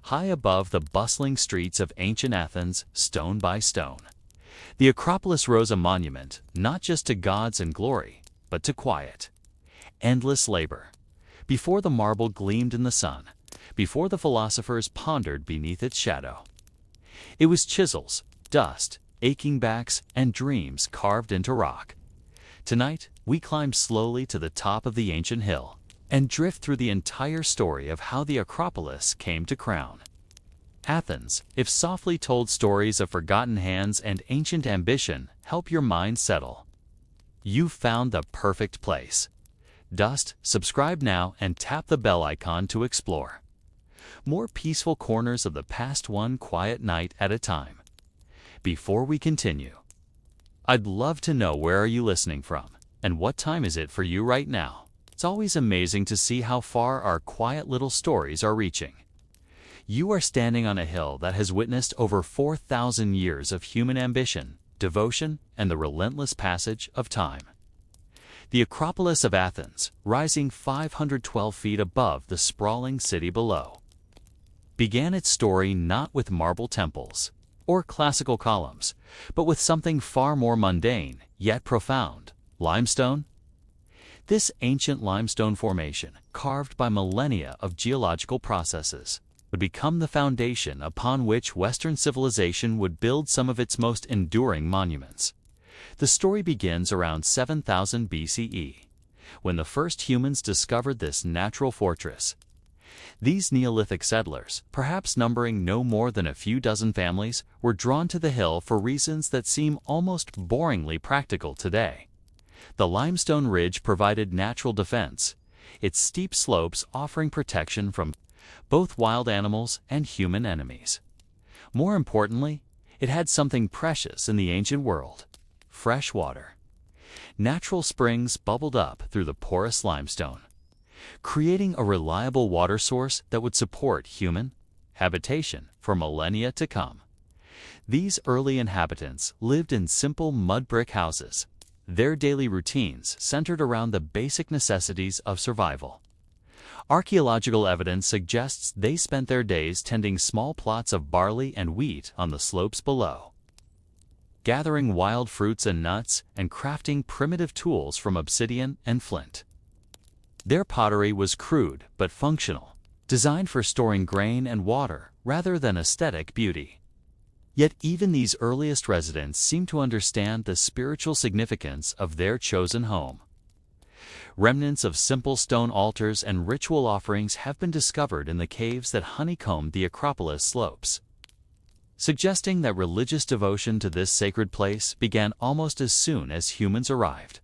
high above the bustling streets of ancient Athens, stone by stone. The Acropolis rose a monument not just to gods and glory, but to quiet, endless labor. Before the marble gleamed in the sun, before the philosophers pondered beneath its shadow. It was chisels, dust, aching backs, and dreams carved into rock. Tonight, we climb slowly to the top of the ancient hill and drift through the entire story of how the Acropolis came to crown. Athens, if softly told stories of forgotten hands and ancient ambition help your mind settle. You've found the perfect place. Subscribe now and tap the bell icon to explore more peaceful corners of the past, one quiet night at a time. Before we continue, I'd love to know, where are you listening from, and what time is it for you right now? It's always amazing to see how far our quiet little stories are reaching. You are standing on a hill that has witnessed over 4,000 years of human ambition, devotion, and the relentless passage of time. The Acropolis of Athens, rising 512 feet above the sprawling city below, began its story not with marble temples or classical columns, but with something far more mundane, yet profound: limestone. This ancient limestone formation, carved by millennia of geological processes, would become the foundation upon which Western civilization would build some of its most enduring monuments. The story begins around 7000 BCE, when the first humans discovered this natural fortress. These Neolithic settlers, perhaps numbering no more than a few dozen families, were drawn to the hill for reasons that seem almost boringly practical today. The limestone ridge provided natural defense, its steep slopes offering protection from both wild animals and human enemies. More importantly, it had something precious in the ancient world: fresh water. Natural springs bubbled up through the porous limestone, creating a reliable water source that would support human habitation for millennia to come. These early inhabitants lived in simple mud brick houses, their daily routines centered around the basic necessities of survival. Archaeological evidence suggests they spent their days tending small plots of barley and wheat on the slopes below, gathering wild fruits and nuts, and crafting primitive tools from obsidian and flint. Their pottery was crude but functional, designed for storing grain and water rather than aesthetic beauty. Yet even these earliest residents seem to understand the spiritual significance of their chosen home. Remnants of simple stone altars and ritual offerings have been discovered in the caves that honeycombed the Acropolis slopes, suggesting that religious devotion to this sacred place began almost as soon as humans arrived.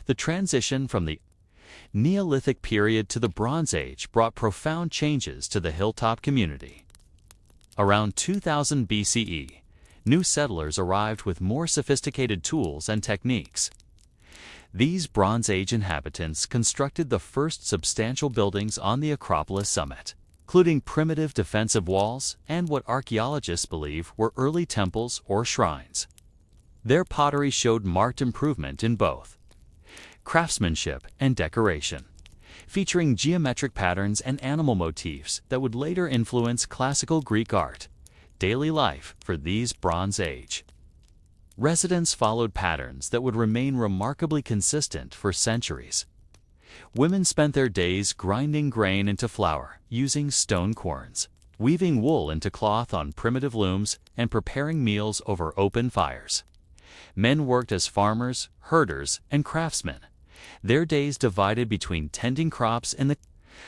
The transition from the Neolithic period to the Bronze Age brought profound changes to the hilltop community. Around 2000 BCE, new settlers arrived with more sophisticated tools and techniques. These Bronze Age inhabitants constructed the first substantial buildings on the Acropolis summit, including primitive defensive walls and what archaeologists believe were early temples or shrines. Their pottery showed marked improvement in both craftsmanship and decoration, featuring geometric patterns and animal motifs that would later influence classical Greek art. Daily life for these Bronze Age residents followed patterns that would remain remarkably consistent for centuries. Women spent their days grinding grain into flour using stone querns, weaving wool into cloth on primitive looms, and preparing meals over open fires. Men worked as farmers, herders, and craftsmen, their days divided between tending crops in the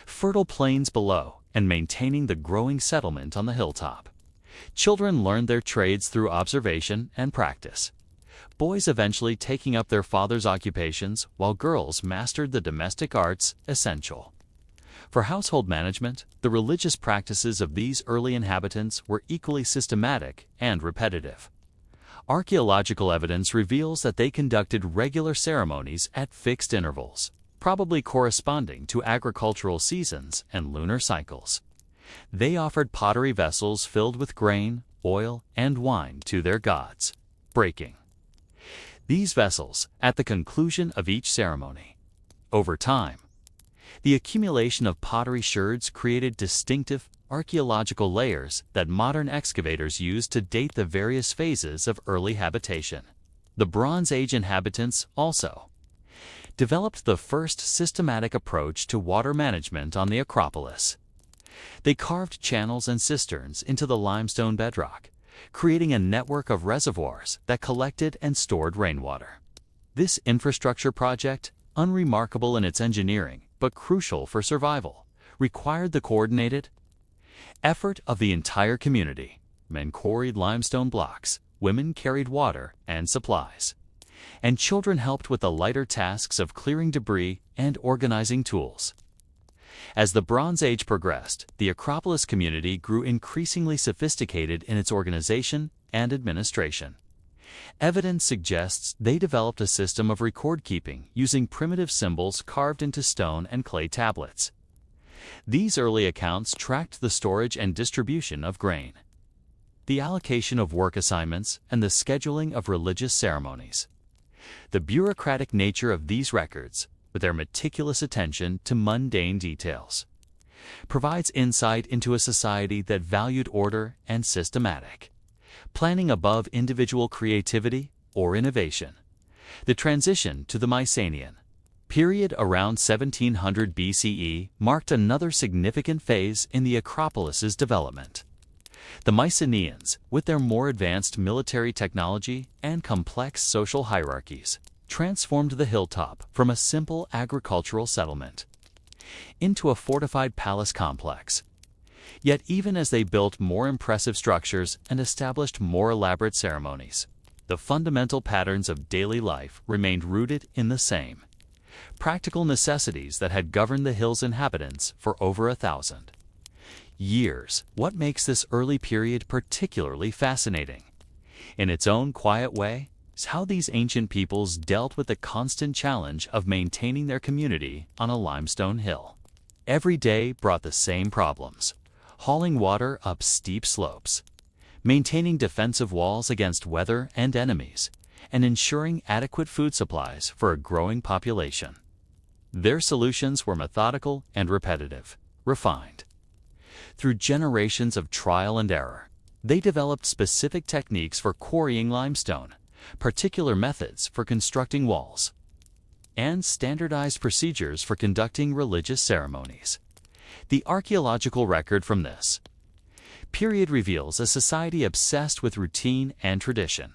fertile plains below and maintaining the growing settlement on the hilltop. Children learned their trades through observation and practice, boys eventually taking up their father's occupations while girls mastered the domestic arts essential for household management. The religious practices of these early inhabitants were equally systematic and repetitive. Archaeological evidence reveals that they conducted regular ceremonies at fixed intervals, probably corresponding to agricultural seasons and lunar cycles. They offered pottery vessels filled with grain, oil, and wine to their gods, breaking these vessels at the conclusion of each ceremony. Over time, The accumulation of pottery sherds created distinctive archaeological layers that modern excavators use to date the various phases of early habitation. The Bronze Age inhabitants also developed the first systematic approach to water management on the Acropolis. They carved channels and cisterns into the limestone bedrock, creating a network of reservoirs that collected and stored rainwater. This infrastructure project, unremarkable in its engineering but crucial for survival, required the coordinated effort of the entire community. Men quarried limestone blocks, women carried water and supplies, and children helped with the lighter tasks of clearing debris and organizing tools. As the Bronze Age progressed, the Acropolis community grew increasingly sophisticated in its organization and administration. Evidence suggests they developed a system of record-keeping using primitive symbols carved into stone and clay tablets. These early accounts tracked the storage and distribution of grain, the allocation of work assignments, and the scheduling of religious ceremonies. The bureaucratic nature of these records, with their meticulous attention to mundane details, provides insight into a society that valued order and systematic planning above individual creativity or innovation. The transition to the Mycenaean period around 1700 BCE marked another significant phase in the Acropolis's development. The Mycenaeans, with their more advanced military technology and complex social hierarchies, transformed the hilltop from a simple agricultural settlement into a fortified palace complex. Yet even as they built more impressive structures and established more elaborate ceremonies, the fundamental patterns of daily life remained rooted in the same practical necessities that had governed the hill's inhabitants for over 1,000 years. What makes this early period particularly fascinating, in its own quiet way, is how these ancient peoples dealt with the constant challenge of maintaining their community on a limestone hill. Every day brought the same problems: hauling water up steep slopes, maintaining defensive walls against weather and enemies, and ensuring adequate food supplies for a growing population. Their solutions were methodical and repetitive, refined. Through generations of trial and error, they developed specific techniques for quarrying limestone, particular methods for constructing walls, and standardized procedures for conducting religious ceremonies. The archaeological record from this period reveals a society obsessed with routine and tradition.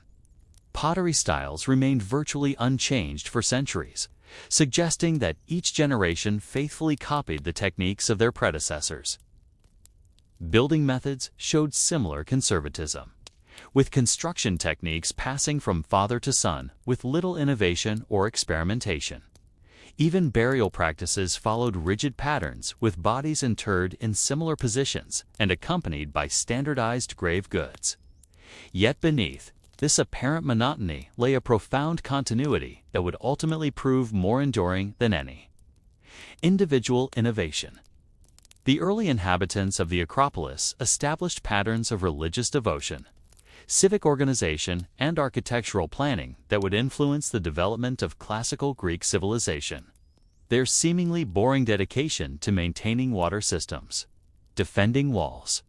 Pottery styles remained virtually unchanged for centuries, suggesting that each generation faithfully copied the techniques of their predecessors. Building methods showed similar conservatism, with construction techniques passing from father to son with little innovation or experimentation. Even burial practices followed rigid patterns, with bodies interred in similar positions and accompanied by standardized grave goods. Yet beneath this apparent monotony lay a profound continuity that would ultimately prove more enduring than any individual innovation. The early inhabitants of the Acropolis established patterns of religious devotion, civic organization, and architectural planning that would influence the development of classical Greek civilization. Their seemingly boring dedication to maintaining water systems, defending walls,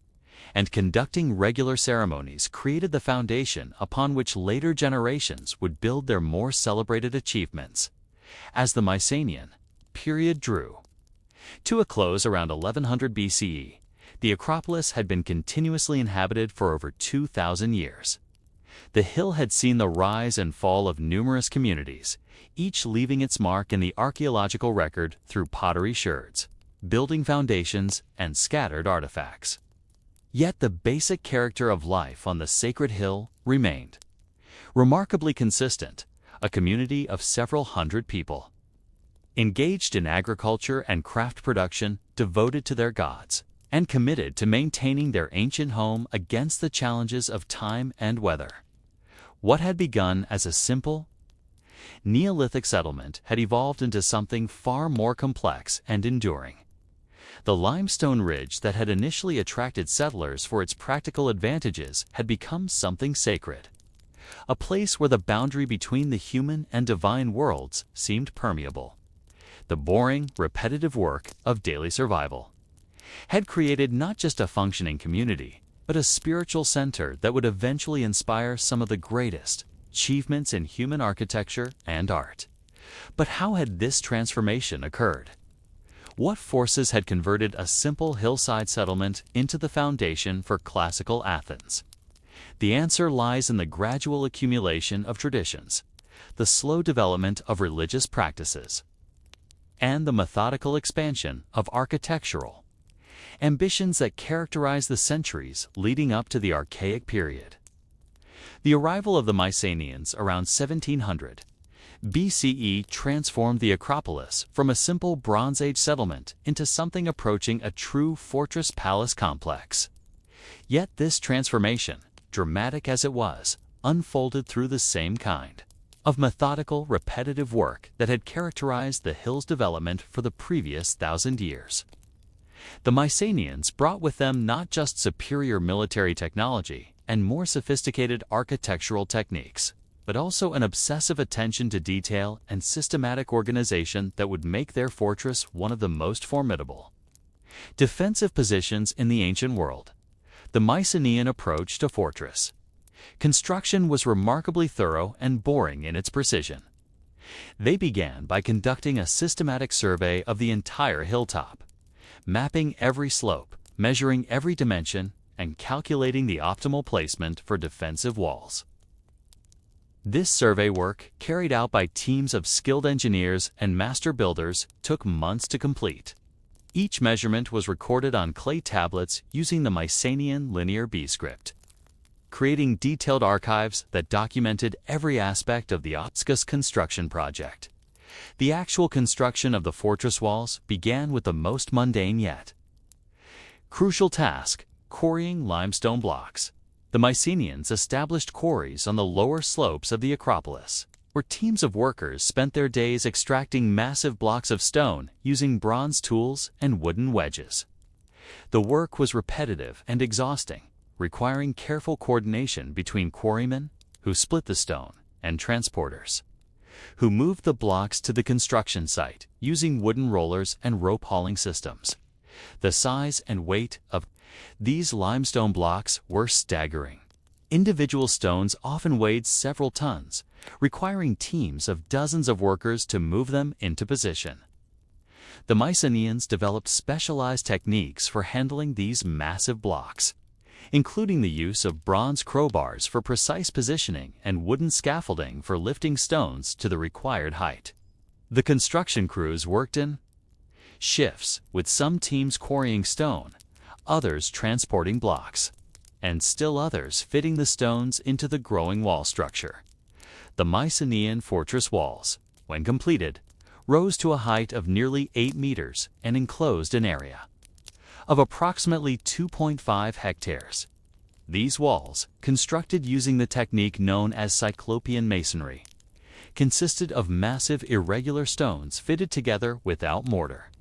and conducting regular ceremonies created the foundation upon which later generations would build their more celebrated achievements. As the Mycenaean period drew to a close around 1100 BCE, the Acropolis had been continuously inhabited for over 2,000 years. The hill had seen the rise and fall of numerous communities, each leaving its mark in the archaeological record through pottery sherds, building foundations, and scattered artifacts. Yet the basic character of life on the sacred hill remained remarkably consistent: a community of several hundred people, engaged in agriculture and craft production, devoted to their gods, and committed to maintaining their ancient home against the challenges of time and weather. What had begun as a simple Neolithic settlement had evolved into something far more complex and enduring. The limestone ridge that had initially attracted settlers for its practical advantages had become something sacred, a place where the boundary between the human and divine worlds seemed permeable. the boring, repetitive work of daily survival, had created not just a functioning community, but a spiritual center that would eventually inspire some of the greatest achievements in human architecture and art. But how had this transformation occurred? What forces had converted a simple hillside settlement into the foundation for classical Athens? The answer lies in the gradual accumulation of traditions, the slow development of religious practices, and the methodical expansion of architectural ambitions that characterize the centuries leading up to the Archaic period. The arrival of the Mycenaeans around 1700 BCE transformed the Acropolis from a simple Bronze Age settlement into something approaching a true fortress-palace complex. Yet this transformation, dramatic as it was, unfolded through the same kind of methodical, repetitive work that had characterized the hill's development for the previous 1,000 years. The Mycenaeans brought with them not just superior military technology and more sophisticated architectural techniques, but also an obsessive attention to detail and systematic organization that would make their fortress one of the most formidable defensive positions in the ancient world. The Mycenaean approach to fortress construction was remarkably thorough and boring in its precision. They began by conducting a systematic survey of the entire hilltop, mapping every slope, measuring every dimension, and calculating the optimal placement for defensive walls. This survey work, carried out by teams of skilled engineers and master builders, took months to complete. Each measurement was recorded on clay tablets using the Mycenaean Linear B script, creating detailed archives that documented every aspect of the Otskas construction project. The actual construction of the fortress walls began with the most mundane yet crucial task: quarrying limestone blocks. The Mycenaeans established quarries on the lower slopes of the Acropolis, where teams of workers spent their days extracting massive blocks of stone using bronze tools and wooden wedges. The work was repetitive and exhausting, requiring careful coordination between quarrymen, who split the stone, and transporters, who moved the blocks to the construction site using wooden rollers and rope hauling systems. The size and weight of these limestone blocks were staggering. Individual stones often weighed several tons, requiring teams of dozens of workers to move them into position. The Mycenaeans developed specialized techniques for handling these massive blocks, including the use of bronze crowbars for precise positioning and wooden scaffolding for lifting stones to the required height. The construction crews worked in shifts, with some teams quarrying stone, others transporting blocks, and still others fitting the stones into the growing wall structure. The Mycenaean fortress walls, when completed, rose to a height of nearly 8 meters and enclosed an area of approximately 2.5 hectares. These walls, constructed using the technique known as cyclopean masonry, consisted of massive irregular stones fitted together without mortar.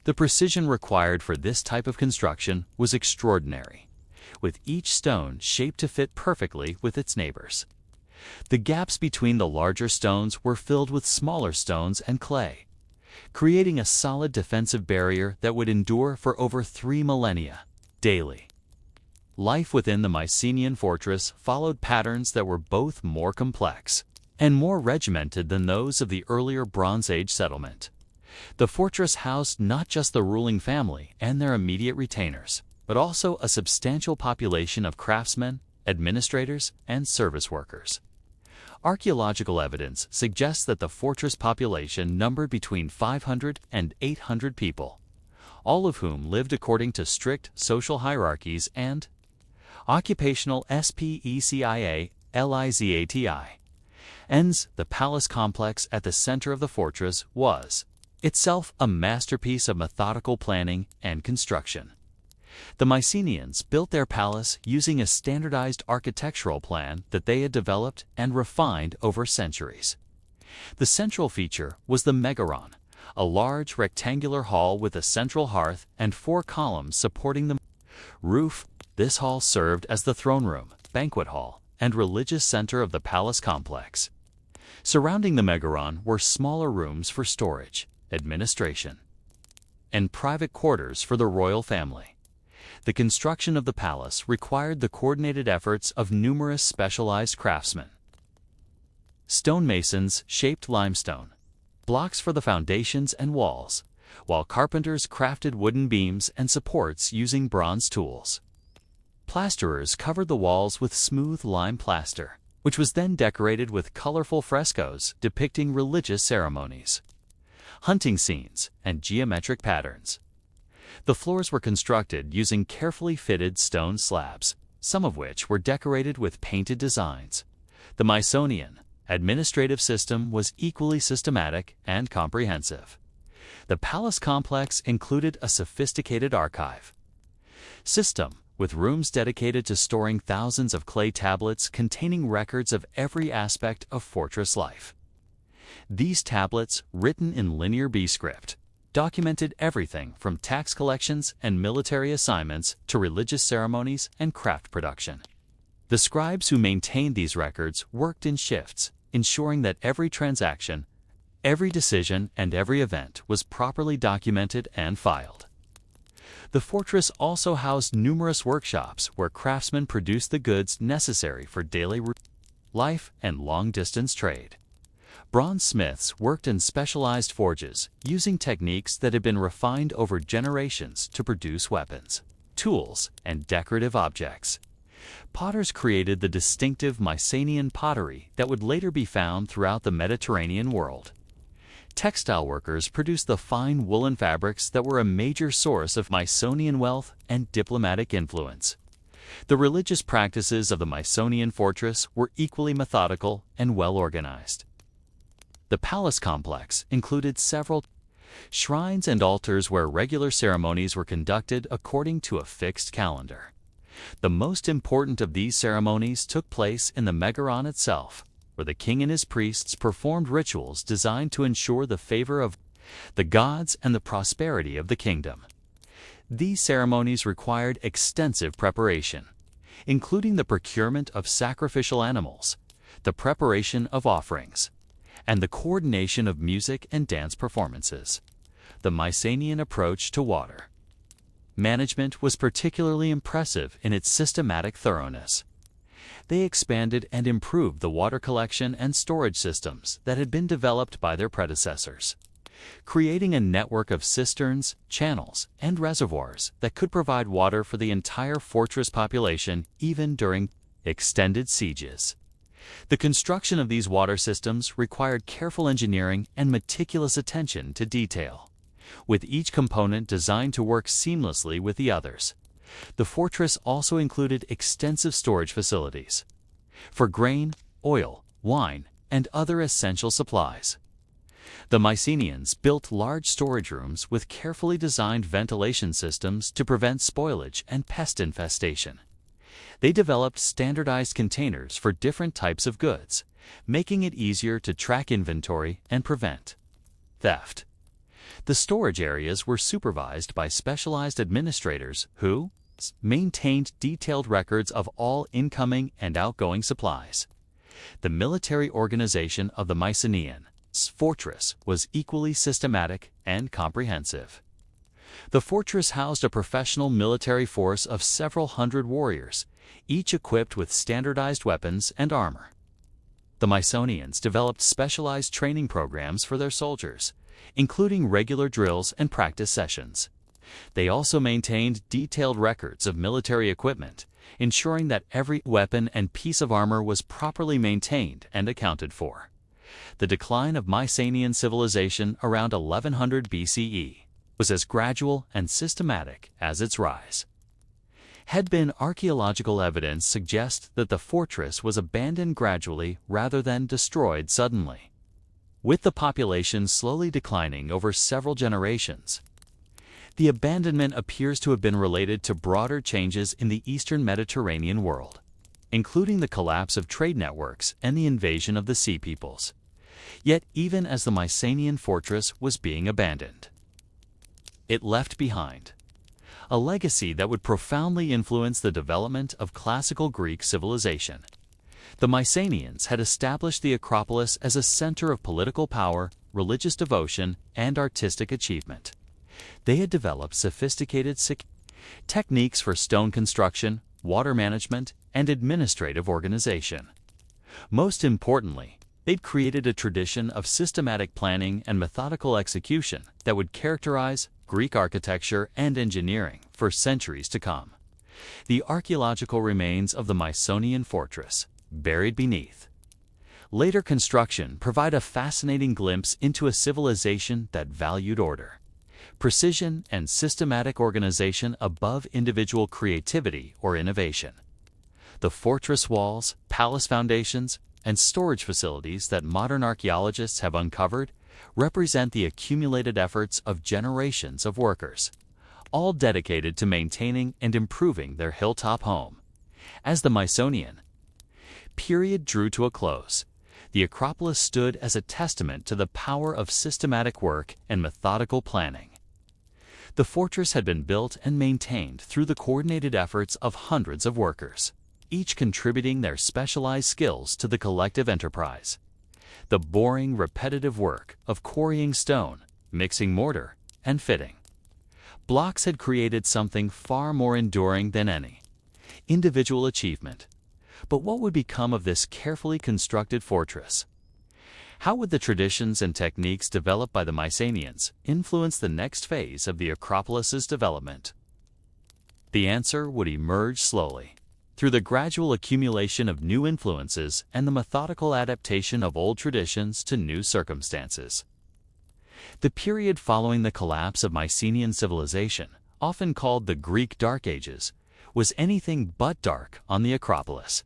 The precision required for this type of construction was extraordinary, with each stone shaped to fit perfectly with its neighbors. The gaps between the larger stones were filled with smaller stones and clay, creating a solid defensive barrier that would endure for over 3 millennia. Daily life within the Mycenaean fortress followed patterns that were both more complex and more regimented than those of the earlier Bronze Age settlement. The fortress housed not just the ruling family and their immediate retainers, but also a substantial population of craftsmen, administrators, and service workers. Archaeological evidence suggests that the fortress population numbered between 500 and 800 people, all of whom lived according to strict social hierarchies and occupational SPECIA LIZATI. Hence, the palace complex at the center of the fortress was itself a masterpiece of methodical planning and construction. The Mycenaeans built their palace using a standardized architectural plan that they had developed and refined over centuries. The central feature was the megaron, a large rectangular hall with a central hearth and 4 columns supporting the roof. This hall served as the throne room, banquet hall, and religious center of the palace complex. Surrounding the megaron were smaller rooms for storage, administration, and private quarters for the royal family. The construction of the palace required the coordinated efforts of numerous specialized craftsmen. Stonemasons shaped limestone, blocks for the foundations and walls, while carpenters crafted wooden beams and supports using bronze tools. Plasterers covered the walls with smooth lime plaster, which was then decorated with colorful frescoes depicting religious ceremonies, hunting scenes, and geometric patterns. The floors were constructed using carefully fitted stone slabs, some of which were decorated with painted designs. The Mycenaean administrative system was equally systematic and comprehensive. The palace complex included a sophisticated archive system with rooms dedicated to storing thousands of clay tablets containing records of every aspect of fortress life. These tablets, written in linear B script, documented everything from tax collections and military assignments to religious ceremonies and craft production. The scribes who maintained these records worked in shifts, ensuring that every transaction, every decision, and every event was properly documented and filed. The fortress also housed numerous workshops where craftsmen produced the goods necessary for daily life and long-distance trade. Bronze smiths worked in specialized forges, using techniques that had been refined over generations to produce weapons, tools, and decorative objects. Potters created the distinctive Mycenaean pottery that would later be found throughout the Mediterranean world. Textile workers produced the fine woolen fabrics that were a major source of Mycenaean wealth and diplomatic influence. The religious practices of the Mycenaean fortress were equally methodical and well organized. The palace complex included several shrines and altars where regular ceremonies were conducted according to a fixed calendar. The most important of these ceremonies took place in the Megaron itself, where the king and his priests performed rituals designed to ensure the favor of the gods and the prosperity of the kingdom. These ceremonies required extensive preparation, including the procurement of sacrificial animals, the preparation of offerings, and the coordination of music and dance performances. The Mycenaean approach to water management was particularly impressive in its systematic thoroughness. They expanded and improved the water collection and storage systems that had been developed by their predecessors, creating a network of cisterns, channels, and reservoirs that could provide water for the entire fortress population even during extended sieges. The construction of these water systems required careful engineering and meticulous attention to detail, with each component designed to work seamlessly with the others. The fortress also included extensive storage facilities for grain, oil, wine, and other essential supplies. The Mycenaeans built large storage rooms with carefully designed ventilation systems to prevent spoilage and pest infestation. They developed standardized containers for different types of goods, making it easier to track inventory and prevent theft. The storage areas were supervised by specialized administrators who maintained detailed records of all incoming and outgoing supplies. The military organization of the Mycenaean fortress was equally systematic and comprehensive. The fortress housed a professional military force of several hundred warriors, each equipped with standardized weapons and armor. The Mycenaeans developed specialized training programs for their soldiers, including regular drills and practice sessions. They also maintained detailed records of military equipment, ensuring that every weapon and piece of armor was properly maintained and accounted for. The decline of Mycenaean civilization around 1100 BCE was as gradual and systematic as its rise. Had been archaeological evidence suggests that the fortress was abandoned gradually rather than destroyed suddenly, with the population slowly declining over several generations. The abandonment appears to have been related to broader changes in the eastern Mediterranean world, including the collapse of trade networks and the invasion of the Sea Peoples. Yet even as the Mycenaean fortress was being abandoned, it left behind a legacy that would profoundly influence the development of classical Greek civilization. The Mycenaeans had established the Acropolis as a center of political power, religious devotion, and artistic achievement. They had developed sophisticated techniques for stone construction, water management, and administrative organization. Most importantly, they'd created a tradition of systematic planning and methodical execution that would characterize Greek architecture and engineering for centuries to come. The archaeological remains of the Mycenaean fortress, buried beneath later construction, provide a fascinating glimpse into a civilization that valued order, precision, and systematic organization above individual creativity or innovation. The fortress walls, palace foundations, and storage facilities that modern archaeologists have uncovered represent the accumulated efforts of generations of workers, all dedicated to maintaining and improving their hilltop home. As the Mycenaean period drew to a close, the Acropolis stood as a testament to the power of systematic work and methodical planning. The fortress had been built and maintained through the coordinated efforts of hundreds of workers, each contributing their specialized skills to the collective enterprise. The boring, repetitive work of quarrying stone, mixing mortar, and fitting blocks had created something far more enduring than any individual achievement. But what would become of this carefully constructed fortress? How would the traditions and techniques developed by the Mycenaeans influence the next phase of the Acropolis's development? The answer would emerge slowly, through the gradual accumulation of new influences and the methodical adaptation of old traditions to new circumstances. The period following the collapse of Mycenaean civilization, often called the Greek Dark Ages, was anything but dark on the Acropolis.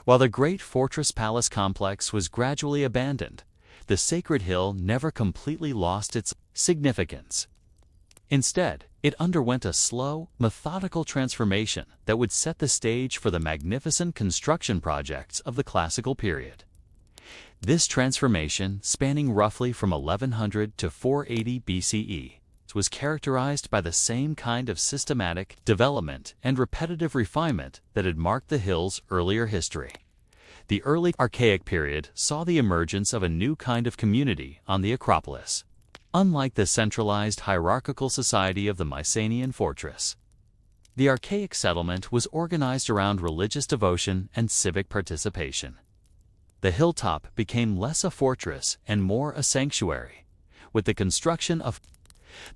While the great fortress palace complex was gradually abandoned, the sacred hill never completely lost its significance. Instead, it underwent a slow, methodical transformation that would set the stage for the magnificent construction projects of the classical period. This transformation, spanning roughly from 1100 to 480 BCE, was characterized by the same kind of systematic development and repetitive refinement that had marked the hill's earlier history. The early Archaic period saw the emergence of a new kind of community on the Acropolis, unlike the centralized hierarchical society of the Mycenaean fortress. The Archaic settlement was organized around religious devotion and civic participation. The hilltop became less a fortress and more a sanctuary, with the construction of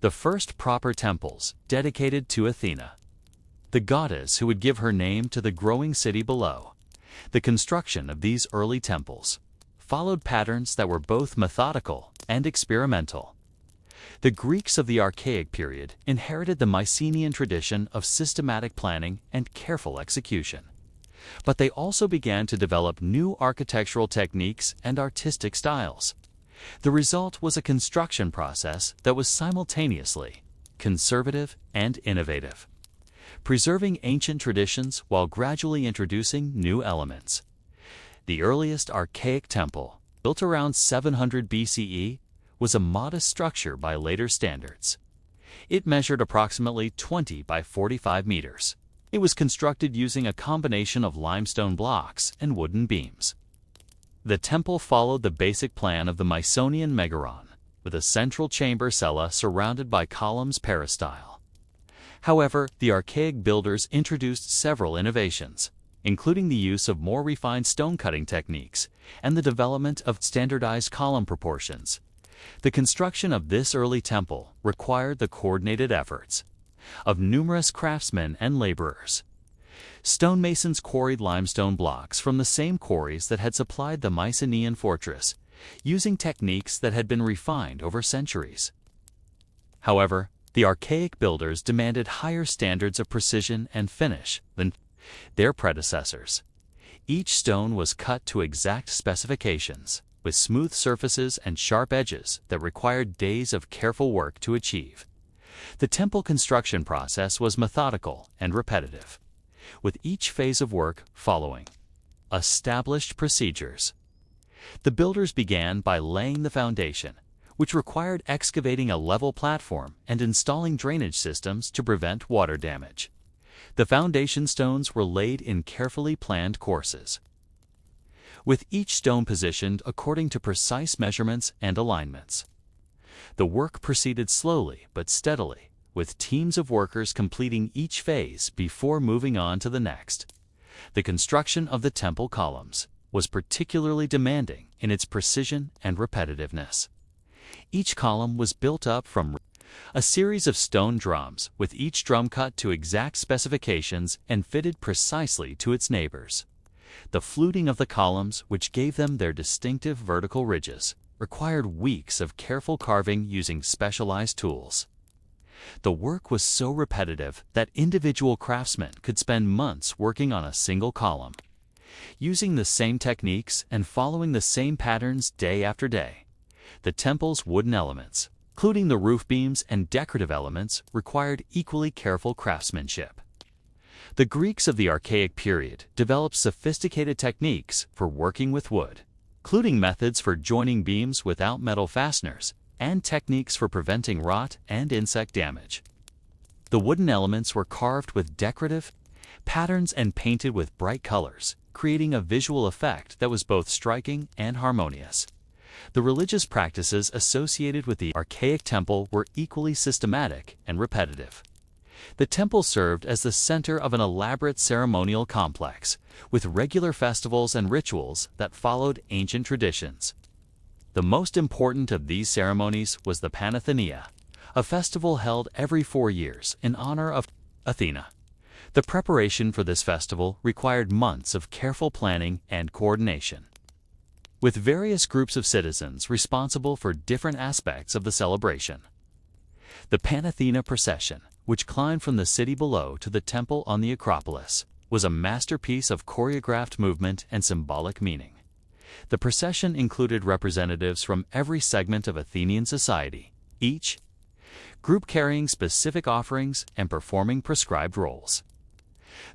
the first proper temples dedicated to Athena, the goddess who would give her name to the growing city below. The construction of these early temples followed patterns that were both methodical and experimental. The Greeks of the Archaic period inherited the Mycenaean tradition of systematic planning and careful execution. But they also began to develop new architectural techniques and artistic styles. The result was a construction process that was simultaneously conservative and innovative, preserving ancient traditions while gradually introducing new elements. The earliest archaic temple, built around 700 BCE, was a modest structure by later standards. It measured approximately 20 by 45 meters. It was constructed using a combination of limestone blocks and wooden beams. The temple followed the basic plan of the Mycenaean megaron, with a central chamber cella surrounded by columns peristyle. However, the archaic builders introduced several innovations, including the use of more refined stone-cutting techniques and the development of standardized column proportions. The construction of this early temple required the coordinated efforts of numerous craftsmen and laborers. Stonemasons quarried limestone blocks from the same quarries that had supplied the Mycenaean fortress, using techniques that had been refined over centuries. However, the archaic builders demanded higher standards of precision and finish than their predecessors. Each stone was cut to exact specifications, with smooth surfaces and sharp edges that required days of careful work to achieve. The temple construction process was methodical and repetitive, with each phase of work following established procedures. The builders began by laying the foundation, which required excavating a level platform and installing drainage systems to prevent water damage. The foundation stones were laid in carefully planned courses, with each stone positioned according to precise measurements and alignments. The work proceeded slowly but steadily, with teams of workers completing each phase before moving on to the next. The construction of the temple columns was particularly demanding in its precision and repetitiveness. Each column was built up from a series of stone drums, with each drum cut to exact specifications and fitted precisely to its neighbors. The fluting of the columns, which gave them their distinctive vertical ridges, required weeks of careful carving using specialized tools. The work was so repetitive that individual craftsmen could spend months working on a single column. Using the same techniques and following the same patterns day after day, the temple's wooden elements, including the roof beams and decorative elements, required equally careful craftsmanship. The Greeks of the Archaic period developed sophisticated techniques for working with wood, including methods for joining beams without metal fasteners and techniques for preventing rot and insect damage. The wooden elements were carved with decorative patterns and painted with bright colors, creating a visual effect that was both striking and harmonious. The religious practices associated with the archaic temple were equally systematic and repetitive. The temple served as the center of an elaborate ceremonial complex, with regular festivals and rituals that followed ancient traditions. The most important of these ceremonies was the Panathenaea, a festival held every 4 years in honor of Athena. The preparation for this festival required months of careful planning and coordination, with various groups of citizens responsible for different aspects of the celebration. The Panathenaea procession, which climbed from the city below to the temple on the Acropolis, was a masterpiece of choreographed movement and symbolic meaning. The procession included representatives from every segment of Athenian society, each group carrying specific offerings and performing prescribed roles.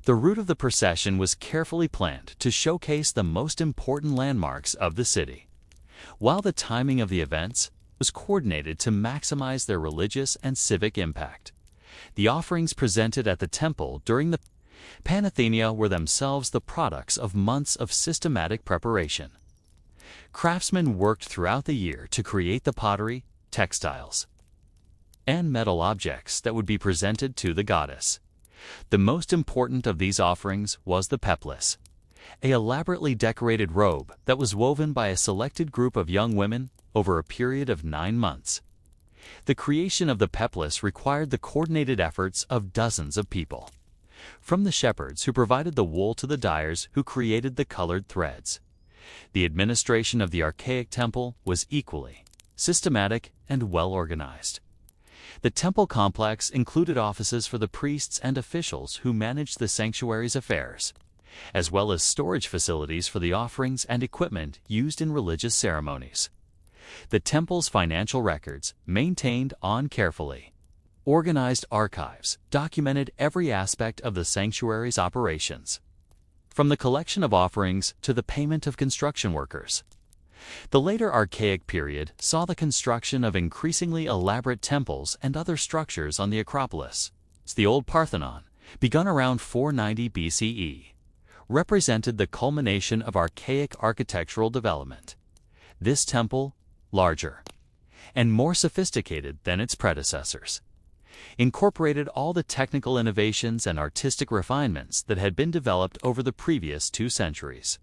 The route of the procession was carefully planned to showcase the most important landmarks of the city, while the timing of the events was coordinated to maximize their religious and civic impact. The offerings presented at the temple during the Panathenaea were themselves the products of months of systematic preparation. Craftsmen worked throughout the year to create the pottery, textiles, and metal objects that would be presented to the goddess. The most important of these offerings was the peplos, an elaborately decorated robe that was woven by a selected group of young women over a period of 9 months. The creation of the peplos required the coordinated efforts of dozens of people, from the shepherds who provided the wool to the dyers who created the colored threads. The administration of the archaic temple was equally systematic and well organized. The temple complex included offices for the priests and officials who managed the sanctuary's affairs, as well as storage facilities for the offerings and equipment used in religious ceremonies. The temple's financial records, maintained on carefully organized archives, documented every aspect of the sanctuary's operations, from the collection of offerings to the payment of construction workers. The later Archaic period saw the construction of increasingly elaborate temples and other structures on the Acropolis. The Old Parthenon, begun around 490 BCE, represented the culmination of archaic architectural development. This temple, larger and more sophisticated than its predecessors, incorporated all the technical innovations and artistic refinements that had been developed over the previous 2 centuries.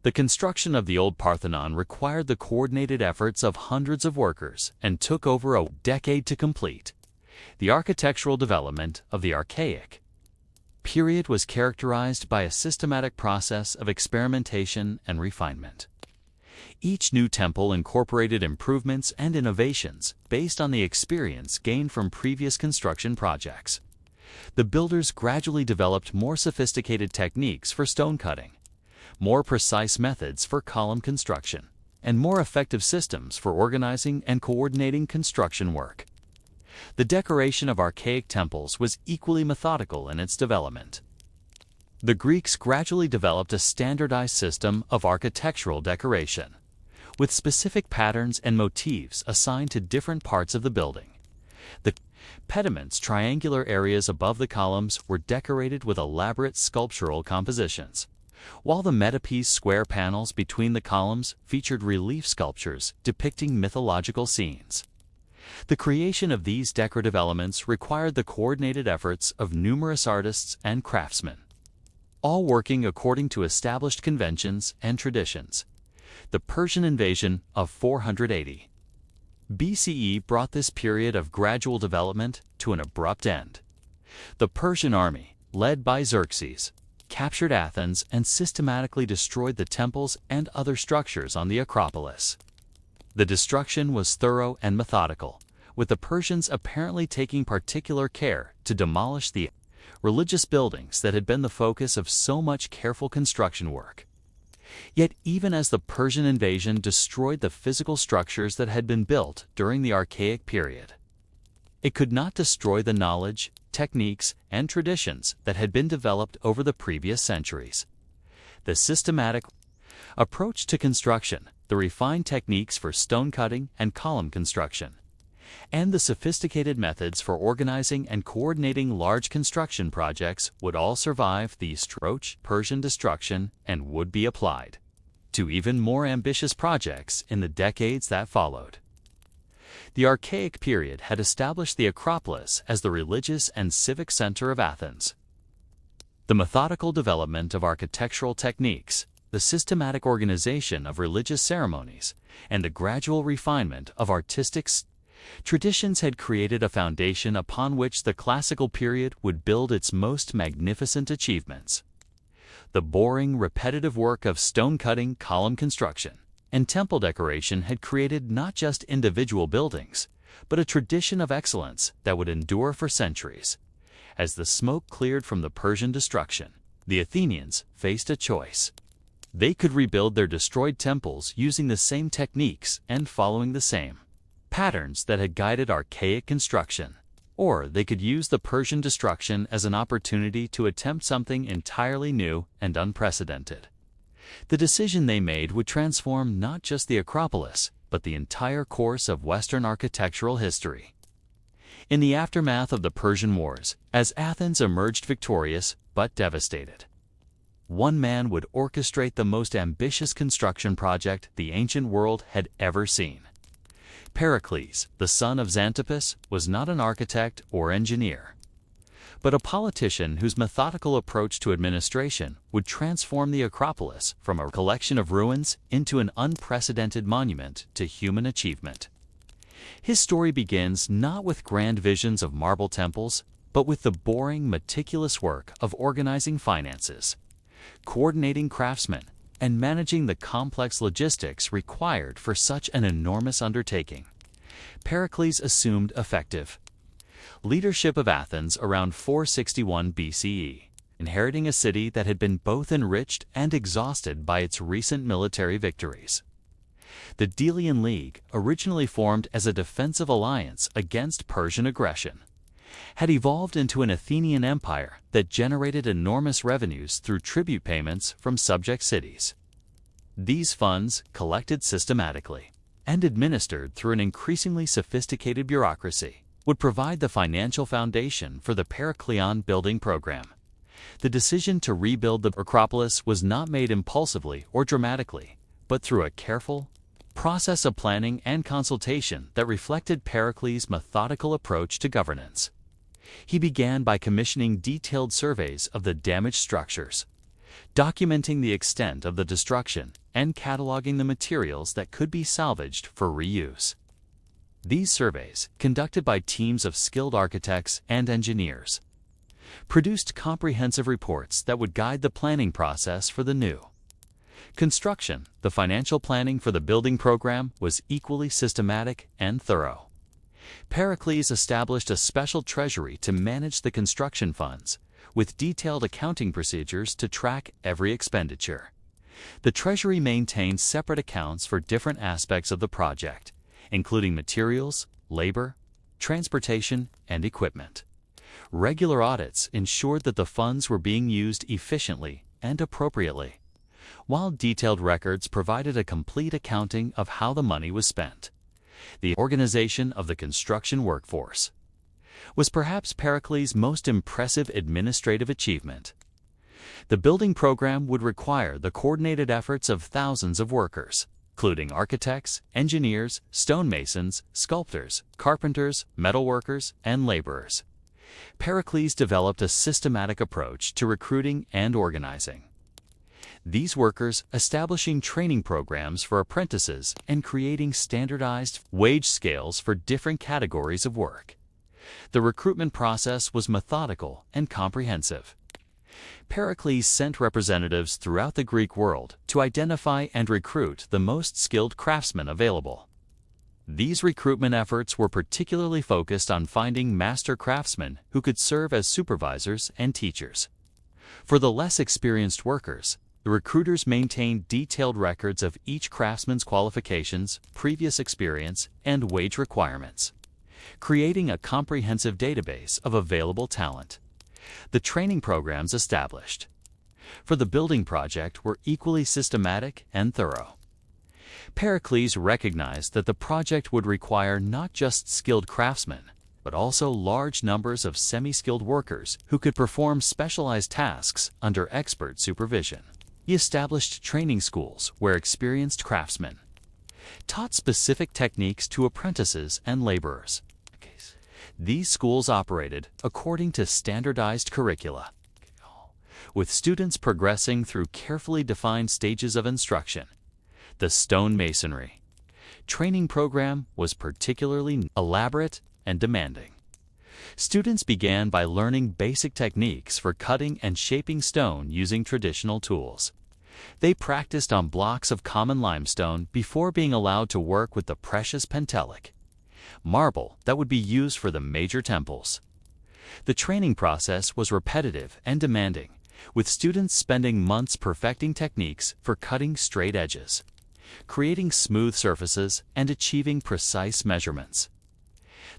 The construction of the Old Parthenon required the coordinated efforts of hundreds of workers and took over a decade to complete. The architectural development of the Archaic period was characterized by a systematic process of experimentation and refinement. Each new temple incorporated improvements and innovations based on the experience gained from previous construction projects. The builders gradually developed more sophisticated techniques for stone cutting, more precise methods for column construction, and more effective systems for organizing and coordinating construction work. The decoration of archaic temples was equally methodical in its development. The Greeks gradually developed a standardized system of architectural decoration, with specific patterns and motifs assigned to different parts of the building. The pediments, triangular areas above the columns, were decorated with elaborate sculptural compositions, while the metapiece square panels between the columns featured relief sculptures depicting mythological scenes. The creation of these decorative elements required the coordinated efforts of numerous artists and craftsmen, all working according to established conventions and traditions. The Persian invasion of 480 BCE brought this period of gradual development to an abrupt end. The Persian army, led by Xerxes, captured Athens and systematically destroyed the temples and other structures on the Acropolis. The destruction was thorough and methodical, with the Persians apparently taking particular care to demolish the religious buildings that had been the focus of so much careful construction work. Yet even as the Persian invasion destroyed the physical structures that had been built during the Archaic period, it could not destroy the knowledge, techniques, and traditions that had been developed over the previous centuries. The systematic approach to construction, the refined techniques for stone cutting and column construction, and the sophisticated methods for organizing and coordinating large construction projects would all survive the Persian destruction and would be applied to even more ambitious projects in the decades that followed. The Archaic period had established the Acropolis as the religious and civic center of Athens. The methodical development of architectural techniques, the systematic organization of religious ceremonies, and the gradual refinement of artistic traditions had created a foundation upon which the classical period would build its most magnificent achievements. The boring, repetitive work of stone cutting, column construction, and temple decoration had created not just individual buildings, but a tradition of excellence that would endure for centuries. As the smoke cleared from the Persian destruction, the Athenians faced a choice. They could rebuild their destroyed temples using the same techniques and following the same patterns that had guided archaic construction, or they could use the Persian destruction as an opportunity to attempt something entirely new and unprecedented. The decision they made would transform not just the Acropolis, but the entire course of Western architectural history. In the aftermath of the Persian Wars, as Athens emerged victorious but devastated, one man would orchestrate the most ambitious construction project the ancient world had ever seen. Pericles, the son of Xanthippus, was not an architect or engineer, but a politician whose methodical approach to administration would transform the Acropolis from a collection of ruins into an unprecedented monument to human achievement. His story begins not with grand visions of marble temples, but with the boring, meticulous work of organizing finances, coordinating craftsmen, and managing the complex logistics required for such an enormous undertaking. Pericles assumed effective leadership of Athens around 461 BCE, inheriting a city that had been both enriched and exhausted by its recent military victories. The Delian League, originally formed as a defensive alliance against Persian aggression, had evolved into an Athenian empire that generated enormous revenues through tribute payments from subject cities. These funds, collected systematically and administered through an increasingly sophisticated bureaucracy, would provide the financial foundation for the Periclean building program. The decision to rebuild the Acropolis was not made impulsively or dramatically, but through a careful process of planning and consultation that reflected Pericles' methodical approach to governance. He began by commissioning detailed surveys of the damaged structures, documenting the extent of the destruction and cataloging the materials that could be salvaged for reuse. These surveys, conducted by teams of skilled architects and engineers, produced comprehensive reports that would guide the planning process for the new construction. The financial planning for the building program was equally systematic and thorough. Pericles established a special treasury to manage the construction funds, with detailed accounting procedures to track every expenditure. The treasury maintained separate accounts for different aspects of the project, including materials, labor, transportation, and equipment. Regular audits ensured that the funds were being used efficiently and appropriately, while detailed records provided a complete accounting of how the money was spent. The organization of the construction workforce was perhaps Pericles' most impressive administrative achievement. The building program would require the coordinated efforts of thousands of workers, including architects, engineers, stonemasons, sculptors, carpenters, metalworkers, and laborers. Pericles developed a systematic approach to recruiting and organizing. These workers establishing training programs for apprentices and creating standardized wage scales for different categories of work. The recruitment process was methodical and comprehensive. Pericles sent representatives throughout the Greek world to identify and recruit the most skilled craftsmen available. These recruitment efforts were particularly focused on finding master craftsmen who could serve as supervisors and teachers. For the less experienced workers, the recruiters maintained detailed records of each craftsman's qualifications, previous experience, and wage requirements, creating a comprehensive database of available talent. The training programs established for the building project were equally systematic and thorough. Pericles recognized that the project would require not just skilled craftsmen, but also large numbers of semi-skilled workers who could perform specialized tasks under expert supervision. He established training schools where experienced craftsmen taught specific techniques to apprentices and laborers. These schools operated according to standardized curricula, with students progressing through carefully defined stages of instruction. The stonemasonry training program was particularly elaborate and demanding. Students began by learning basic techniques for cutting and shaping stone using traditional tools. They practiced on blocks of common limestone before being allowed to work with the precious pentelic marble that would be used for the major temples. The training process was repetitive and demanding, with students spending months perfecting techniques for cutting straight edges, creating smooth surfaces, and achieving precise measurements.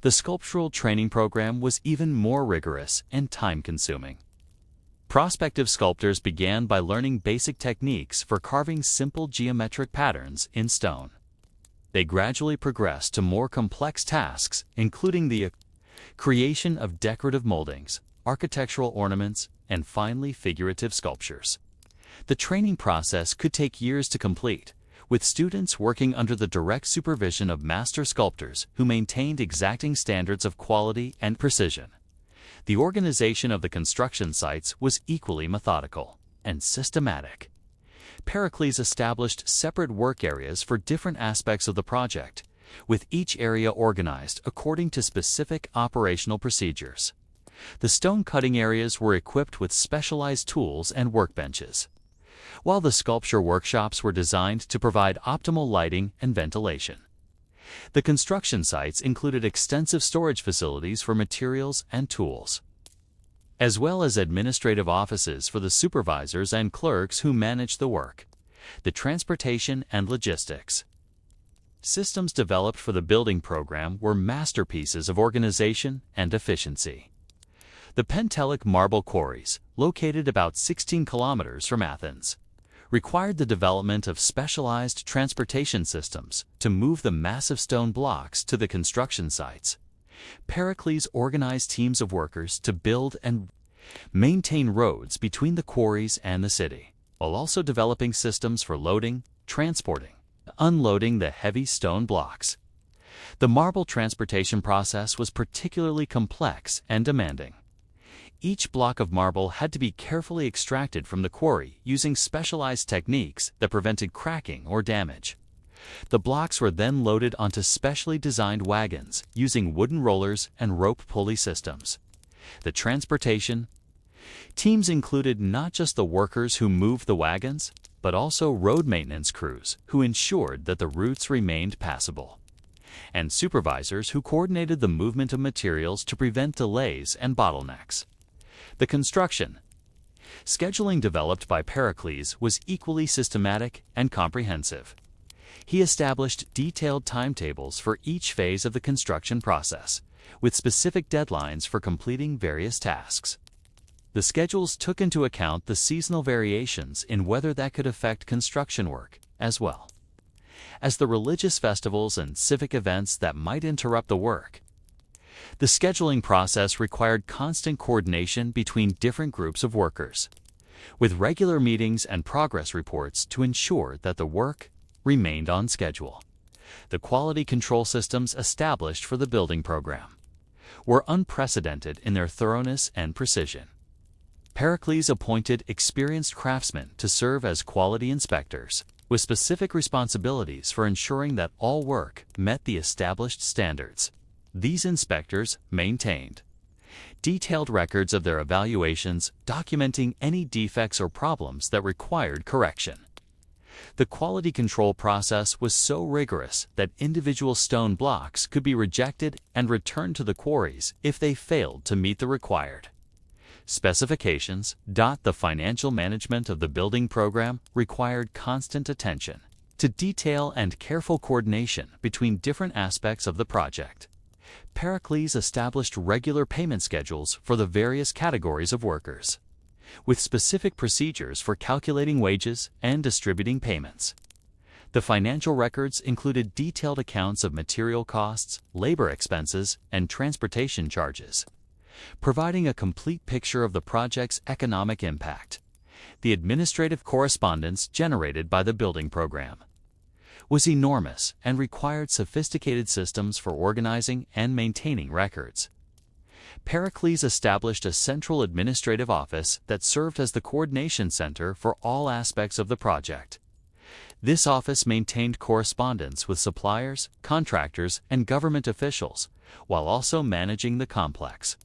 The sculptural training program was even more rigorous and time-consuming. Prospective sculptors began by learning basic techniques for carving simple geometric patterns in stone. They gradually progressed to more complex tasks, including the creation of decorative moldings, architectural ornaments, and finally figurative sculptures. The training process could take years to complete, with students working under the direct supervision of master sculptors who maintained exacting standards of quality and precision. The organization of the construction sites was equally methodical and systematic. Pericles established separate work areas for different aspects of the project, with each area organized according to specific operational procedures. The stone cutting areas were equipped with specialized tools and workbenches, while the sculpture workshops were designed to provide optimal lighting and ventilation. The construction sites included extensive storage facilities for materials and tools, as well as administrative offices for the supervisors and clerks who managed the work. The transportation and logistics systems developed for the building program were masterpieces of organization and efficiency. The pentelic marble quarries, located about 16 kilometers from Athens, required the development of specialized transportation systems to move the massive stone blocks to the construction sites. Pericles organized teams of workers to build and maintain roads between the quarries and the city, while also developing systems for loading, transporting, and unloading the heavy stone blocks. The marble transportation process was particularly complex and demanding. Each block of marble had to be carefully extracted from the quarry using specialized techniques that prevented cracking or damage. The blocks were then loaded onto specially designed wagons using wooden rollers and rope pulley systems. The transportation teams included not just the workers who moved the wagons, but also road maintenance crews who ensured that the routes remained passable, and supervisors who coordinated the movement of materials to prevent delays and bottlenecks. The construction scheduling developed by Pericles was equally systematic and comprehensive. He established detailed timetables for each phase of the construction process, with specific deadlines for completing various tasks. The schedules took into account the seasonal variations in weather that could affect construction work, as well as the religious festivals and civic events that might interrupt the work. The scheduling process required constant coordination between different groups of workers. with regular meetings and progress reports to ensure that the work remained on schedule. The quality control systems established for the building program were unprecedented in their thoroughness and precision. Pericles appointed experienced craftsmen to serve as quality inspectors, with specific responsibilities for ensuring that all work met the established standards. These inspectors maintained detailed records of their evaluations, documenting any defects or problems that required correction. The quality control process was so rigorous that individual stone blocks could be rejected and returned to the quarries if they failed to meet the required specifications. The financial management of the building program required constant attention to detail and careful coordination between different aspects of the project. Pericles established regular payment schedules for the various categories of workers, with specific procedures for calculating wages and distributing payments. The financial records included detailed accounts of material costs, labor expenses, and transportation charges, providing a complete picture of the project's economic impact. The administrative correspondence generated by the building program was enormous and required sophisticated systems for organizing and maintaining records. Pericles established a central administrative office that served as the coordination center for all aspects of the project. This office maintained correspondence with suppliers, contractors, and government officials, while also managing the complex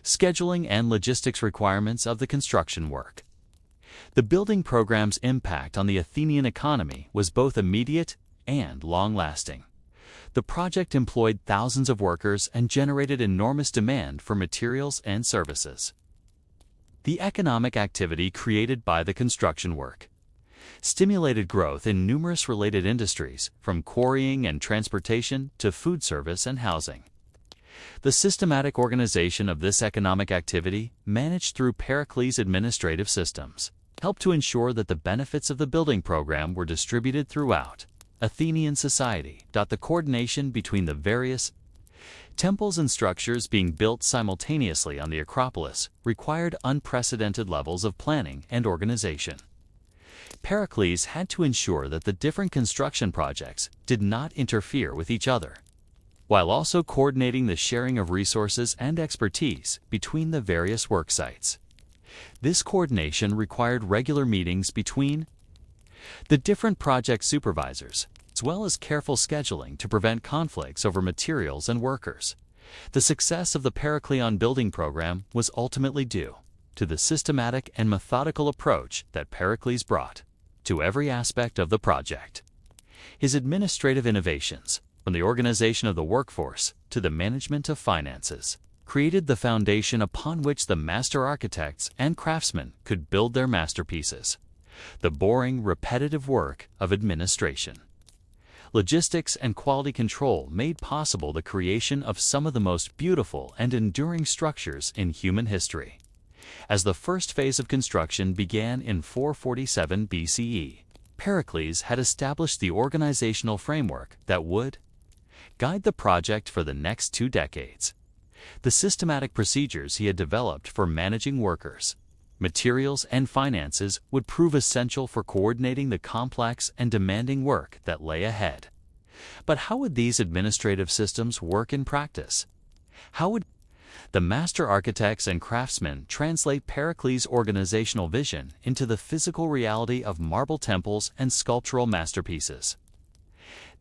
scheduling and logistics requirements of the construction work. The building program's impact on the Athenian economy was both immediate and long-lasting. The project employed thousands of workers and generated enormous demand for materials and services. The economic activity created by the construction work stimulated growth in numerous related industries, from quarrying and transportation to food service and housing. The systematic organization of this economic activity, managed through Pericles' administrative systems, helped to ensure that the benefits of the building program were distributed throughout Athenian society. The coordination between the various temples and structures being built simultaneously on the Acropolis required unprecedented levels of planning and organization. Pericles had to ensure that the different construction projects did not interfere with each other, while also coordinating the sharing of resources and expertise between the various work sites. This coordination required regular meetings between the different project supervisors, as well as careful scheduling to prevent conflicts over materials and workers. The success of the Periclean building program was ultimately due to the systematic and methodical approach that Pericles brought to every aspect of the project. His administrative innovations, from the organization of the workforce to the management of finances, created the foundation upon which the master architects and craftsmen could build their masterpieces: the boring, repetitive work of administration. Logistics and quality control made possible the creation of some of the most beautiful and enduring structures in human history. As the first phase of construction began in 447 BCE, Pericles had established the organizational framework that would guide the project for the next 2 decades. The systematic procedures he had developed for managing workers, materials, and finances would prove essential for coordinating the complex and demanding work that lay ahead. But how would these administrative systems work in practice? How would the master architects and craftsmen translate Pericles' organizational vision into the physical reality of marble temples and sculptural masterpieces?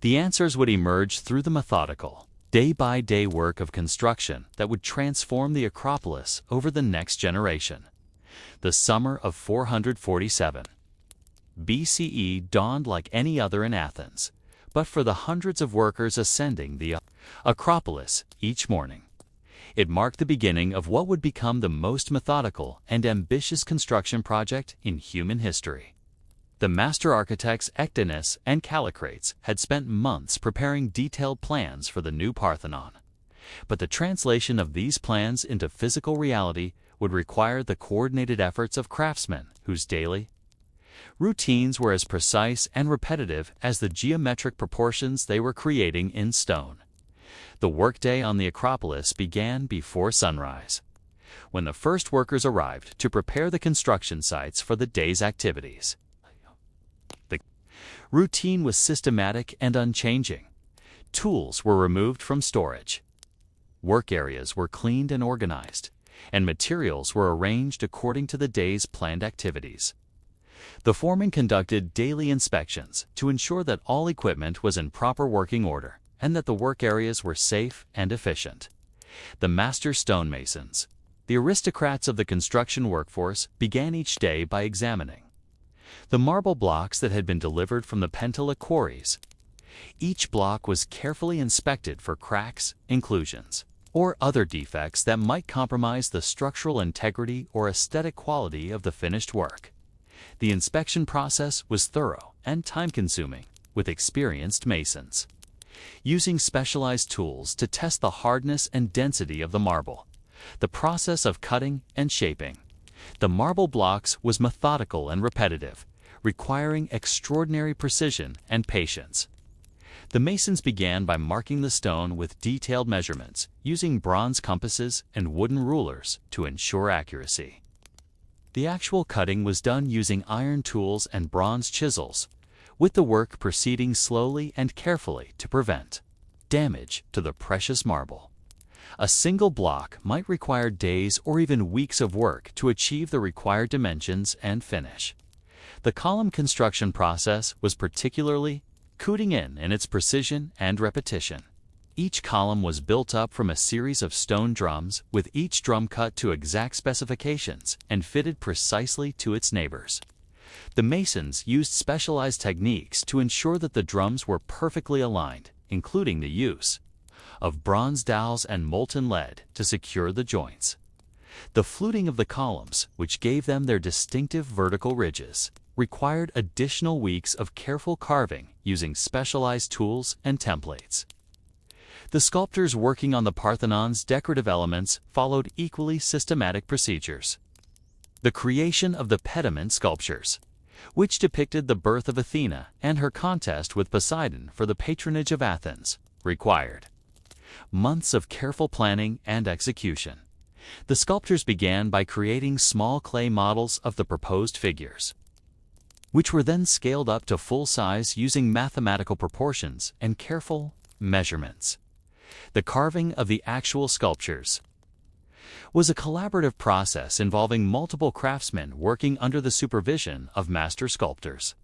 The answers would emerge through the methodical, day-by-day work of construction that would transform the Acropolis over the next generation. The summer of 447 BCE dawned like any other in Athens, but for the hundreds of workers ascending the Acropolis each morning, it marked the beginning of what would become the most methodical and ambitious construction project in human history. The master architects Echinus and Callicrates had spent months preparing detailed plans for the new Parthenon, but the translation of these plans into physical reality would require the coordinated efforts of craftsmen whose daily routines were as precise and repetitive as the geometric proportions they were creating in stone. The workday on the Acropolis began before sunrise. when the first workers arrived to prepare the construction sites for the day's activities. The routine was systematic and unchanging. Tools were removed from storage. Work areas were cleaned and organized, and materials were arranged according to the day's planned activities. The foreman conducted daily inspections to ensure that all equipment was in proper working order and that the work areas were safe and efficient. The master stonemasons, the aristocrats of the construction workforce, began each day by examining the marble blocks that had been delivered from the Pentala quarries. Each block was carefully inspected for cracks, inclusions, or other defects that might compromise the structural integrity or aesthetic quality of the finished work. The inspection process was thorough and time-consuming, with experienced masons using specialized tools to test the hardness and density of the marble. The process of cutting and shaping the marble blocks was methodical and repetitive, requiring extraordinary precision and patience. The masons began by marking the stone with detailed measurements, using bronze compasses and wooden rulers to ensure accuracy. The actual cutting was done using iron tools and bronze chisels, with the work proceeding slowly and carefully to prevent damage to the precious marble. A single block might require days or even weeks of work to achieve the required dimensions and finish. The column construction process was particularly cutting in its precision and repetition. Each column was built up from a series of stone drums, with each drum cut to exact specifications and fitted precisely to its neighbors. The masons used specialized techniques to ensure that the drums were perfectly aligned, including the use of bronze dowels and molten lead to secure the joints. The fluting of the columns, which gave them their distinctive vertical ridges, required additional weeks of careful carving using specialized tools and templates. The sculptors working on the Parthenon's decorative elements followed equally systematic procedures. The creation of the pediment sculptures, which depicted the birth of Athena and her contest with Poseidon for the patronage of Athens, required months of careful planning and execution. The sculptors began by creating small clay models of the proposed figures, which were then scaled up to full size using mathematical proportions and careful measurements. The carving of the actual sculptures was a collaborative process involving multiple craftsmen working under the supervision of master sculptors.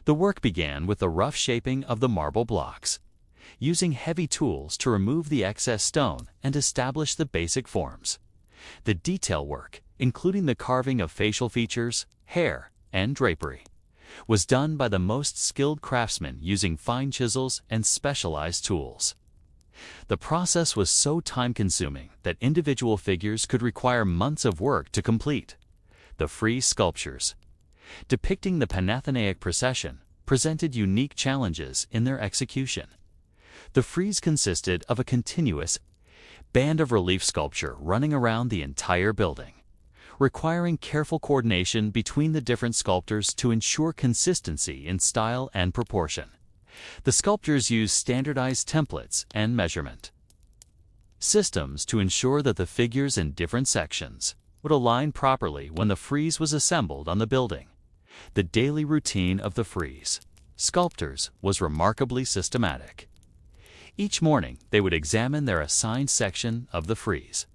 The work began with the rough shaping of the marble blocks, using heavy tools to remove the excess stone and establish the basic forms. The detail work, including the carving of facial features, hair, and drapery, was done by the most skilled craftsmen using fine chisels and specialized tools. The process was so time-consuming that individual figures could require months of work to complete. The frieze sculptures, depicting the Panathenaic procession, presented unique challenges in their execution. The frieze consisted of a continuous band of relief sculpture running around the entire building, requiring careful coordination between the different sculptors to ensure consistency in style and proportion. The sculptors used standardized templates and measurement systems to ensure that the figures in different sections would align properly when the frieze was assembled on the building. The daily routine of the frieze sculptors was remarkably systematic. Each morning, they would examine their assigned section of the frieze,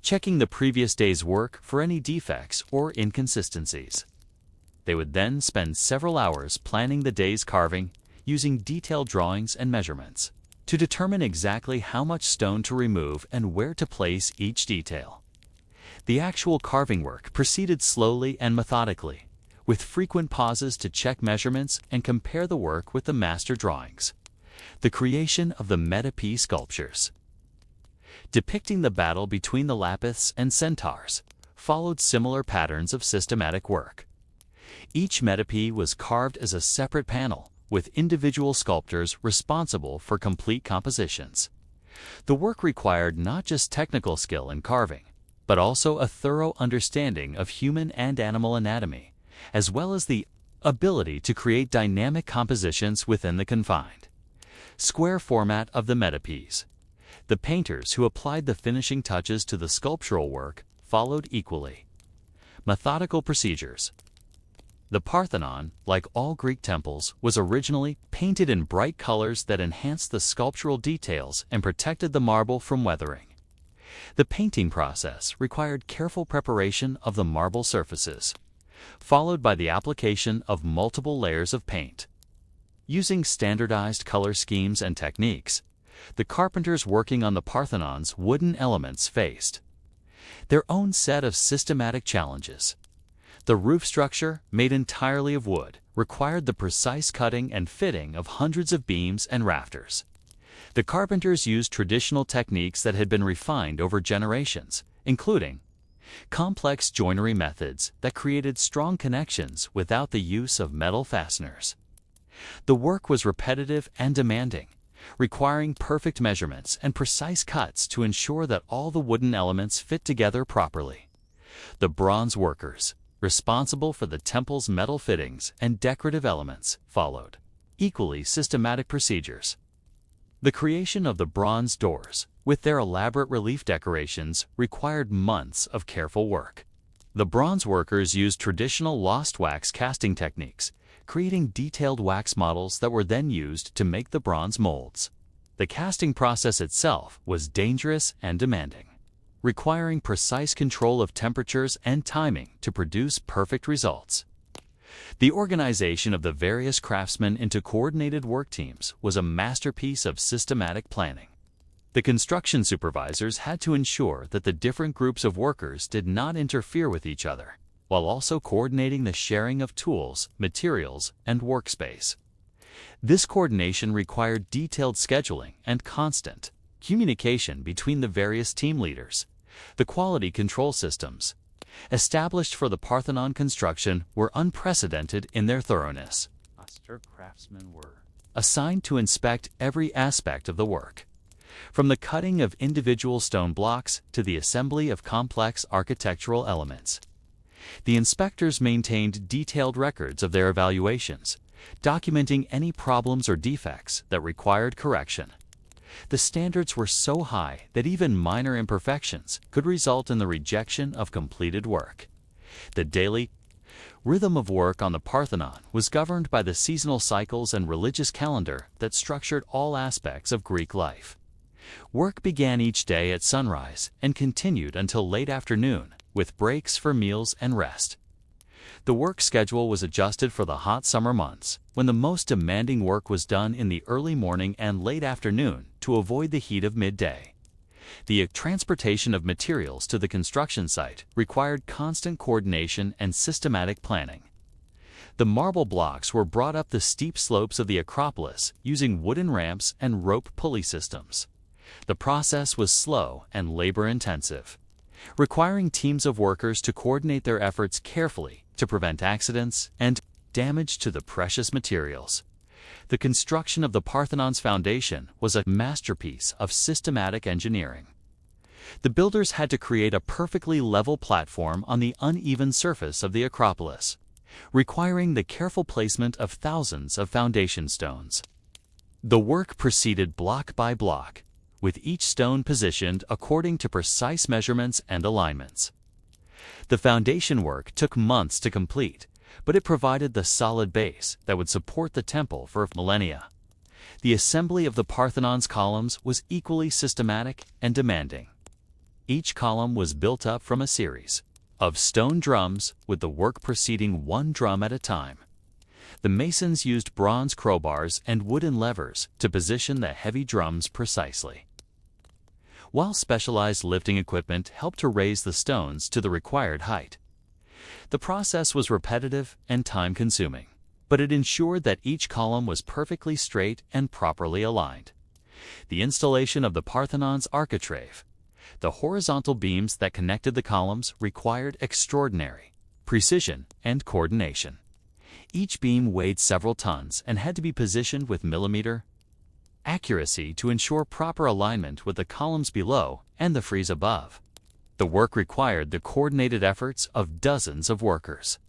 checking the previous day's work for any defects or inconsistencies. They would then spend several hours planning the day's carving, using detailed drawings and measurements to determine exactly how much stone to remove and where to place each detail. The actual carving work proceeded slowly and methodically, with frequent pauses to check measurements and compare the work with the master drawings. The creation of the meditative sculptures, depicting the battle between the lapiths and centaurs, followed similar patterns of systematic work. Each meditative was carved as a separate panel, with individual sculptors responsible for complete compositions. The work required not just technical skill in carving, but also a thorough understanding of human and animal anatomy, as well as the ability to create dynamic compositions within the confined square format of the metopes. The painters who applied the finishing touches to the sculptural work followed equally. Methodical procedures. The Parthenon, like all Greek temples, was originally painted in bright colors that enhanced the sculptural details and protected the marble from weathering. The painting process required careful preparation of the marble surfaces, followed by the application of multiple layers of paint. Using standardized color schemes and techniques, the carpenters working on the Parthenon's wooden elements faced their own set of systematic challenges. The roof structure, made entirely of wood, required the precise cutting and fitting of hundreds of beams and rafters. The carpenters used traditional techniques that had been refined over generations, including complex joinery methods that created strong connections without the use of metal fasteners. The work was repetitive and demanding, requiring perfect measurements and precise cuts to ensure that all the wooden elements fit together properly. The bronze workers, responsible for the temple's metal fittings and decorative elements, followed equally systematic procedures. The creation of the bronze doors, with their elaborate relief decorations, required months of careful work. The bronze workers used traditional lost wax casting techniques, creating detailed wax models that were then used to make the bronze molds. The casting process itself was dangerous and demanding, requiring precise control of temperatures and timing to produce perfect results. The organization of the various craftsmen into coordinated work teams was a masterpiece of systematic planning. The construction supervisors had to ensure that the different groups of workers did not interfere with each other, while also coordinating the sharing of tools, materials, and workspace. This coordination required detailed scheduling and constant communication between the various team leaders. The quality control systems established for the Parthenon construction were unprecedented in their thoroughness. Master craftsmen were assigned to inspect every aspect of the work, from the cutting of individual stone blocks to the assembly of complex architectural elements. The inspectors maintained detailed records of their evaluations, documenting any problems or defects that required correction. The standards were so high that even minor imperfections could result in the rejection of completed work. The daily rhythm of work on the Parthenon was governed by the seasonal cycles and religious calendar that structured all aspects of Greek life. Work began each day at sunrise and continued until late afternoon, with breaks for meals and rest. The work schedule was adjusted for the hot summer months, when the most demanding work was done in the early morning and late afternoon to avoid the heat of midday. The transportation of materials to the construction site required constant coordination and systematic planning. The marble blocks were brought up the steep slopes of the Acropolis using wooden ramps and rope pulley systems. The process was slow and labor-intensive, requiring teams of workers to coordinate their efforts carefully to prevent accidents and damage to the precious materials. The construction of the Parthenon's foundation was a masterpiece of systematic engineering. The builders had to create a perfectly level platform on the uneven surface of the Acropolis, requiring the careful placement of thousands of foundation stones. The work proceeded block by block, with each stone positioned according to precise measurements and alignments. The foundation work took months to complete, but it provided the solid base that would support the temple for millennia. The assembly of the Parthenon's columns was equally systematic and demanding. Each column was built up from a series of stone drums, with the work proceeding one drum at a time. The masons used bronze crowbars and wooden levers to position the heavy drums precisely, while specialized lifting equipment helped to raise the stones to the required height. The process was repetitive and time-consuming, but it ensured that each column was perfectly straight and properly aligned. The installation of the Parthenon's architrave, the horizontal beams that connected the columns, required extraordinary precision and coordination. Each beam weighed several tons and had to be positioned with millimeter accuracy to ensure proper alignment with the columns below and the frieze above. The work required the coordinated efforts of dozens of workers,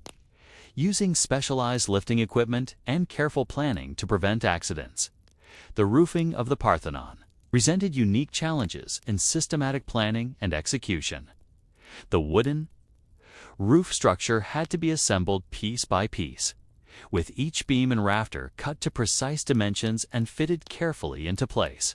using specialized lifting equipment and careful planning to prevent accidents. The roofing of the Parthenon presented unique challenges in systematic planning and execution. The wooden roof structure had to be assembled piece by piece, with each beam and rafter cut to precise dimensions and fitted carefully into place.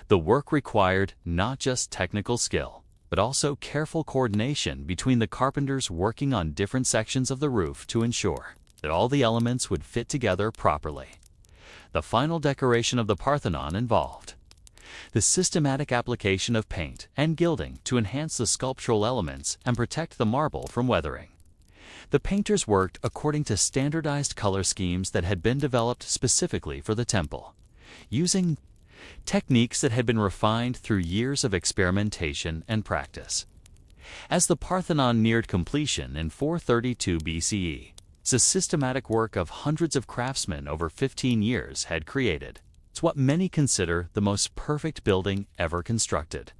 The work required not just technical skill, but also careful coordination between the carpenters working on different sections of the roof to ensure that all the elements would fit together properly. The final decoration of the Parthenon involved the systematic application of paint and gilding to enhance the sculptural elements and protect the marble from weathering. The painters worked according to standardized color schemes that had been developed specifically for the temple, using techniques that had been refined through years of experimentation and practice. As the Parthenon neared completion in 432 BCE, the systematic work of hundreds of craftsmen over 15 years had created. It's what many consider the most perfect building ever constructed.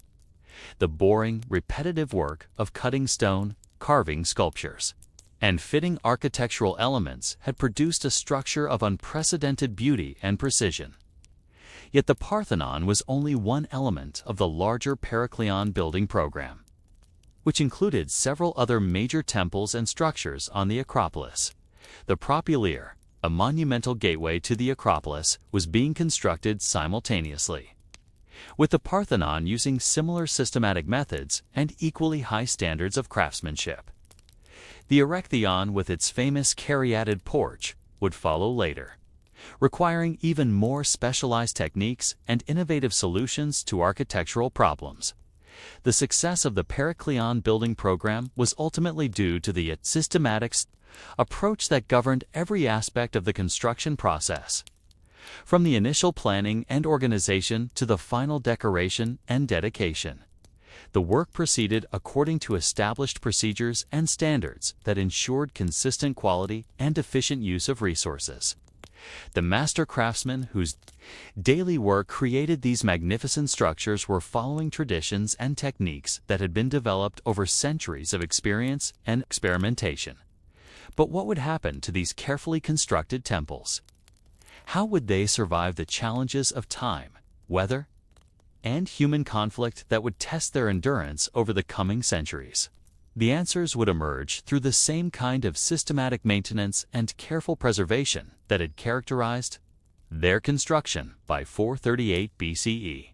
The boring, repetitive work of cutting stone, carving sculptures, and fitting architectural elements had produced a structure of unprecedented beauty and precision. Yet the Parthenon was only one element of the larger Perikleon building program, which included several other major temples and structures on the Acropolis. The Propylaea, a monumental gateway to the Acropolis, was being constructed simultaneously, with the Parthenon using similar systematic methods and equally high standards of craftsmanship. The Erechtheion, with its famous caryatid porch, would follow later, requiring even more specialized techniques and innovative solutions to architectural problems. The success of the Perikleon building program was ultimately due to the systematic approach that governed every aspect of the construction process, from the initial planning and organization to the final decoration and dedication. The work proceeded according to established procedures and standards that ensured consistent quality and efficient use of resources. The master craftsmen whose daily work created these magnificent structures were following traditions and techniques that had been developed over centuries of experience and experimentation. But what would happen to these carefully constructed temples? How would they survive the challenges of time, weather, and human conflict that would test their endurance over the coming centuries? The answers would emerge through the same kind of systematic maintenance and careful preservation that had characterized their construction by 438 BCE.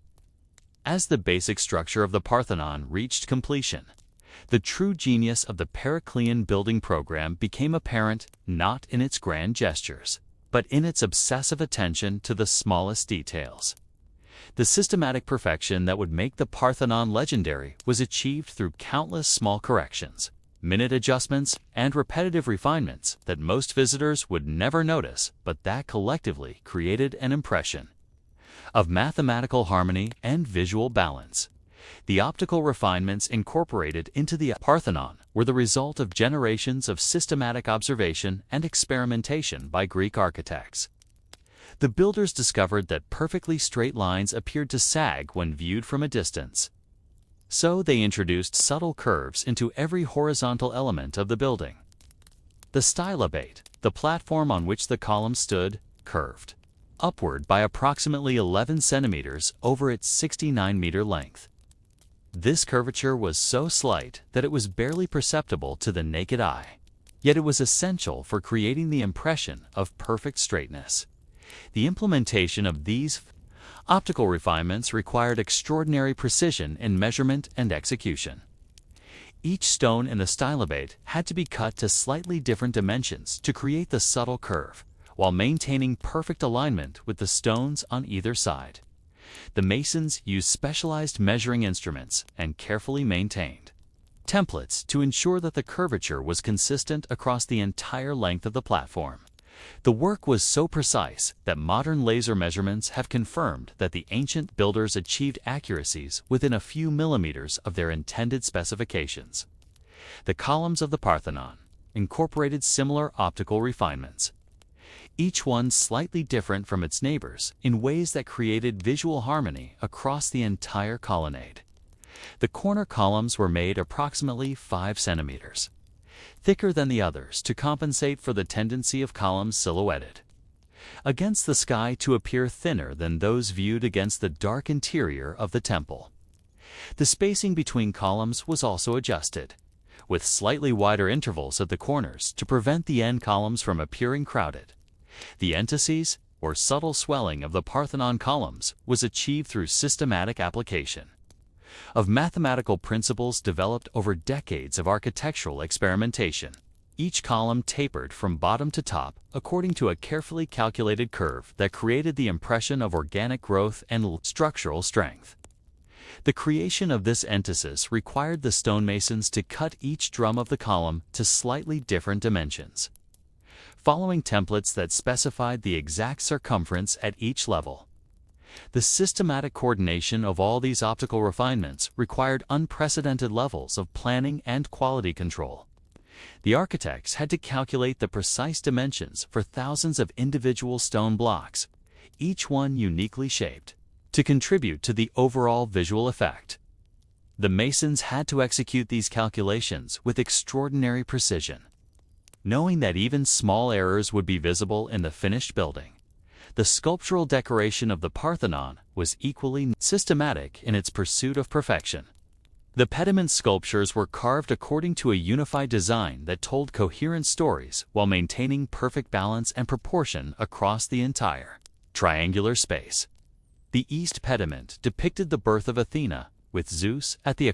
As the basic structure of the Parthenon reached completion, the true genius of the Perikleon building program became apparent not in its grand gestures, but in its obsessive attention to the smallest details. The systematic perfection that would make the Parthenon legendary was achieved through countless small corrections, minute adjustments, and repetitive refinements that most visitors would never notice, but that collectively created an impression of mathematical harmony and visual balance. The optical refinements incorporated into the Parthenon were the result of generations of systematic observation and experimentation by Greek architects. The builders discovered that perfectly straight lines appeared to sag when viewed from a distance. So they introduced subtle curves into every horizontal element of the building. The stylobate, the platform on which the columns stood, curved upward by approximately 11 centimeters over its 69-meter length. This curvature was so slight that it was barely perceptible to the naked eye, yet it was essential for creating the impression of perfect straightness. The implementation of these optical refinements required extraordinary precision in measurement and execution. Each stone in the stylobate had to be cut to slightly different dimensions to create the subtle curve, while maintaining perfect alignment with the stones on either side. The masons used specialized measuring instruments and carefully maintained templates to ensure that the curvature was consistent across the entire length of the platform. The work was so precise that modern laser measurements have confirmed that the ancient builders achieved accuracies within a few millimeters of their intended specifications. The columns of the Parthenon incorporated similar optical refinements, each one slightly different from its neighbors in ways that created visual harmony across the entire colonnade. The corner columns were made approximately 5 centimeters thicker than the others to compensate for the tendency of columns silhouetted against the sky to appear thinner than those viewed against the dark interior of the temple. The spacing between columns was also adjusted, with slightly wider intervals at the corners to prevent the end columns from appearing crowded. The entases, or subtle swelling of the Parthenon columns, was achieved through systematic application of mathematical principles developed over decades of architectural experimentation. Each column tapered from bottom to top according to a carefully calculated curve that created the impression of organic growth and structural strength. The creation of this entasis required the stonemasons to cut each drum of the column to slightly different dimensions, following templates that specified the exact circumference at each level. The systematic coordination of all these optical refinements required unprecedented levels of planning and quality control. The architects had to calculate the precise dimensions for thousands of individual stone blocks, each one uniquely shaped, to contribute to the overall visual effect. The masons had to execute these calculations with extraordinary precision, knowing that even small errors would be visible in the finished building. The sculptural decoration of the Parthenon was equally systematic in its pursuit of perfection. The pediment sculptures were carved according to a unified design that told coherent stories while maintaining perfect balance and proportion across the entire triangular space. The east pediment depicted the birth of Athena, with Zeus at the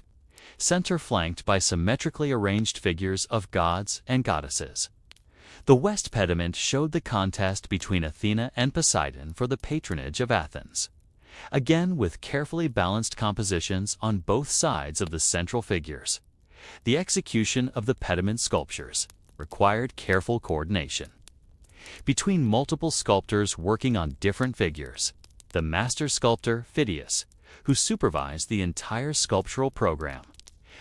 center flanked by symmetrically arranged figures of gods and goddesses. The west pediment showed the contest between Athena and Poseidon for the patronage of Athens, again with carefully balanced compositions on both sides of the central figures. The execution of the pediment sculptures required careful coordination between multiple sculptors working on different figures. The master sculptor, Phidias, who supervised the entire sculptural program,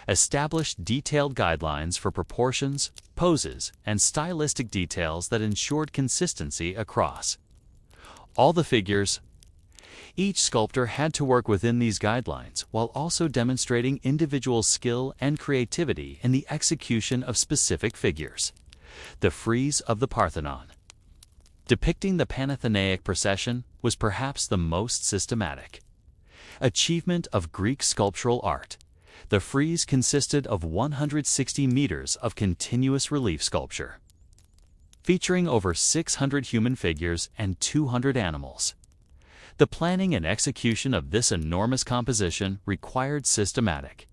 established detailed guidelines for proportions, poses, and stylistic details that ensured consistency across all the figures. Each sculptor had to work within these guidelines while also demonstrating individual skill and creativity in the execution of specific figures. The frieze of the Parthenon, depicting the Panathenaic procession, was perhaps the most systematic achievement of Greek sculptural art. The frieze consisted of 160 meters of continuous relief sculpture, featuring over 600 human figures and 200 animals. The planning and execution of this enormous composition required systematic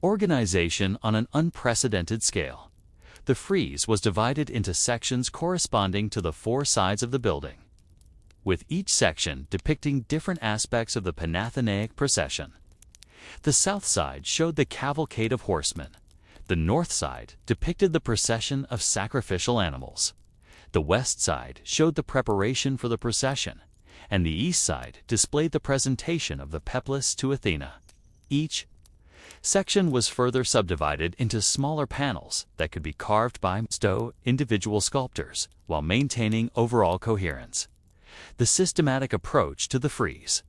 organization on an unprecedented scale. The frieze was divided into sections corresponding to the four sides of the building, with each section depicting different aspects of the Panathenaic procession. The south side showed the cavalcade of horsemen. The north side depicted the procession of sacrificial animals. The west side showed the preparation for the procession, and the east side displayed the presentation of the peplos to Athena. Each section was further subdivided into smaller panels that could be carved by individual sculptors while maintaining overall coherence. The systematic approach to the frieze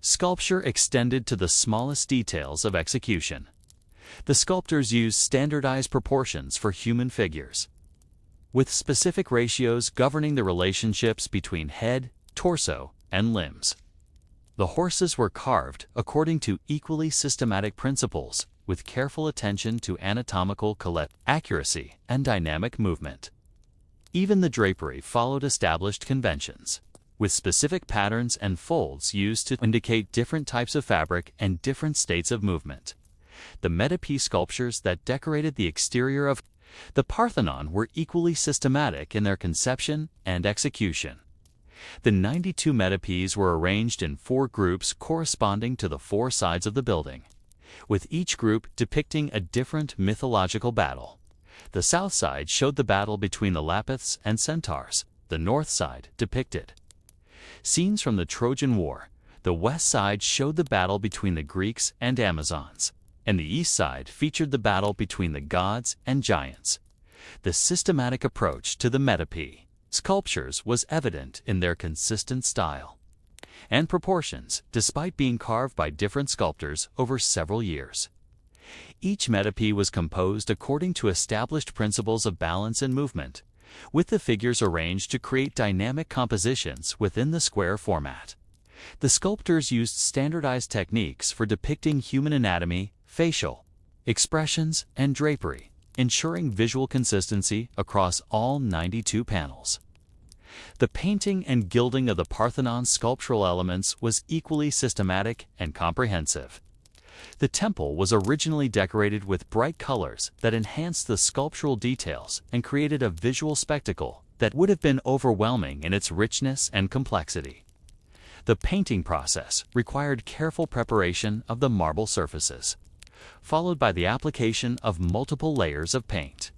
sculpture extended to the smallest details of execution. The sculptors used standardized proportions for human figures, with specific ratios governing the relationships between head, torso, and limbs. The horses were carved according to equally systematic principles, with careful attention to anatomical accuracy and dynamic movement. Even the drapery followed established conventions, with specific patterns and folds used to indicate different types of fabric and different states of movement. The meditative sculptures that decorated the exterior of the Parthenon were equally systematic in their conception and execution. The 92 metopes were arranged in 4 groups corresponding to the 4 sides of the building, with each group depicting a different mythological battle. The south side showed the battle between the Lapiths and Centaurs. The north side depicted scenes from the Trojan War. The west side showed the battle between the Greeks and Amazons, and the east side featured the battle between the gods and giants. The systematic approach to the metope sculptures was evident in their consistent style and proportions, despite being carved by different sculptors over several years. Each metope was composed according to established principles of balance and movement, with the figures arranged to create dynamic compositions within the square format. The sculptors used standardized techniques for depicting human anatomy, facial expressions, and drapery, ensuring visual consistency across all 92 panels. The painting and gilding of the Parthenon's sculptural elements was equally systematic and comprehensive. The temple was originally decorated with bright colors that enhanced the sculptural details and created a visual spectacle that would have been overwhelming in its richness and complexity. The painting process required careful preparation of the marble surfaces, followed by the application of multiple layers of paint.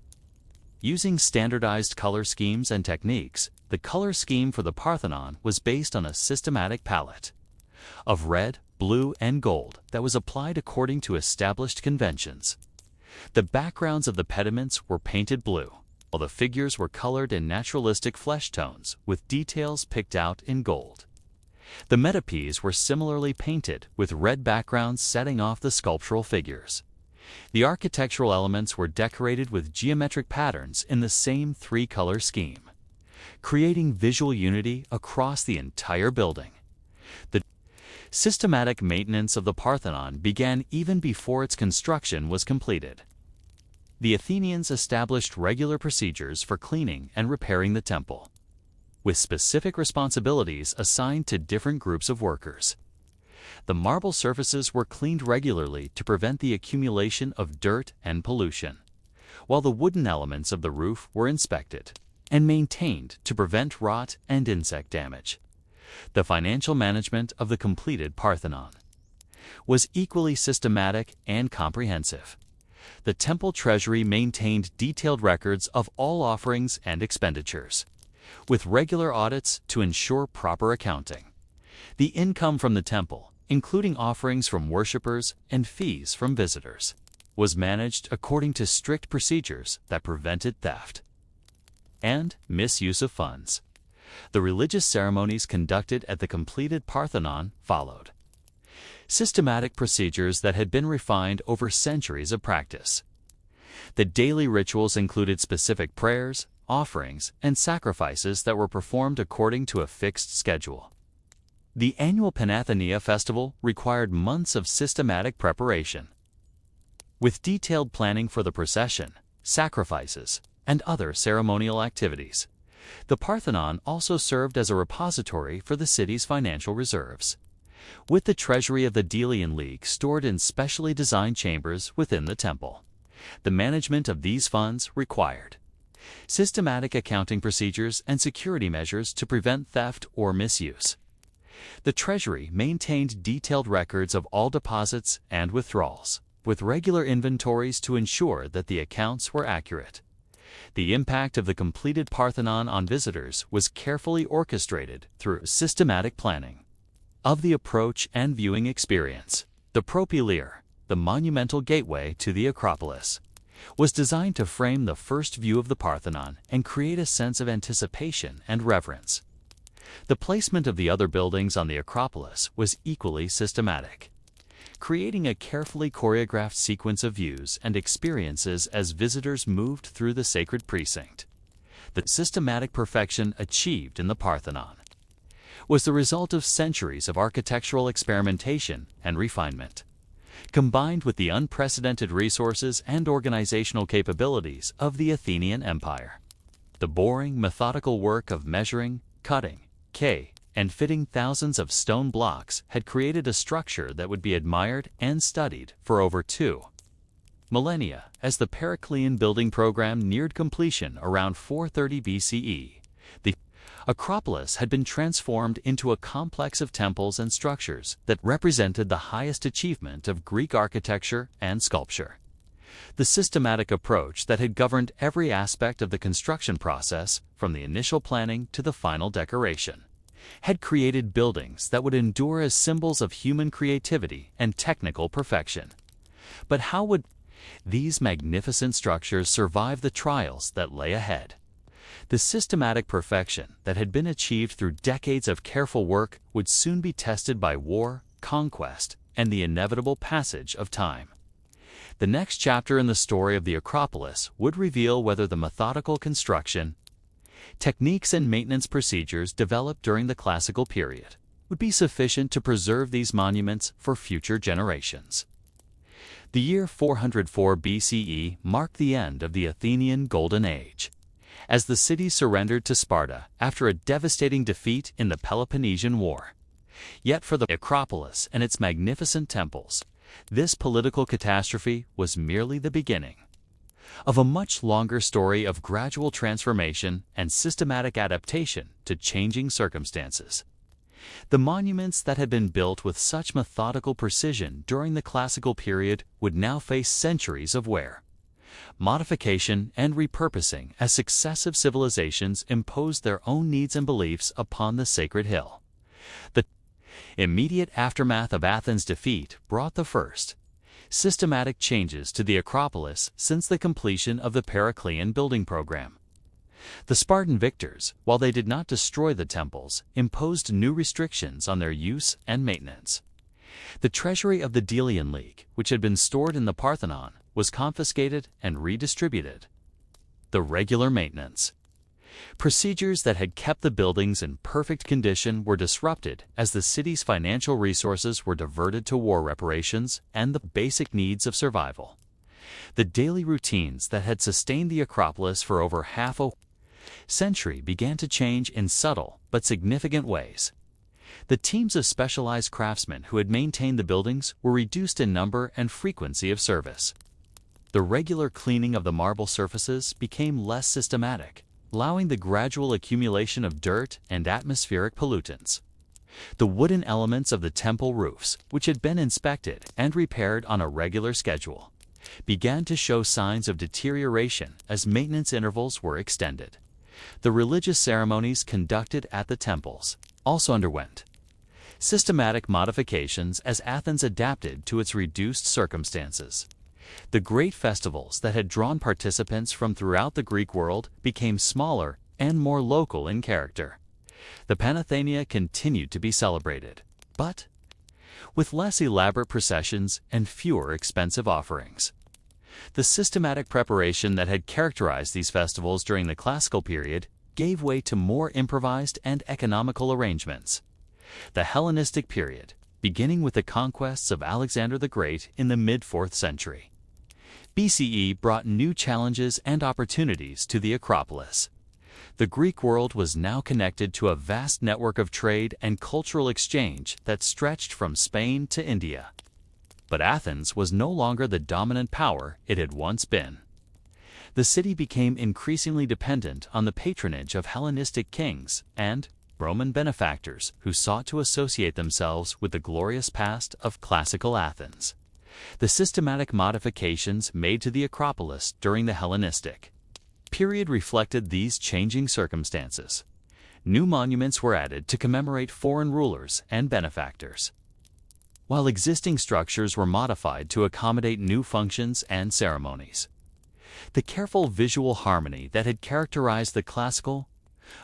Using standardized color schemes and techniques, the color scheme for the Parthenon was based on a systematic palette of red, blue, and gold that was applied according to established conventions. The backgrounds of the pediments were painted blue, while the figures were colored in naturalistic flesh tones with details picked out in gold. The metopes were similarly painted with red backgrounds setting off the sculptural figures. The architectural elements were decorated with geometric patterns in the same three-color scheme, creating visual unity across the entire building. The systematic maintenance of the Parthenon began even before its construction was completed. The Athenians established regular procedures for cleaning and repairing the temple, with specific responsibilities assigned to different groups of workers. The marble surfaces were cleaned regularly to prevent the accumulation of dirt and pollution, while the wooden elements of the roof were inspected and maintained to prevent rot and insect damage. The financial management of the completed Parthenon was equally systematic and comprehensive. The temple treasury maintained detailed records of all offerings and expenditures, with regular audits to ensure proper accounting. The income from the temple, including offerings from worshippers and fees from visitors, was managed according to strict procedures that prevented theft and misuse of funds. The religious ceremonies conducted at the completed Parthenon followed systematic procedures that had been refined over centuries of practice. The daily rituals included specific prayers, offerings, and sacrifices that were performed according to a fixed schedule. The annual Panathenaea festival required months of systematic preparation, with detailed planning for the procession, sacrifices, and other ceremonial activities. The Parthenon also served as a repository for the city's financial reserves, with the treasury of the Delian League stored in specially designed chambers within the temple. The management of these funds required systematic accounting procedures and security measures to prevent theft or misuse. The treasury maintained detailed records of all deposits and withdrawals, with regular inventories to ensure that the accounts were accurate. The impact of the completed Parthenon on visitors was carefully orchestrated through systematic planning of the approach and viewing experience. The propylaea, the monumental gateway to the Acropolis, was designed to frame the first view of the Parthenon and create a sense of anticipation and reverence. The placement of the other buildings on the Acropolis was equally systematic, creating a carefully choreographed sequence of views and experiences as visitors moved through the sacred precinct. The systematic perfection achieved in the Parthenon was the result of centuries of architectural experimentation and refinement, combined with the unprecedented resources and organizational capabilities of the Athenian Empire. The boring, methodical work of measuring, cutting, and fitting thousands of stone blocks had created a structure that would be admired and studied for over 2 millennia. As the Periclean building program neared completion around 430 BCE, the Acropolis had been transformed into a complex of temples and structures that represented the highest achievement of Greek architecture and sculpture. The systematic approach that had governed every aspect of the construction process, from the initial planning to the final decoration, had created buildings that would endure as symbols of human creativity and technical perfection. But how would these magnificent structures survive the trials that lay ahead? The systematic perfection that had been achieved through decades of careful work would soon be tested by war, conquest, and the inevitable passage of time. The next chapter in the story of the Acropolis would reveal whether the methodical construction techniques and maintenance procedures developed during the classical period would be sufficient to preserve these monuments for future generations. The year 404 BCE marked the end of the Athenian Golden Age, as the city surrendered to Sparta after a devastating defeat in the Peloponnesian War. Yet for the Acropolis and its magnificent temples, this political catastrophe was merely the beginning of a much longer story of gradual transformation and systematic adaptation to changing circumstances. The monuments that had been built with such methodical precision during the classical period would now face centuries of wear, modification, and repurposing as successive civilizations imposed their own needs and beliefs upon the sacred hill. The immediate aftermath of Athens' defeat brought the first systematic changes to the Acropolis since the completion of the Periclean building program. The Spartan victors, while they did not destroy the temples, imposed new restrictions on their use and maintenance. The treasury of the Delian League, which had been stored in the Parthenon, was confiscated and redistributed. The regular maintenance procedures that had kept the buildings in perfect condition were disrupted as the city's financial resources were diverted to war reparations and the basic needs of survival. The daily routines that had sustained the Acropolis for over half a century began to change in subtle but significant ways. The teams of specialized craftsmen who had maintained the buildings were reduced in number and frequency of service. The regular cleaning of the marble surfaces became less systematic, allowing the gradual accumulation of dirt and atmospheric pollutants. The wooden elements of the temple roofs, which had been inspected and repaired on a regular schedule, began to show signs of deterioration as maintenance intervals were extended. The religious ceremonies conducted at the temples also underwent systematic modifications as Athens adapted to its reduced circumstances. The great festivals that had drawn participants from throughout the Greek world became smaller and more local in character. The Panathenea continued to be celebrated, but with less elaborate processions and fewer expensive offerings. The systematic preparation that had characterized these festivals during the classical period gave way to more improvised and economical arrangements. The Hellenistic period, beginning with the conquests of Alexander the Great in the mid-4th century BCE, brought new challenges and opportunities to the Acropolis. The Greek world was now connected to a vast network of trade and cultural exchange that stretched from Spain to India. But Athens was no longer the dominant power it had once been. The city became increasingly dependent on the patronage of Hellenistic kings and Roman benefactors who sought to associate themselves with the glorious past of classical Athens. The systematic modifications made to the Acropolis during the Hellenistic period reflected these changing circumstances. New monuments were added to commemorate foreign rulers and benefactors, while existing structures were modified to accommodate new functions and ceremonies. The careful visual harmony that had characterized the classical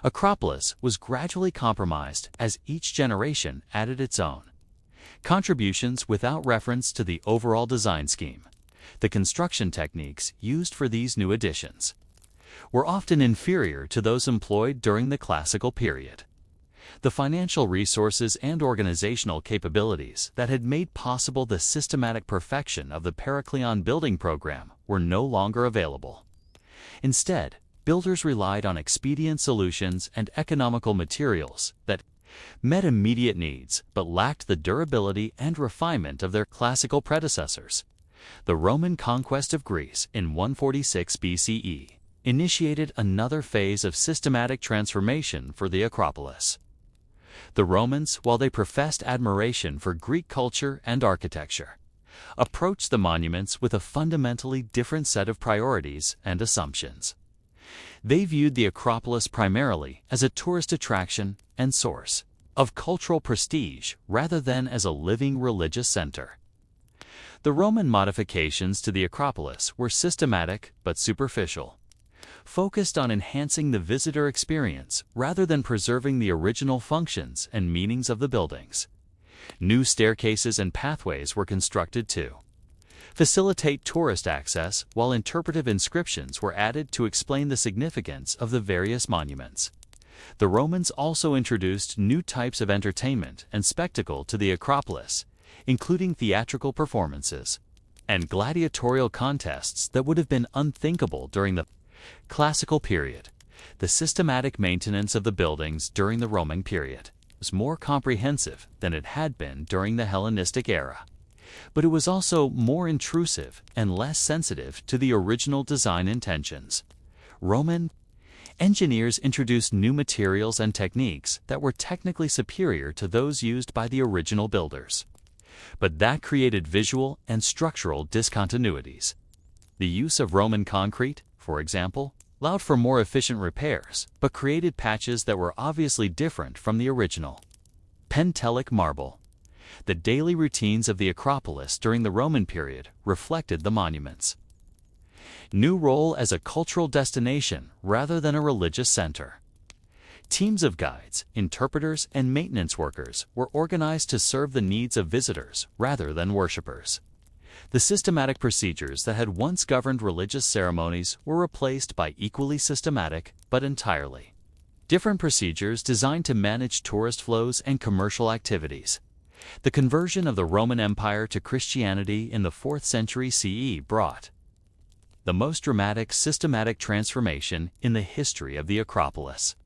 Acropolis was gradually compromised as each generation added its own contributions without reference to the overall design scheme. The construction techniques used for these new additions were often inferior to those employed during the classical period. The financial resources and organizational capabilities that had made possible the systematic perfection of the Periclean building program were no longer available. Instead, builders relied on expedient solutions and economical materials that met immediate needs but lacked the durability and refinement of their classical predecessors. The Roman conquest of Greece in 146 BCE initiated another phase of systematic transformation for the Acropolis. The Romans, while they professed admiration for Greek culture and architecture, approached the monuments with a fundamentally different set of priorities and assumptions. They viewed the Acropolis primarily as a tourist attraction and source of cultural prestige rather than as a living religious center. The Roman modifications to the Acropolis were systematic but superficial, focused on enhancing the visitor experience rather than preserving the original functions and meanings of the buildings. New staircases and pathways were constructed to facilitate tourist access, while interpretive inscriptions were added to explain the significance of the various monuments. The Romans also introduced new types of entertainment and spectacle to the Acropolis, including theatrical performances and gladiatorial contests that would have been unthinkable during the classical period. The systematic maintenance of the buildings during the Roman period was more comprehensive than it had been during the Hellenistic era, but it was also more intrusive and less sensitive to the original design intentions. Roman engineers introduced new materials and techniques that were technically superior to those used by the original builders, but that created visual and structural discontinuities. The use of Roman concrete, for example, allowed for more efficient repairs, but created patches that were obviously different from the original. Pentelic marble. The daily routines of the Acropolis during the Roman period reflected the monuments' new role as a cultural destination rather than a religious center. Teams of guides, interpreters, and maintenance workers were organized to serve the needs of visitors rather than worshippers. The systematic procedures that had once governed religious ceremonies were replaced by equally systematic but entirely different procedures designed to manage tourist flows and commercial activities. The conversion of the Roman Empire to Christianity in the 4th century CE brought the most dramatic systematic transformation in the history of the Acropolis.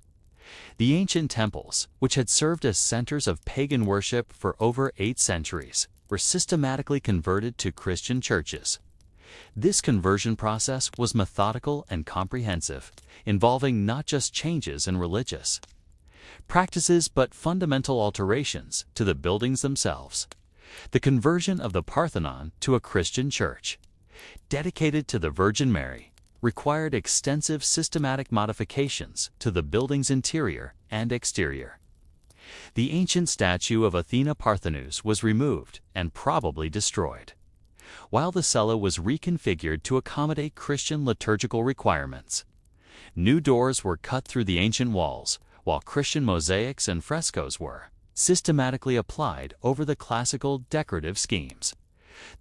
The ancient temples, which had served as centers of pagan worship for over 8 centuries, were systematically converted to Christian churches. This conversion process was methodical and comprehensive, involving not just changes in religious practices but fundamental alterations to the buildings themselves. The conversion of the Parthenon to a Christian church, dedicated to the Virgin Mary, required extensive systematic modifications to the building's interior and exterior. The ancient statue of Athena Parthenus was removed and probably destroyed, while the cella was reconfigured to accommodate Christian liturgical requirements. New doors were cut through the ancient walls, while Christian mosaics and frescoes were systematically applied over the classical decorative schemes.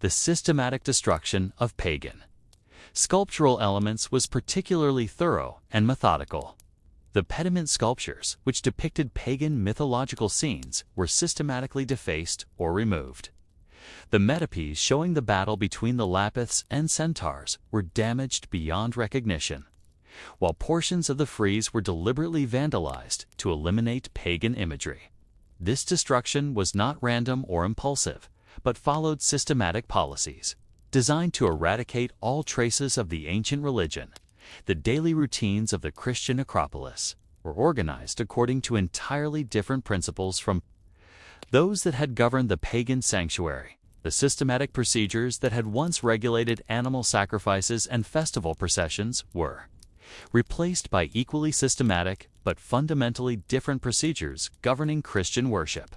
The systematic destruction of pagan sculptural elements was particularly thorough and methodical. The pediment sculptures, which depicted pagan mythological scenes, were systematically defaced or removed. The metopes showing the battle between the Lapiths and centaurs were damaged beyond recognition, while portions of the frieze were deliberately vandalized to eliminate pagan imagery. This destruction was not random or impulsive, but followed systematic policies designed to eradicate all traces of the ancient religion. The daily routines of the Christian Acropolis were organized according to entirely different principles from those that had governed the pagan sanctuary. The systematic procedures that had once regulated animal sacrifices and festival processions were replaced by equally systematic but fundamentally different procedures governing Christian worship.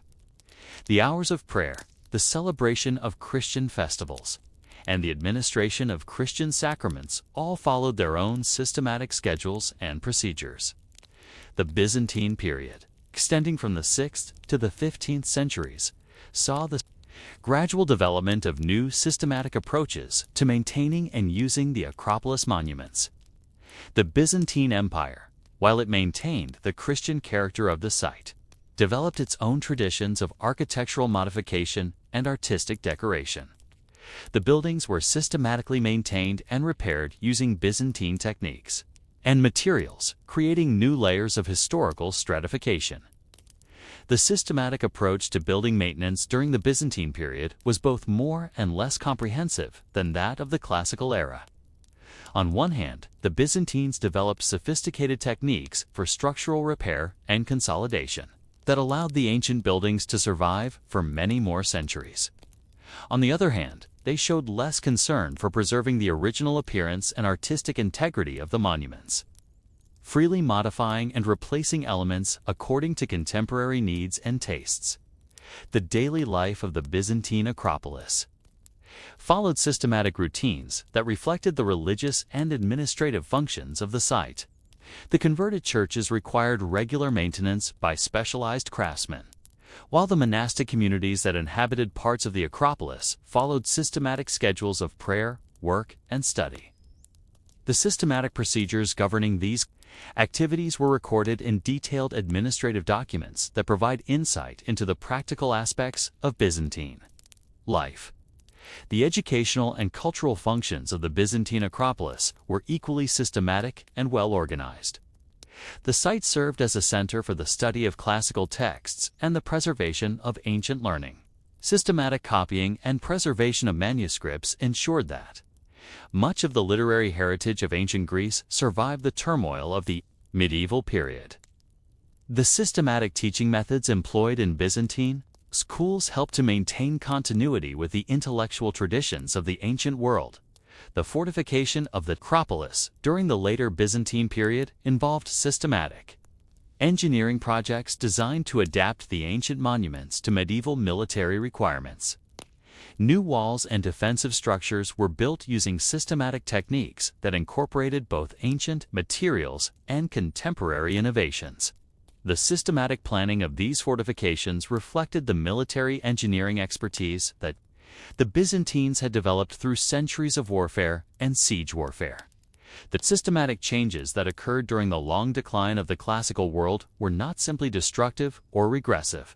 The hours of prayer, the celebration of Christian festivals, and the administration of Christian sacraments all followed their own systematic schedules and procedures. The Byzantine period, extending from the 6th to the 15th centuries, saw the gradual development of new systematic approaches to maintaining and using the Acropolis monuments. The Byzantine Empire, while it maintained the Christian character of the site, developed its own traditions of architectural modification and artistic decoration. The buildings were systematically maintained and repaired using Byzantine techniques and materials, creating new layers of historical stratification. The systematic approach to building maintenance during the Byzantine period was both more and less comprehensive than that of the classical era. On one hand, the Byzantines developed sophisticated techniques for structural repair and consolidation that allowed the ancient buildings to survive for many more centuries. On the other hand, they showed less concern for preserving the original appearance and artistic integrity of the monuments, freely modifying and replacing elements according to contemporary needs and tastes. The daily life of the Byzantine Acropolis followed systematic routines that reflected the religious and administrative functions of the site. The converted churches required regular maintenance by specialized craftsmen, while the monastic communities that inhabited parts of the Acropolis followed systematic schedules of prayer, work, and study. The systematic procedures governing these Activities were recorded in detailed administrative documents that provide insight into the practical aspects of Byzantine life. The educational and cultural functions of the Byzantine Acropolis were equally systematic and well organized. The site served as a center for the study of classical texts and the preservation of ancient learning. Systematic copying and preservation of manuscripts ensured that much of the literary heritage of ancient Greece survived the turmoil of the medieval period. The systematic teaching methods employed in Byzantine schools helped to maintain continuity with the intellectual traditions of the ancient world. The fortification of the Acropolis during the later Byzantine period involved systematic engineering projects designed to adapt the ancient monuments to medieval military requirements. New walls and defensive structures were built using systematic techniques that incorporated both ancient materials and contemporary innovations. The systematic planning of these fortifications reflected the military engineering expertise that the Byzantines had developed through centuries of warfare and siege warfare. The systematic changes that occurred during the long decline of the classical world were not simply destructive or regressive.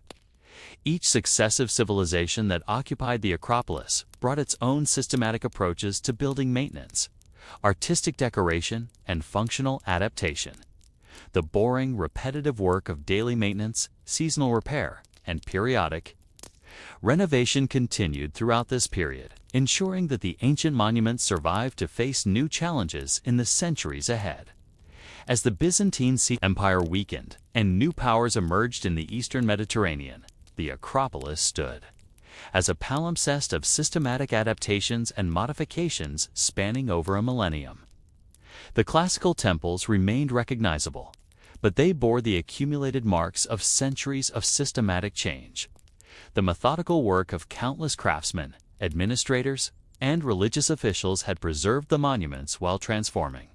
Each successive civilization that occupied the Acropolis brought its own systematic approaches to building maintenance, artistic decoration, and functional adaptation. The boring, repetitive work of daily maintenance, seasonal repair, and periodic renovation continued throughout this period, ensuring that the ancient monuments survived to face new challenges in the centuries ahead. As the Byzantine Empire weakened and new powers emerged in the eastern Mediterranean, the Acropolis stood as a palimpsest of systematic adaptations and modifications spanning over a millennium. The classical temples remained recognizable, but they bore the accumulated marks of centuries of systematic change. The methodical work of countless craftsmen, administrators, and religious officials had preserved the monuments while transforming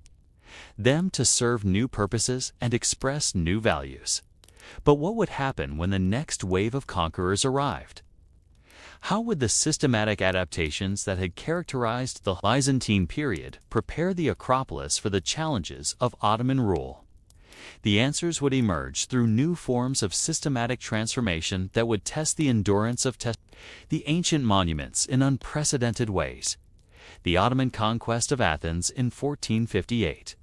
them to serve new purposes and express new values. But what would happen when the next wave of conquerors arrived? How would the systematic adaptations that had characterized the Byzantine period prepare the Acropolis for the challenges of Ottoman rule? The answers would emerge through new forms of systematic transformation that would test the endurance of the ancient monuments in unprecedented ways. The Ottoman conquest of Athens in 1458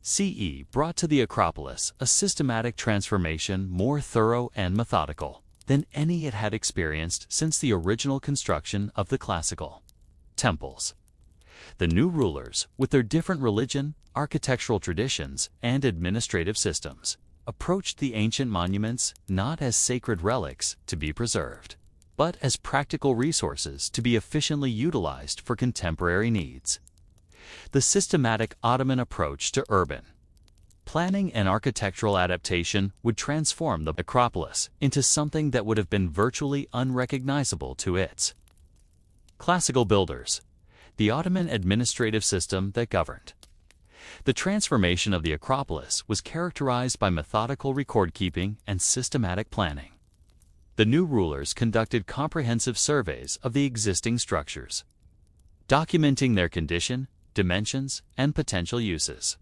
CE brought to the Acropolis a systematic transformation more thorough and methodical than any it had experienced since the original construction of the classical temples. The new rulers, with their different religion, architectural traditions, and administrative systems, approached the ancient monuments not as sacred relics to be preserved, but as practical resources to be efficiently utilized for contemporary needs. The systematic Ottoman approach to urban planning and architectural adaptation would transform the Acropolis into something that would have been virtually unrecognizable to its classical builders. The Ottoman administrative system that governed the transformation of the Acropolis was characterized by methodical record-keeping and systematic planning. The new rulers conducted comprehensive surveys of the existing structures, documenting their condition, dimensions, and potential uses.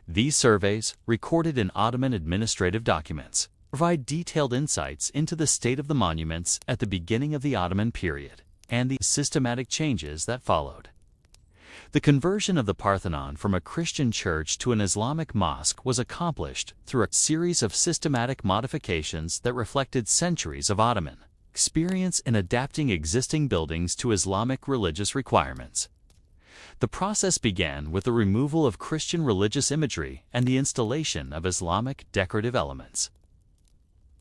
These surveys, recorded in Ottoman administrative documents, provide detailed insights into the state of the monuments at the beginning of the Ottoman period and the systematic changes that followed. The conversion of the Parthenon from a Christian church to an Islamic mosque was accomplished through a series of systematic modifications that reflected centuries of Ottoman experience in adapting existing buildings to Islamic religious requirements. The process began with the removal of Christian religious imagery and the installation of Islamic decorative elements.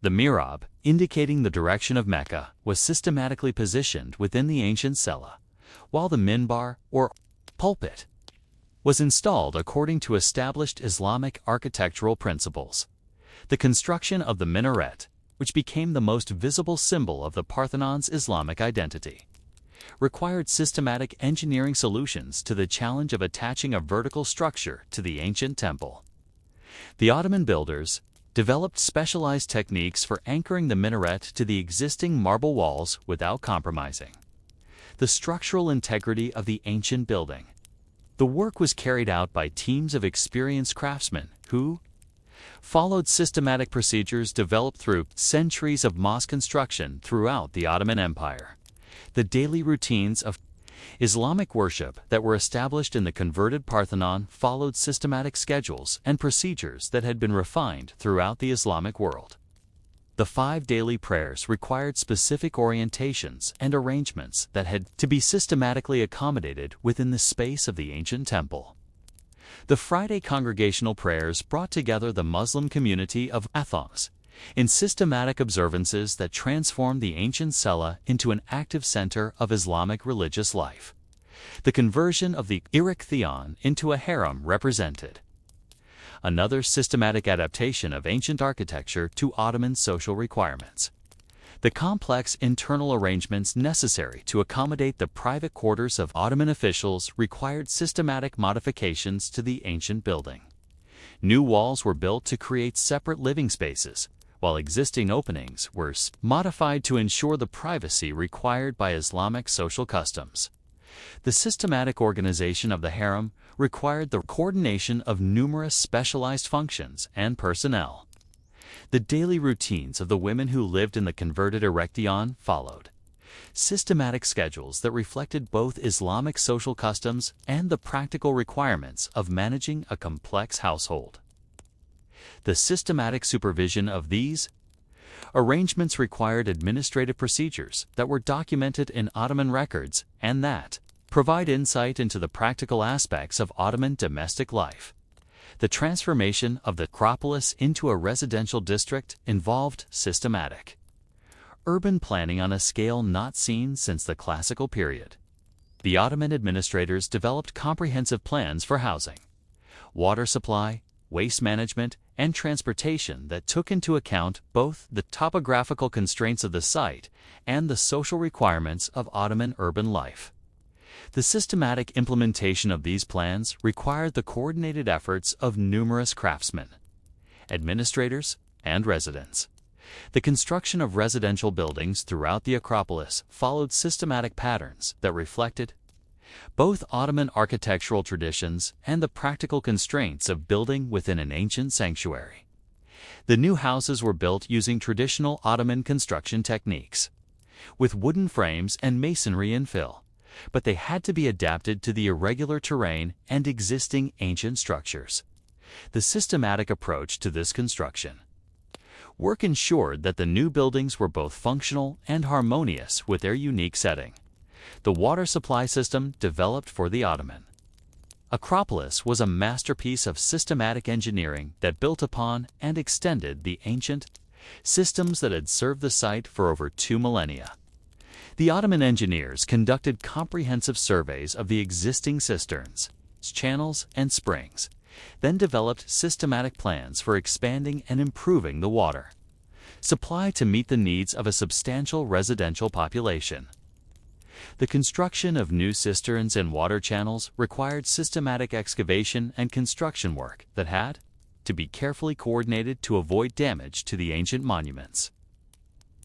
The mihrab, indicating the direction of Mecca, was systematically positioned within the ancient cella, while the minbar, or pulpit, was installed according to established Islamic architectural principles. The construction of the minaret, which became the most visible symbol of the Parthenon's Islamic identity, required systematic engineering solutions to the challenge of attaching a vertical structure to the ancient temple. The Ottoman builders developed specialized techniques for anchoring the minaret to the existing marble walls without compromising the structural integrity of the ancient building. The work was carried out by teams of experienced craftsmen who followed systematic procedures developed through centuries of mosque construction throughout the Ottoman Empire. The daily routines of Islamic worship that were established in the converted Parthenon followed systematic schedules and procedures that had been refined throughout the Islamic world. The 5 daily prayers required specific orientations and arrangements that had to be systematically accommodated within the space of the ancient temple. The Friday congregational prayers brought together the Muslim community of Athens in systematic observances that transformed the ancient cella into an active center of Islamic religious life. The conversion of the Erechtheion into a harem represented another systematic adaptation of ancient architecture to Ottoman social requirements. The complex internal arrangements necessary to accommodate the private quarters of Ottoman officials required systematic modifications to the ancient building. New walls were built to create separate living spaces, while existing openings were modified to ensure the privacy required by Islamic social customs. The systematic organization of the harem required the coordination of numerous specialized functions and personnel. The daily routines of the women who lived in the converted Erechtheion followed systematic schedules that reflected both Islamic social customs and the practical requirements of managing a complex household. The systematic supervision of these arrangements required administrative procedures that were documented in Ottoman records and that provide insight into the practical aspects of Ottoman domestic life. The transformation of the Acropolis into a residential district involved systematic urban planning on a scale not seen since the classical period. The Ottoman administrators developed comprehensive plans for housing, water supply, waste management, and transportation that took into account both the topographical constraints of the site and the social requirements of Ottoman urban life. The systematic implementation of these plans required the coordinated efforts of numerous craftsmen, administrators, and residents. The construction of residential buildings throughout the Acropolis followed systematic patterns that reflected both Ottoman architectural traditions and the practical constraints of building within an ancient sanctuary. The new houses were built using traditional Ottoman construction techniques, with wooden frames and masonry infill, but they had to be adapted to the irregular terrain and existing ancient structures. The systematic approach to this construction work ensured that the new buildings were both functional and harmonious with their unique setting. The water supply system developed for the Ottoman Acropolis was a masterpiece of systematic engineering that built upon and extended the ancient systems that had served the site for over 2 millennia. The Ottoman engineers conducted comprehensive surveys of the existing cisterns, channels, and springs, then developed systematic plans for expanding and improving the water supply to meet the needs of a substantial residential population. The construction of new cisterns and water channels required systematic excavation and construction work that had to be carefully coordinated to avoid damage to the ancient monuments.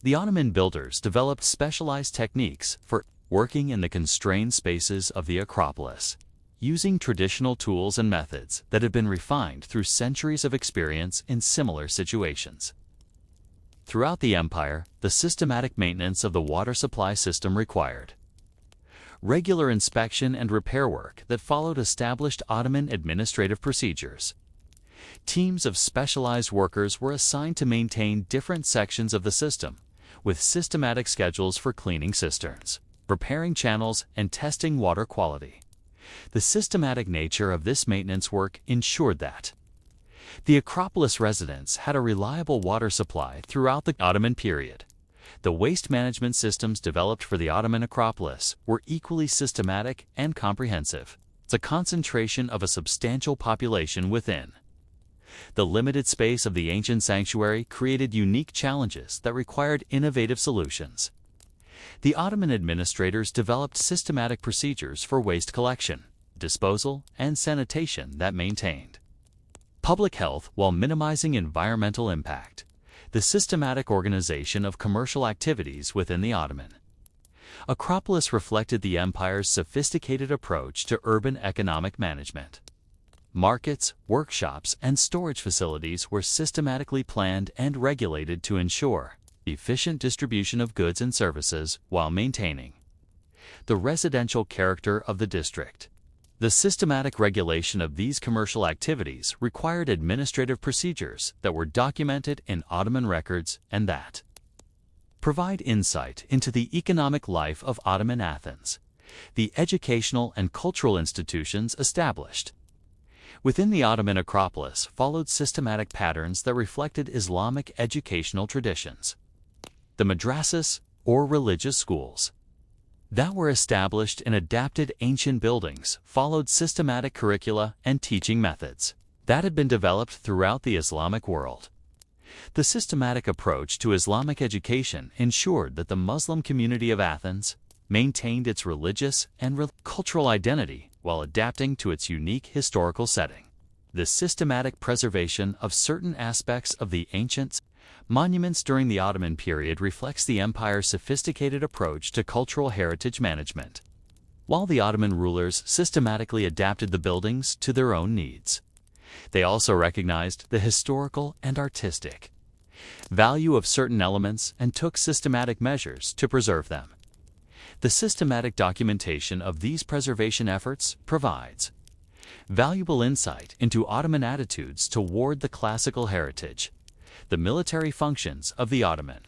The Ottoman builders developed specialized techniques for working in the constrained spaces of the Acropolis, using traditional tools and methods that had been refined through centuries of experience in similar situations. Throughout the empire, the systematic maintenance of the water supply system required regular inspection and repair work that followed established Ottoman administrative procedures. Teams of specialized workers were assigned to maintain different sections of the system, with systematic schedules for cleaning cisterns, repairing channels, and testing water quality. The systematic nature of this maintenance work ensured that the Acropolis residents had a reliable water supply throughout the Ottoman period. The waste management systems developed for the Ottoman Acropolis were equally systematic and comprehensive. It's a concentration of a substantial population within the limited space of the ancient sanctuary created unique challenges that required innovative solutions. The Ottoman administrators developed systematic procedures for waste collection, disposal, and sanitation that maintained public health while minimizing environmental impact. The systematic organization of commercial activities within the Ottoman Acropolis reflected the empire's sophisticated approach to urban economic management. Markets, workshops, and storage facilities were systematically planned and regulated to ensure efficient distribution of goods and services while maintaining the residential character of the district. The systematic regulation of these commercial activities required administrative procedures that were documented in Ottoman records and that provide insight into the economic life of Ottoman Athens, the educational and cultural institutions established within the Ottoman Acropolis followed systematic patterns that reflected Islamic educational traditions. The madrasas, or religious schools, that were established in adapted ancient buildings followed systematic curricula and teaching methods that had been developed throughout the Islamic world. The systematic approach to Islamic education ensured that the Muslim community of Athens maintained its religious and cultural identity while adapting to its unique historical setting. The systematic preservation of certain aspects of the ancient monuments during the Ottoman period reflects the empire's sophisticated approach to cultural heritage management, while the Ottoman rulers systematically adapted the buildings to their own needs. They also recognized the historical and artistic value of certain elements and took systematic measures to preserve them. The systematic documentation of these preservation efforts provides valuable insight into Ottoman attitudes toward the classical heritage. The military functions of the Ottoman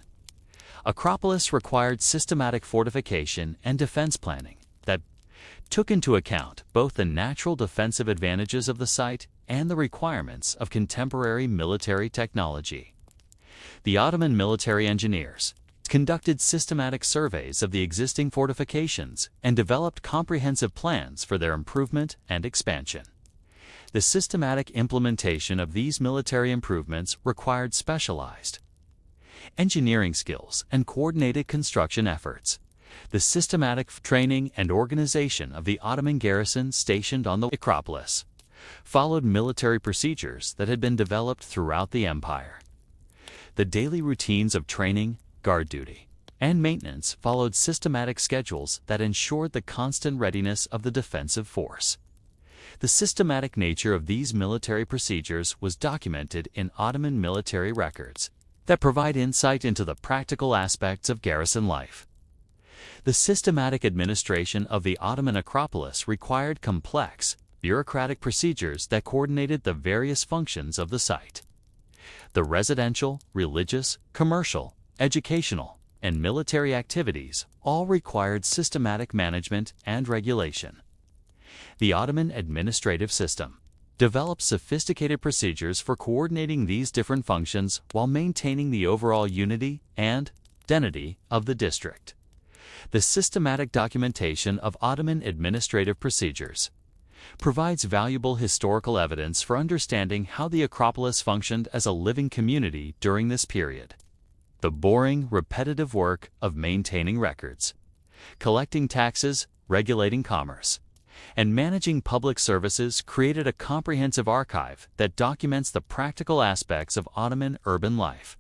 Acropolis required systematic fortification and defense planning that took into account both the natural defensive advantages of the site and the requirements of contemporary military technology. The Ottoman military engineers conducted systematic surveys of the existing fortifications and developed comprehensive plans for their improvement and expansion. The systematic implementation of these military improvements required specialized engineering skills and coordinated construction efforts. The systematic training and organization of the Ottoman garrison stationed on the Acropolis followed military procedures that had been developed throughout the empire. The daily routines of training, guard duty, and maintenance followed systematic schedules that ensured the constant readiness of the defensive force. The systematic nature of these military procedures was documented in Ottoman military records that provide insight into the practical aspects of garrison life. The systematic administration of the Ottoman Acropolis required complex, bureaucratic procedures that coordinated the various functions of the site. The residential, religious, commercial, educational, and military activities all required systematic management and regulation. The Ottoman administrative system developed sophisticated procedures for coordinating these different functions while maintaining the overall unity and identity of the district. The systematic documentation of Ottoman administrative procedures provides valuable historical evidence for understanding how the Acropolis functioned as a living community during this period. The boring, repetitive work of maintaining records, collecting taxes, regulating commerce, and managing public services created a comprehensive archive that documents the practical aspects of Ottoman urban life.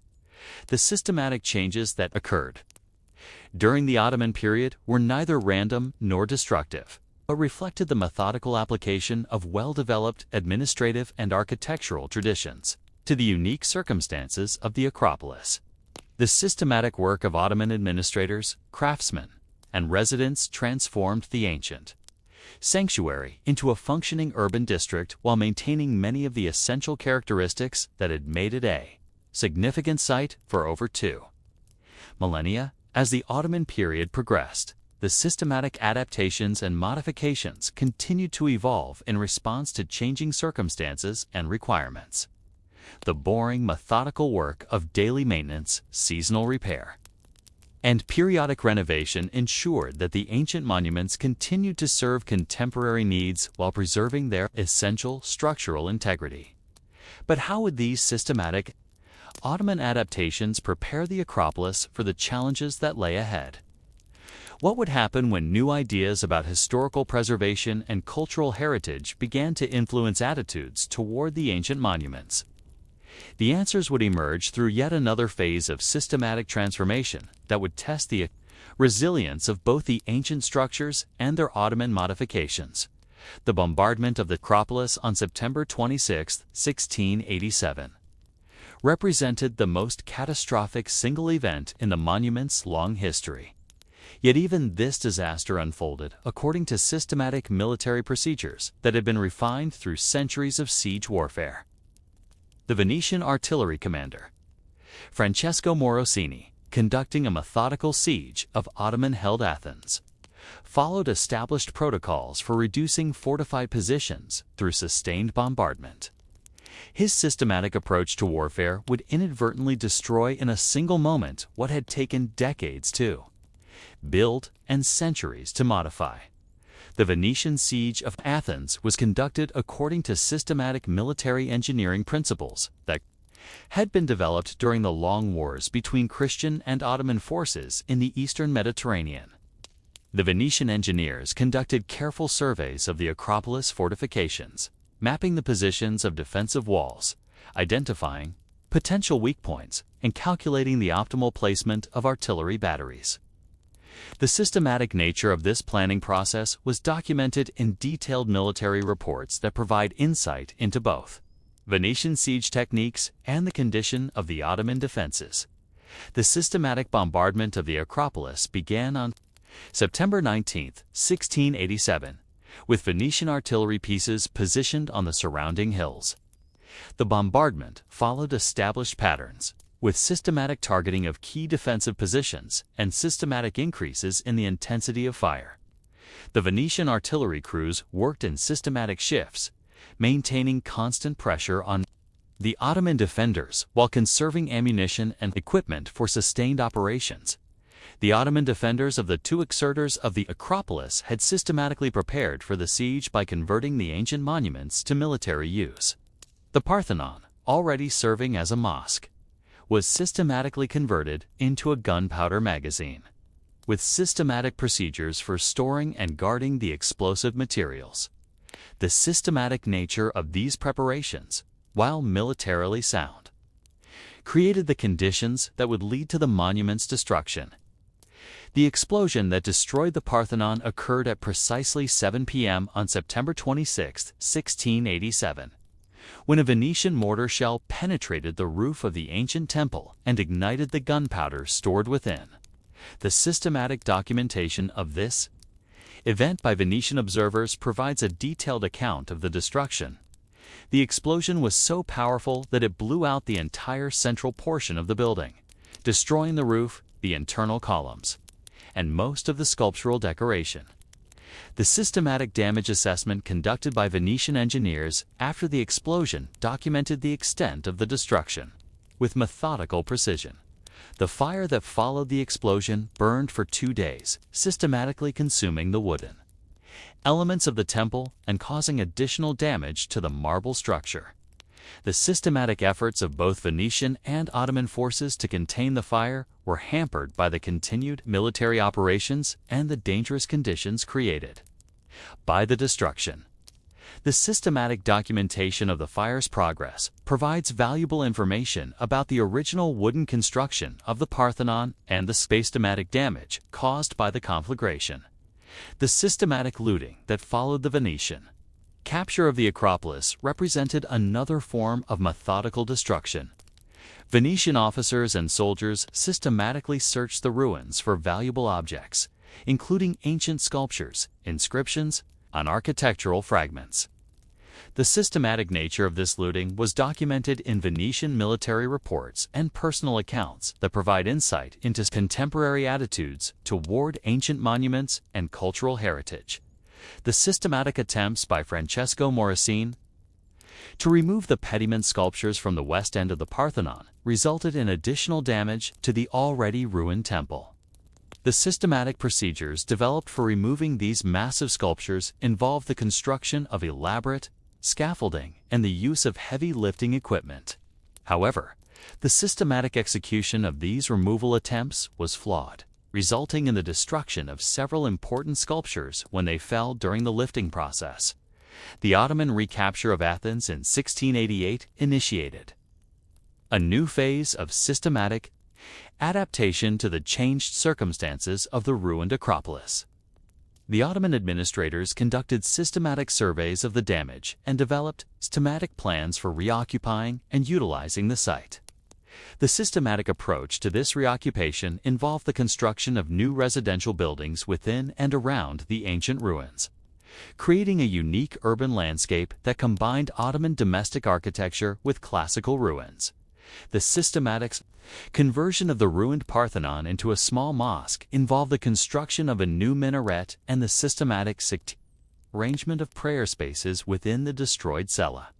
The systematic changes that occurred during the Ottoman period were neither random nor destructive, but reflected the methodical application of well-developed administrative and architectural traditions to the unique circumstances of the Acropolis. The systematic work of Ottoman administrators, craftsmen, and residents transformed the ancient sanctuary into a functioning urban district while maintaining many of the essential characteristics that had made it a significant site for over 2 millennia. As the Ottoman period progressed, the systematic adaptations and modifications continued to evolve in response to changing circumstances and requirements. The boring, methodical work of daily maintenance, seasonal repair, and periodic renovation ensured that the ancient monuments continued to serve contemporary needs while preserving their essential structural integrity. But how would these systematic Ottoman adaptations prepare the Acropolis for the challenges that lay ahead? What would happen when new ideas about historical preservation and cultural heritage began to influence attitudes toward the ancient monuments? The answers would emerge through yet another phase of systematic transformation that would test the resilience of both the ancient structures and their Ottoman modifications. The bombardment of the Acropolis on September 26, 1687, represented the most catastrophic single event in the monument's long history. Yet even this disaster unfolded according to systematic military procedures that had been refined through centuries of siege warfare. The Venetian artillery commander, Francesco Morosini, conducting a methodical siege of Ottoman-held Athens, followed established protocols for reducing fortified positions through sustained bombardment. His systematic approach to warfare would inadvertently destroy in a single moment what had taken decades to build and centuries to modify. The Venetian siege of Athens was conducted according to systematic military engineering principles that had been developed during the long wars between Christian and Ottoman forces in the eastern Mediterranean. The Venetian engineers conducted careful surveys of the Acropolis fortifications, mapping the positions of defensive walls, identifying potential weak points, and calculating the optimal placement of artillery batteries. The systematic nature of this planning process was documented in detailed military reports that provide insight into both Venetian siege techniques and the condition of the Ottoman defenses. The systematic bombardment of the Acropolis began on September 19, 1687, with Venetian artillery pieces positioned on the surrounding hills. The bombardment followed established patterns, with systematic targeting of key defensive positions and systematic increases in the intensity of fire. The Venetian artillery crews worked in systematic shifts, maintaining constant pressure on the Ottoman defenders while conserving ammunition and equipment for sustained operations. The Ottoman defenders of the two exerters of the Acropolis had systematically prepared for the siege by converting the ancient monuments to military use. The Parthenon, already serving as a mosque, was systematically converted into a gunpowder magazine, with systematic procedures for storing and guarding the explosive materials. The systematic nature of these preparations, while militarily sound, created the conditions that would lead to the monument's destruction. The explosion that destroyed the Parthenon occurred at precisely 7 p.m. on September 26, 1687, when a Venetian mortar shell penetrated the roof of the ancient temple and ignited the gunpowder stored within. The systematic documentation of this event by Venetian observers provides a detailed account of the destruction. The explosion was so powerful that it blew out the entire central portion of the building, destroying the roof, the internal columns, and most of the sculptural decoration. The systematic damage assessment conducted by Venetian engineers after the explosion documented the extent of the destruction with methodical precision. The fire that followed the explosion burned for 2 days, systematically consuming the wooden elements of the temple and causing additional damage to the marble structure. The systematic efforts of both Venetian and Ottoman forces to contain the fire were hampered by the continued military operations and the dangerous conditions created by the destruction. The systematic documentation of the fire's progress provides valuable information about the original wooden construction of the Parthenon and the systematic damage caused by the conflagration. The systematic looting that followed the Venetian capture of the Acropolis represented another form of methodical destruction. Venetian officers and soldiers systematically searched the ruins for valuable objects, including ancient sculptures, inscriptions, and architectural fragments. The systematic nature of this looting was documented in Venetian military reports and personal accounts that provide insight into contemporary attitudes toward ancient monuments and cultural heritage. The systematic attempts by Francesco Morosini to remove the pediment sculptures from the west end of the Parthenon resulted in additional damage to the already ruined temple. The systematic procedures developed for removing these massive sculptures involved the construction of elaborate scaffolding and the use of heavy lifting equipment. However, the systematic execution of these removal attempts was flawed, resulting in the destruction of several important sculptures when they fell during the lifting process. The Ottoman recapture of Athens in 1688 initiated a new phase of systematic Adaptation to the changed circumstances of the ruined Acropolis. The Ottoman administrators conducted systematic surveys of the damage and developed systematic plans for reoccupying and utilizing the site. The systematic approach to this reoccupation involved the construction of new residential buildings within and around the ancient ruins, creating a unique urban landscape that combined Ottoman domestic architecture with classical ruins. The systematic conversion of the ruined Parthenon into a small mosque involved the construction of a new minaret and the systematic arrangement of prayer spaces within the destroyed cella.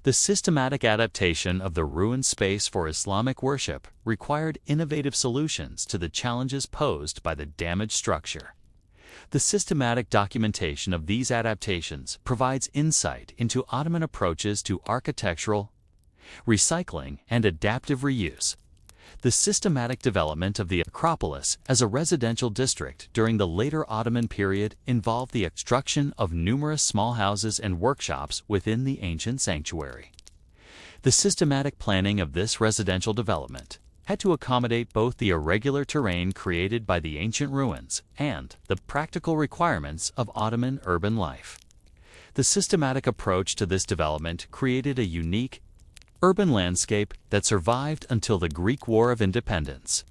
The systematic adaptation of the ruined space for Islamic worship required innovative solutions to the challenges posed by the damaged structure. The systematic documentation of these adaptations provides insight into Ottoman approaches to architectural recycling and adaptive reuse. The systematic development of the Acropolis as a residential district during the later Ottoman period involved the construction of numerous small houses and workshops within the ancient sanctuary. The systematic planning of this residential development had to accommodate both the irregular terrain created by the ancient ruins and the practical requirements of Ottoman urban life. The systematic approach to this development created a unique urban landscape that survived until the Greek War of Independence.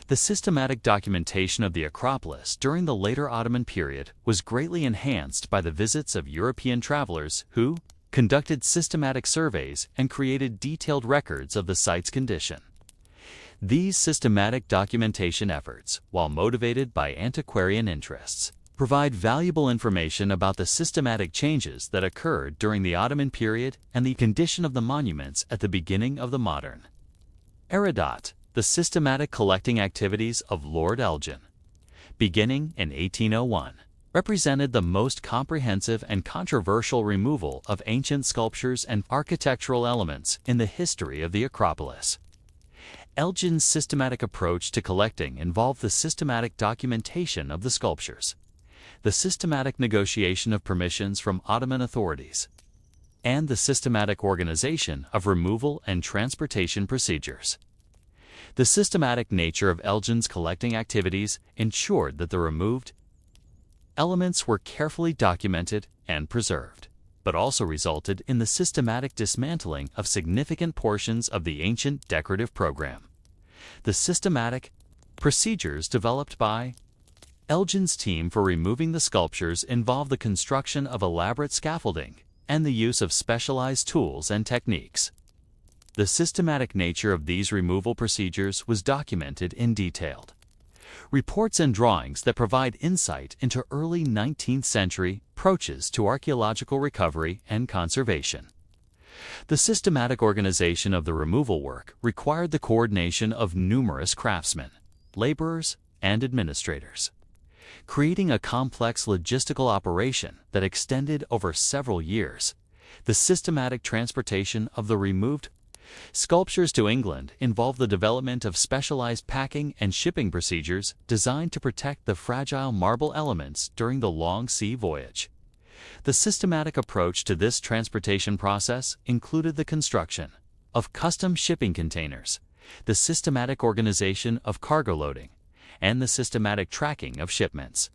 The systematic documentation of the Acropolis during the later Ottoman period was greatly enhanced by the visits of European travelers who conducted systematic surveys and created detailed records of the site's condition. These systematic documentation efforts, while motivated by antiquarian interests, provide valuable information about the systematic changes that occurred during the Ottoman period and the condition of the monuments at the beginning of the modern era. The systematic collecting activities of Lord Elgin, beginning in 1801, represented the most comprehensive and controversial removal of ancient sculptures and architectural elements in the history of the Acropolis. Elgin's systematic approach to collecting involved the systematic documentation of the sculptures, the systematic negotiation of permissions from Ottoman authorities, and the systematic organization of removal and transportation procedures. The systematic nature of Elgin's collecting activities ensured that the removed elements were carefully documented and preserved, but also resulted in the systematic dismantling of significant portions of the ancient decorative program. The systematic procedures developed by Elgin's team for removing the sculptures involved the construction of elaborate scaffolding and the use of specialized tools and techniques. The systematic nature of these removal procedures was documented in detail. Reports and drawings that provide insight into early 19th century approaches to archaeological recovery and conservation. The systematic organization of the removal work required the coordination of numerous craftsmen, laborers, and administrators, creating a complex logistical operation that extended over several years. The systematic transportation of the removed sculptures to England involved the development of specialized packing and shipping procedures designed to protect the fragile marble elements during the long sea voyage. The systematic approach to this transportation process included the construction of custom shipping containers, the systematic organization of cargo loading, and the systematic tracking of shipments.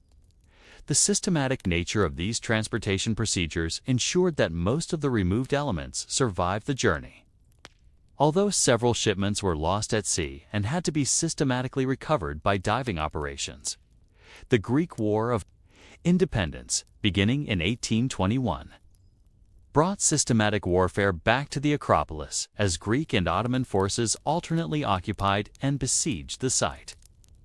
The systematic nature of these transportation procedures ensured that most of the removed elements survived the journey. Although several shipments were lost at sea and had to be systematically recovered by diving operations, the Greek War of Independence, beginning in 1821, brought systematic warfare back to the Acropolis as Greek and Ottoman forces alternately occupied and besieged the site.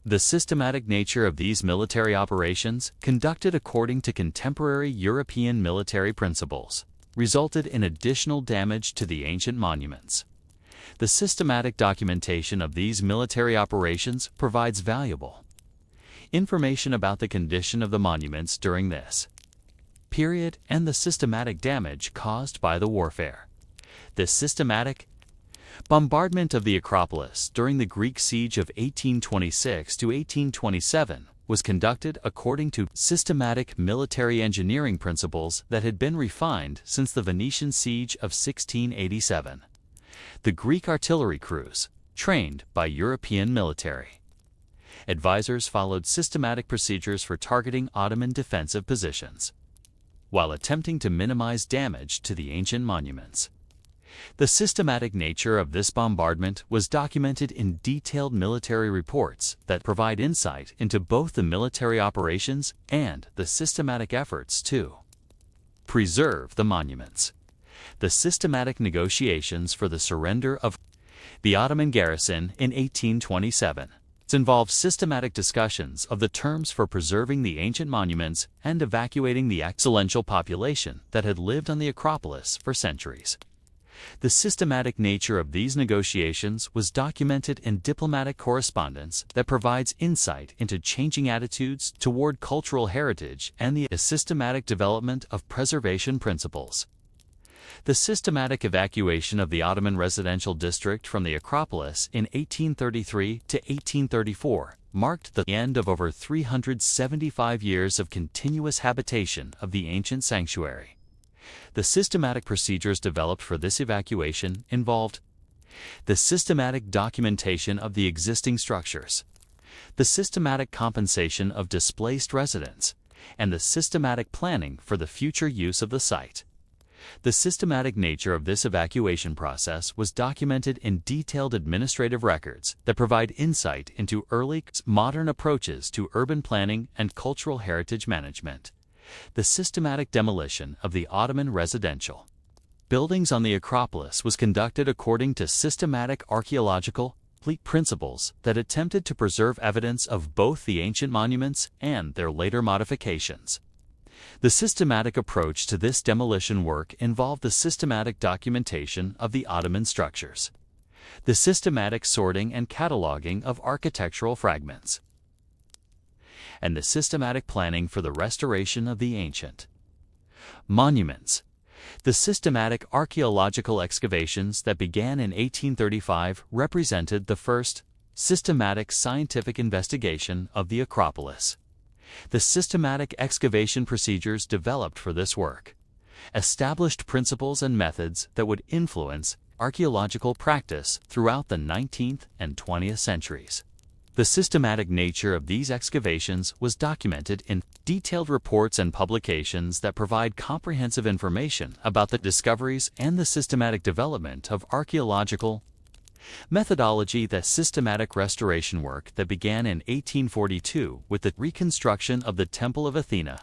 The systematic nature of these military operations, conducted according to contemporary European military principles, resulted in additional damage to the ancient monuments. The systematic documentation of these military operations provides valuable information about the condition of the monuments during this period and the systematic damage caused by the warfare. The systematic bombardment of the Acropolis during the Greek siege of 1826 to 1827 was conducted according to systematic military engineering principles that had been refined since the Venetian siege of 1687. The Greek artillery crews, trained by European military. Advisors followed systematic procedures for targeting Ottoman defensive positions, while attempting to minimize damage to the ancient monuments. The systematic nature of this bombardment was documented in detailed military reports that provide insight into both the military operations and the systematic efforts to preserve the monuments. The systematic negotiations for the surrender of the Ottoman garrison in 1827 involved systematic discussions of the terms for preserving the ancient monuments and evacuating the exilential population that had lived on the Acropolis for centuries. The systematic nature of these negotiations was documented in diplomatic correspondence that provides insight into changing attitudes toward cultural heritage and the systematic development of preservation principles. The systematic evacuation of the Ottoman residential district from the Acropolis in 1833 to 1834 marked the end of over 375 years of continuous habitation of the ancient sanctuary. The systematic procedures developed for this evacuation involved the systematic documentation of the existing structures, the systematic compensation of displaced residents, and the systematic planning for the future use of the site. The systematic nature of this evacuation process was documented in detailed administrative records that provide insight into early modern approaches to urban planning and cultural heritage management. The systematic demolition of the Ottoman residential buildings on the Acropolis was conducted according to systematic archaeological principles that attempted to preserve evidence of both the ancient monuments and their later modifications. The systematic approach to this demolition work involved the systematic documentation of the Ottoman structures, the systematic sorting and cataloging of architectural fragments, and the systematic planning for the restoration of the ancient monuments. The systematic archaeological excavations that began in 1835 represented the first systematic scientific investigation of the Acropolis. The systematic excavation procedures developed for this work established principles and methods that would influence archaeological practice throughout the 19th and 20th centuries. The systematic nature of these excavations was documented in detailed reports and publications that provide comprehensive information about the discoveries and the systematic development of archaeological methodology. The systematic restoration work that began in 1842 with the reconstruction of the Temple of Athena,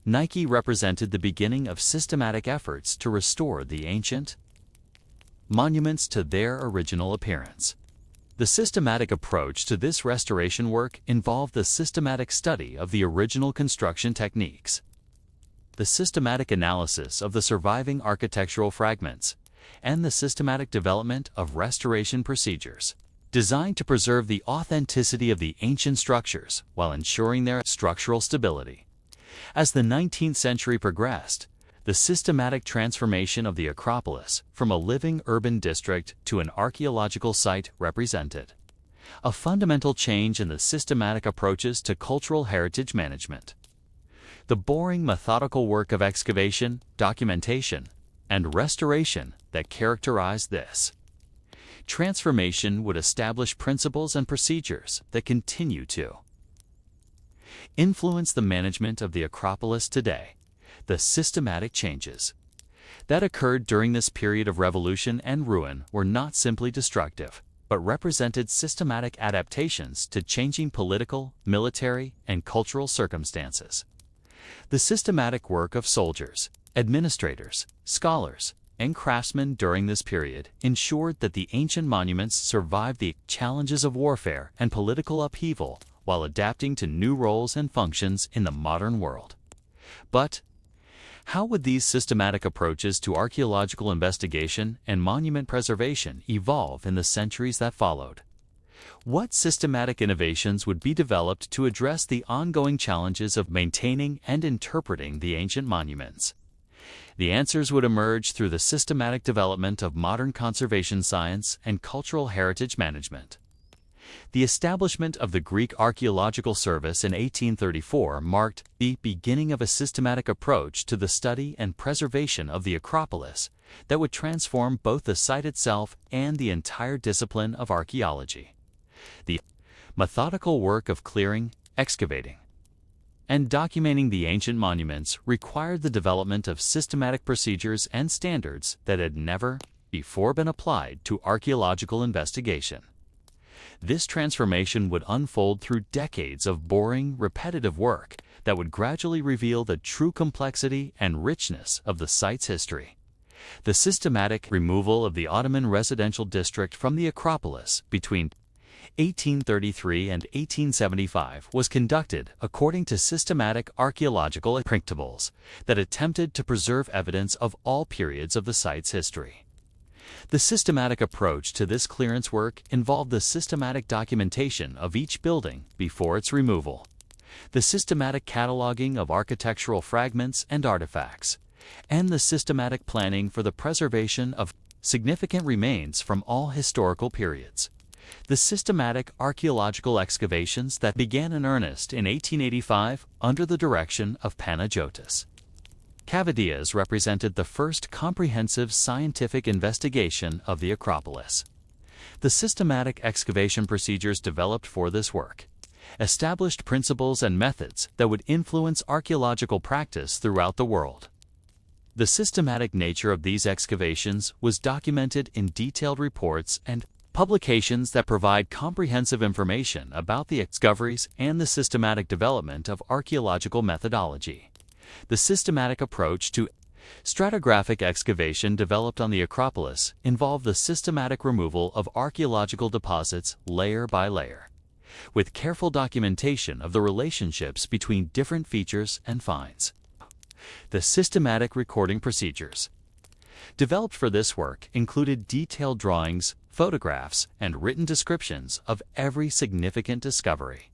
Nike represented the beginning of systematic efforts to restore the ancient monuments to their original appearance. The systematic approach to this restoration work involved the systematic study of the original construction techniques, the systematic analysis of the surviving architectural fragments, and the systematic development of restoration procedures designed to preserve the authenticity of the ancient structures while ensuring their structural stability. As the 19th century progressed, the systematic transformation of the Acropolis from a living urban district to an archaeological site represented a fundamental change in the systematic approaches to cultural heritage management. The boring, methodical work of excavation, documentation, and restoration that characterized this transformation would establish principles and procedures that continue to influence the management of the Acropolis today. The systematic changes that occurred during this period of revolution and ruin were not simply destructive, but represented systematic adaptations to changing political, military, and cultural circumstances. The systematic work of soldiers, administrators, scholars, and craftsmen during this period ensured that the ancient monuments survived the challenges of warfare and political upheaval while adapting to new roles and functions in the modern world. But how would these systematic approaches to archaeological investigation and monument preservation evolve in the centuries that followed? What systematic innovations would be developed to address the ongoing challenges of maintaining and interpreting the ancient monuments? The answers would emerge through the systematic development of modern conservation science and cultural heritage management. The establishment of the Greek Archaeological Service in 1834 marked the beginning of a systematic approach to the study and preservation of the Acropolis that would transform both the site itself and the entire discipline of archaeology. The methodical work of clearing, excavating, and documenting the ancient monuments required the development of systematic procedures and standards that had never before been applied to archaeological investigation. This transformation would unfold through decades of boring, repetitive work that would gradually reveal the true complexity and richness of the site's history. The systematic removal of the Ottoman residential district from the Acropolis between 1833 and 1875 was conducted according to systematic archaeological principles that attempted to preserve evidence of all periods of the site's history. The systematic approach to this clearance work involved the systematic documentation of each building before its removal, the systematic cataloging of architectural fragments and artifacts, and the systematic planning for the preservation of significant remains from all historical periods. The systematic archaeological excavations that began in earnest in 1885 under the direction of Panagiotis Kavadias represented the first comprehensive scientific investigation of the Acropolis. The systematic excavation procedures developed for this work established principles and methods that would influence archaeological practice throughout the world. The systematic nature of these excavations was documented in detailed reports and publications that provide comprehensive information about the discoveries and the systematic development of archaeological methodology. The systematic approach to stratigraphic excavation developed on the Acropolis involved the systematic removal of archaeological deposits layer by layer, with careful documentation of the relationships between different features and finds. The systematic recording procedures developed for this work included detailed drawings, photographs, and written descriptions of every significant discovery.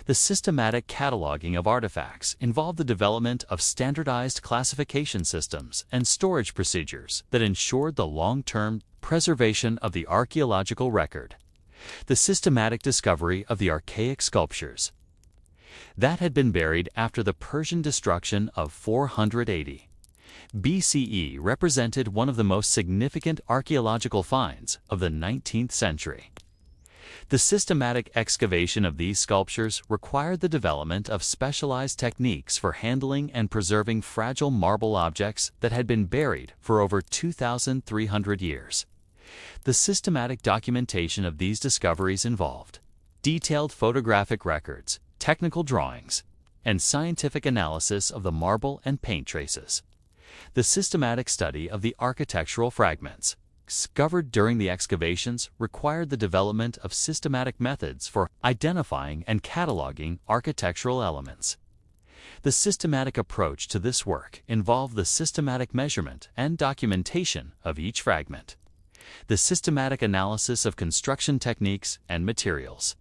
The systematic cataloging of artifacts involved the development of standardized classification systems and storage procedures that ensured the long-term preservation of the archaeological record. The systematic discovery of the archaic sculptures that had been buried after the Persian destruction of 480 BCE represented one of the most significant archaeological finds of the 19th century. The systematic excavation of these sculptures required the development of specialized techniques for handling and preserving fragile marble objects that had been buried for over 2,300 years. The systematic documentation of these discoveries involved detailed photographic records, technical drawings, and scientific analysis of the marble and paint traces. The systematic study of the architectural fragments discovered during the excavations required the development of systematic methods for identifying and cataloging architectural elements. The systematic approach to this work involved the systematic measurement and documentation of each fragment, the systematic analysis of construction techniques and materials,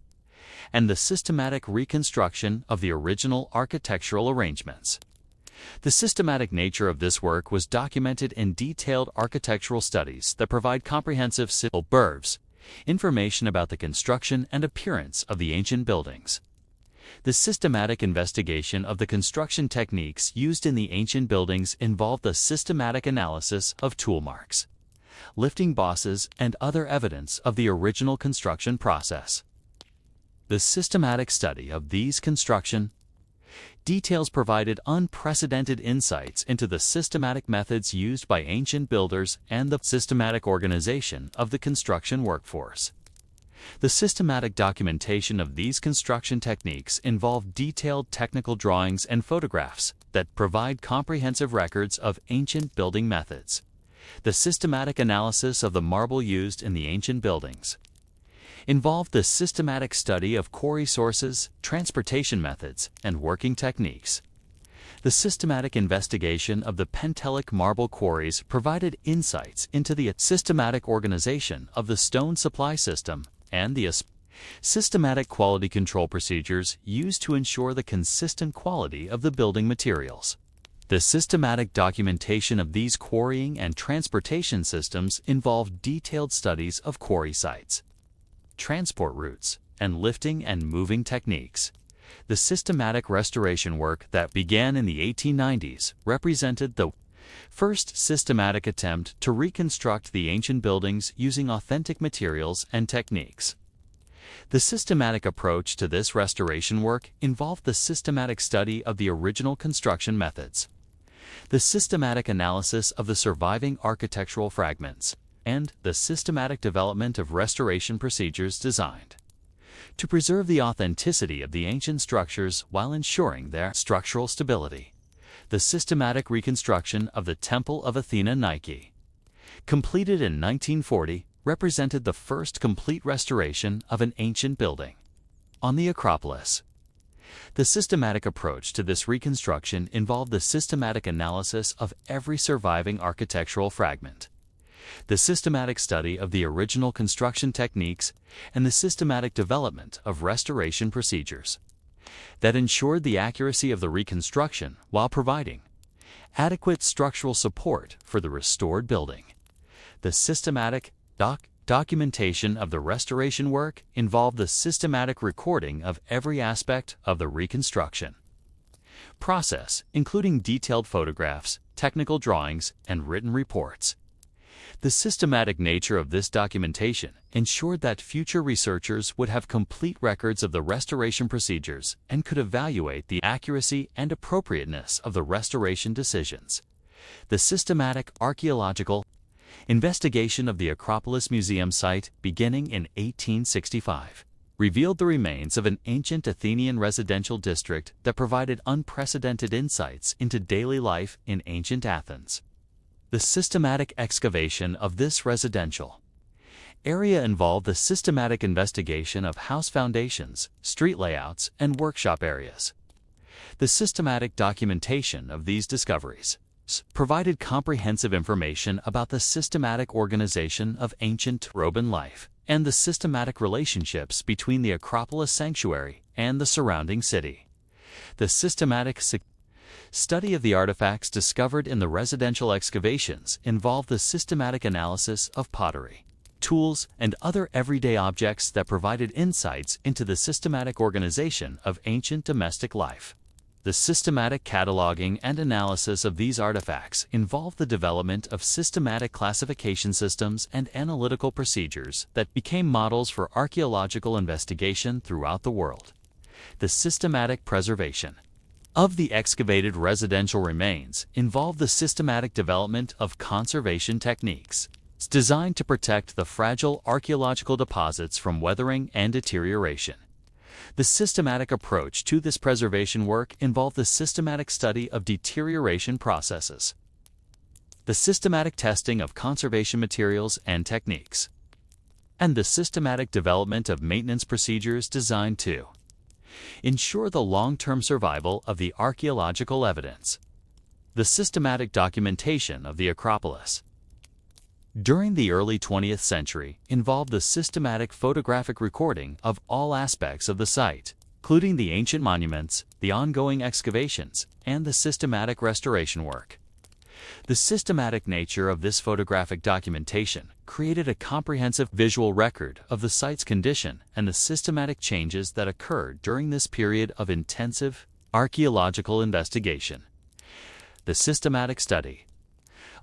and the systematic reconstruction of the original architectural arrangements. The systematic nature of this work was documented in detailed architectural studies that provide comprehensive information about the construction and appearance of the ancient buildings. The systematic investigation of the construction techniques used in the ancient buildings involved the systematic analysis of tool marks, lifting bosses, and other evidence of the original construction process. The systematic study of these construction details provided unprecedented insights into the systematic methods used by ancient builders and the systematic organization of the construction workforce. The systematic documentation of these construction techniques involved detailed technical drawings and photographs that provide comprehensive records of ancient building methods. The systematic analysis of the marble used in the ancient buildings involved the systematic study of quarry sources, transportation methods, and working techniques. The systematic investigation of the Pentelic marble quarries provided insights into the systematic organization of the stone supply system and the systematic quality control procedures used to ensure the consistent quality of the building materials. The systematic documentation of these quarrying and transportation systems involved detailed studies of quarry sites, transport routes, and lifting and moving techniques. The systematic restoration work that began in the 1890s represented the first systematic attempt to reconstruct the ancient buildings using authentic materials and techniques. The systematic approach to this restoration work involved the systematic study of the original construction methods, the systematic analysis of the surviving architectural fragments, and the systematic development of restoration procedures designed to preserve the authenticity of the ancient structures while ensuring their structural stability. The systematic reconstruction of the Temple of Athena Nike, completed in 1940, represented the first complete restoration of an ancient building on the Acropolis. The systematic approach to this reconstruction involved the systematic analysis of every surviving architectural fragment, the systematic study of the original construction techniques, and the systematic development of restoration procedures that ensured the accuracy of the reconstruction while providing adequate structural support for the restored building. The systematic documentation of the restoration work involved the systematic recording of every aspect of the reconstruction process, including detailed photographs, technical drawings, and written reports. The systematic nature of this documentation ensured that future researchers would have complete records of the restoration procedures and could evaluate the accuracy and appropriateness of the restoration decisions. The systematic archaeological investigation of the Acropolis Museum site, beginning in 1865, revealed the remains of an ancient Athenian residential district that provided unprecedented insights into daily life in ancient Athens. The systematic excavation of this residential area involved the systematic investigation of house foundations, street layouts, and workshop areas. The systematic documentation of these discoveries provided comprehensive information about the systematic organization of ancient urban life and the systematic relationships between the Acropolis sanctuary and the surrounding city. The systematic study of the artifacts discovered in the residential excavations involved the systematic analysis of pottery, tools, and other everyday objects that provided insights into the systematic organization of ancient domestic life. The systematic cataloging and analysis of these artifacts involved the development of systematic classification systems and analytical procedures that became models for archaeological investigation throughout the world. The systematic preservation of the excavated residential remains involved the systematic development of conservation techniques designed to protect the fragile archaeological deposits from weathering and deterioration. The systematic approach to this preservation work involved the systematic study of deterioration processes, the systematic testing of conservation materials and techniques, and the systematic development of maintenance procedures designed to ensure the long-term survival of the archaeological evidence. The systematic documentation of the Acropolis during the early 20th century involved the systematic photographic recording of all aspects of the site, including the ancient monuments, the ongoing excavations, and the systematic restoration work. The systematic nature of this photographic documentation created a comprehensive visual record of the site's condition and the systematic changes that occurred during this period of intensive archaeological investigation. The systematic study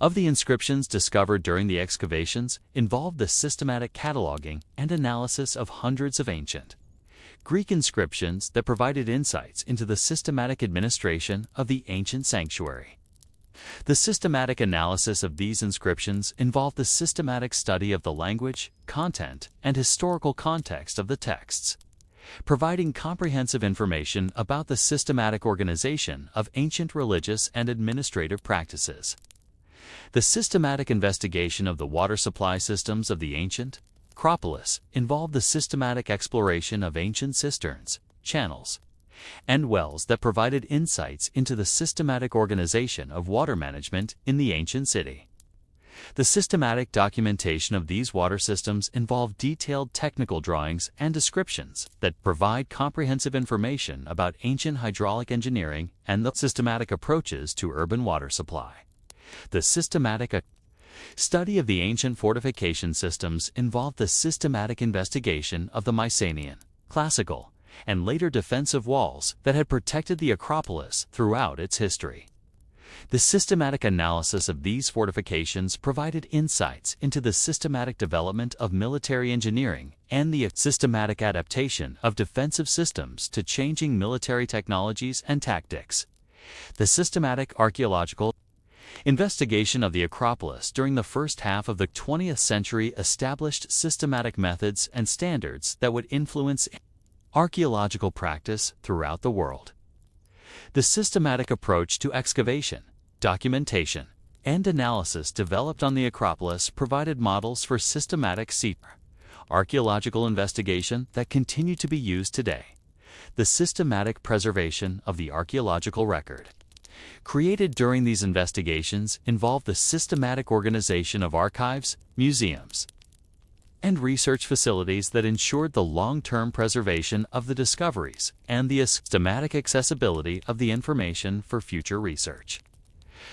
of the inscriptions discovered during the excavations involved the systematic cataloging and analysis of hundreds of ancient Greek inscriptions that provided insights into the systematic administration of the ancient sanctuary. The systematic analysis of these inscriptions involved the systematic study of the language, content, and historical context of the texts, providing comprehensive information about the systematic organization of ancient religious and administrative practices. The systematic investigation of the water supply systems of the ancient Acropolis involved the systematic exploration of ancient cisterns, channels, and wells that provided insights into the systematic organization of water management in the ancient city. The systematic documentation of these water systems involved detailed technical drawings and descriptions that provide comprehensive information about ancient hydraulic engineering and the systematic approaches to urban water supply. The systematic study of the ancient fortification systems involved the systematic investigation of the Mycenaean, classical, and later defensive walls that had protected the Acropolis throughout its history. The systematic analysis of these fortifications provided insights into the systematic development of military engineering and the systematic adaptation of defensive systems to changing military technologies and tactics. The systematic archaeological investigation of the Acropolis during the first half of the 20th century established systematic methods and standards that would influence archaeological practice throughout the world. The systematic approach to excavation, documentation, and analysis developed on the Acropolis provided models for systematic archaeological investigation that continue to be used today. The systematic preservation of the archaeological record created during these investigations involved the systematic organization of archives, museums, and research facilities that ensured the long-term preservation of the discoveries and the systematic accessibility of the information for future research.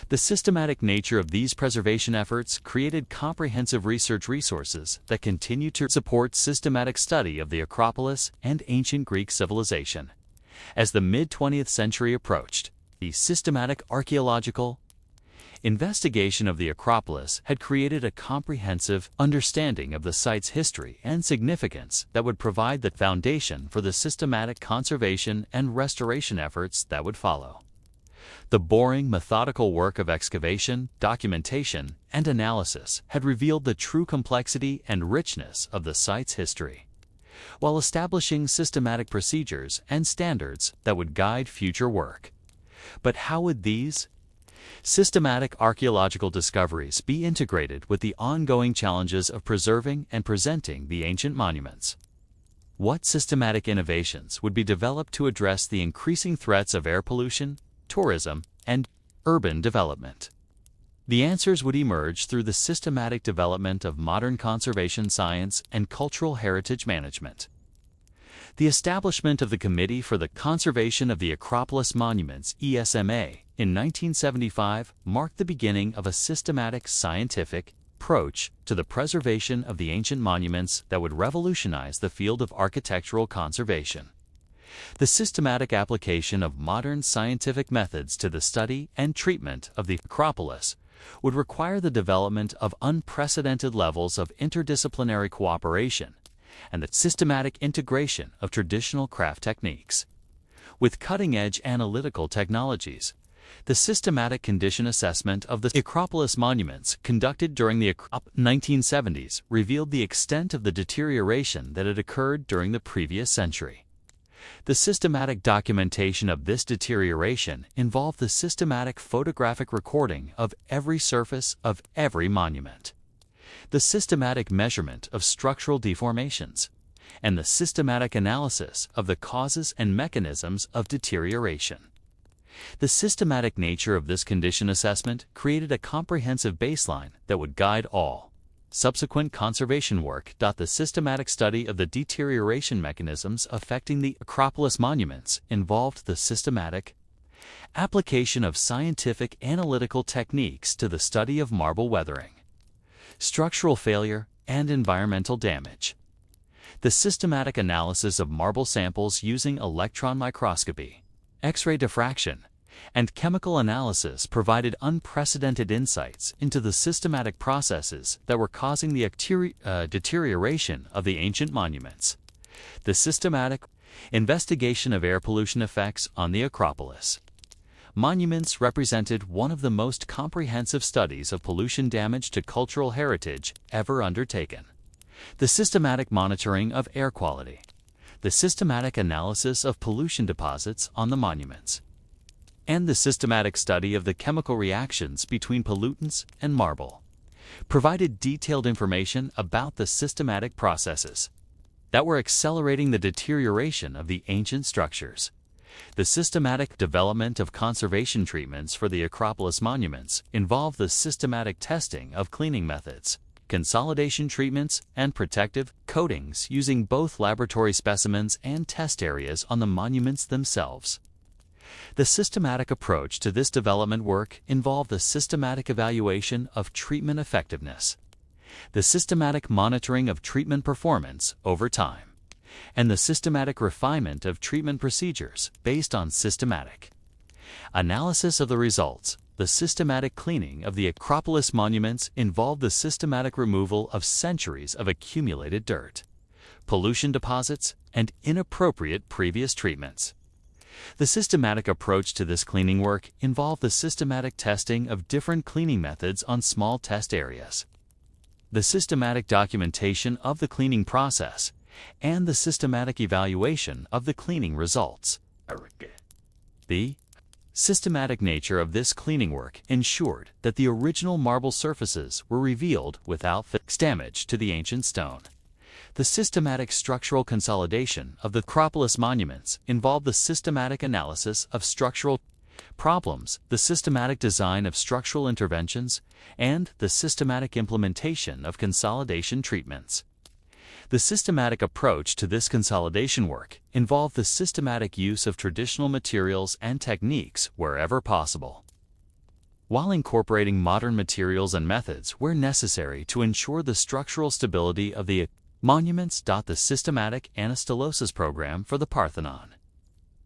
The systematic nature of these preservation efforts created comprehensive research resources that continue to support systematic study of the Acropolis and ancient Greek civilization. As the mid-20th century approached, the systematic archaeological investigation of the Acropolis had created a comprehensive understanding of the site's history and significance that would provide the foundation for the systematic conservation and restoration efforts that would follow. The boring, methodical work of excavation, documentation, and analysis had revealed the true complexity and richness of the site's history, while establishing systematic procedures and standards that would guide future work. But how would these systematic archaeological discoveries be integrated with the ongoing challenges of preserving and presenting the ancient monuments? What systematic innovations would be developed to address the increasing threats of air pollution, tourism, and urban development? The answers would emerge through the systematic development of modern conservation science and cultural heritage management. The establishment of the Committee for the Conservation of the Acropolis Monuments (ESMA) in 1975 marked the beginning of a systematic scientific approach to the preservation of the ancient monuments that would revolutionize the field of architectural conservation. The systematic application of modern scientific methods to the study and treatment of the Acropolis would require the development of unprecedented levels of interdisciplinary cooperation and the systematic integration of traditional craft techniques with cutting-edge analytical technologies. The systematic condition assessment of the Acropolis monuments conducted during the 1970s revealed the extent of the deterioration that had occurred during the previous century. The systematic documentation of this deterioration involved the systematic photographic recording of every surface of every monument, the systematic measurement of structural deformations, and the systematic analysis of the causes and mechanisms of deterioration. The systematic nature of this condition assessment created a comprehensive baseline that would guide all subsequent conservation work. The systematic study of the deterioration mechanisms affecting the Acropolis monuments involved the systematic application of scientific analytical techniques to the study of marble weathering, structural failure, and environmental damage. The systematic analysis of marble samples using electron microscopy, X-ray diffraction, and chemical analysis provided unprecedented insights into the systematic processes that were causing the deterioration of the ancient monuments. The systematic investigation of air pollution effects on the Acropolis monuments represented one of the most comprehensive studies of pollution damage to cultural heritage ever undertaken. The systematic monitoring of air quality, the systematic analysis of pollution deposits on the monuments, and the systematic study of the chemical reactions between pollutants and marble provided detailed information about the systematic processes that were accelerating the deterioration of the ancient structures. The systematic development of conservation treatments for the Acropolis monuments involved the systematic testing of cleaning methods, consolidation treatments, and protective coatings using both laboratory specimens and test areas on the monuments themselves. The systematic approach to this development work involved the systematic evaluation of treatment effectiveness, the systematic monitoring of treatment performance over time, and the systematic refinement of treatment procedures based on systematic analysis of the results. The systematic cleaning of the Acropolis monuments involved the systematic removal of centuries of accumulated dirt, pollution deposits, and inappropriate previous treatments. The systematic approach to this cleaning work involved the systematic testing of different cleaning methods on small test areas, the systematic documentation of the cleaning process, and the systematic evaluation of the cleaning results. The systematic nature of this cleaning work ensured that the original marble surfaces were revealed without damage to the ancient stone. The systematic structural consolidation of the Acropolis monuments involved the systematic analysis of structural problems, the systematic design of structural interventions, and the systematic implementation of consolidation treatments. The systematic approach to this consolidation work involved the systematic use of traditional materials and techniques wherever possible, while incorporating modern materials and methods where necessary to ensure the structural stability of the monuments. The systematic anastylosis program for the Parthenon,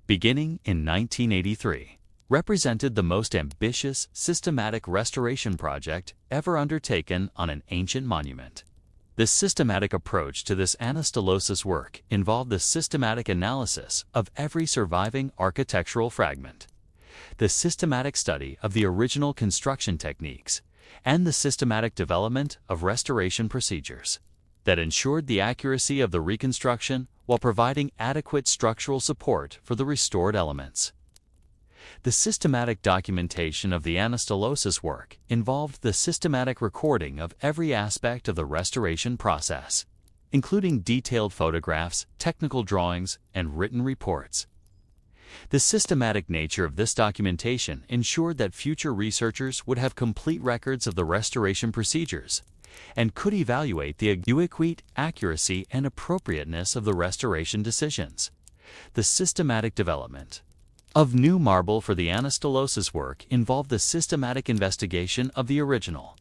beginning in 1983, represented the most ambitious systematic restoration project ever undertaken on an ancient monument. This systematic approach to this anastylosis work involved the systematic analysis of every surviving architectural fragment, the systematic study of the original construction techniques, and the systematic development of restoration procedures that ensured the accuracy of the reconstruction while providing adequate structural support for the restored elements. The systematic documentation of the anastylosis work involved the systematic recording of every aspect of the restoration process, including detailed photographs, technical drawings, and written reports. The systematic nature of this documentation ensured that future researchers would have complete records of the restoration procedures and could evaluate the adequate accuracy and appropriateness of the restoration decisions. The systematic development of new marble for the anastylosis work involved the systematic investigation of the original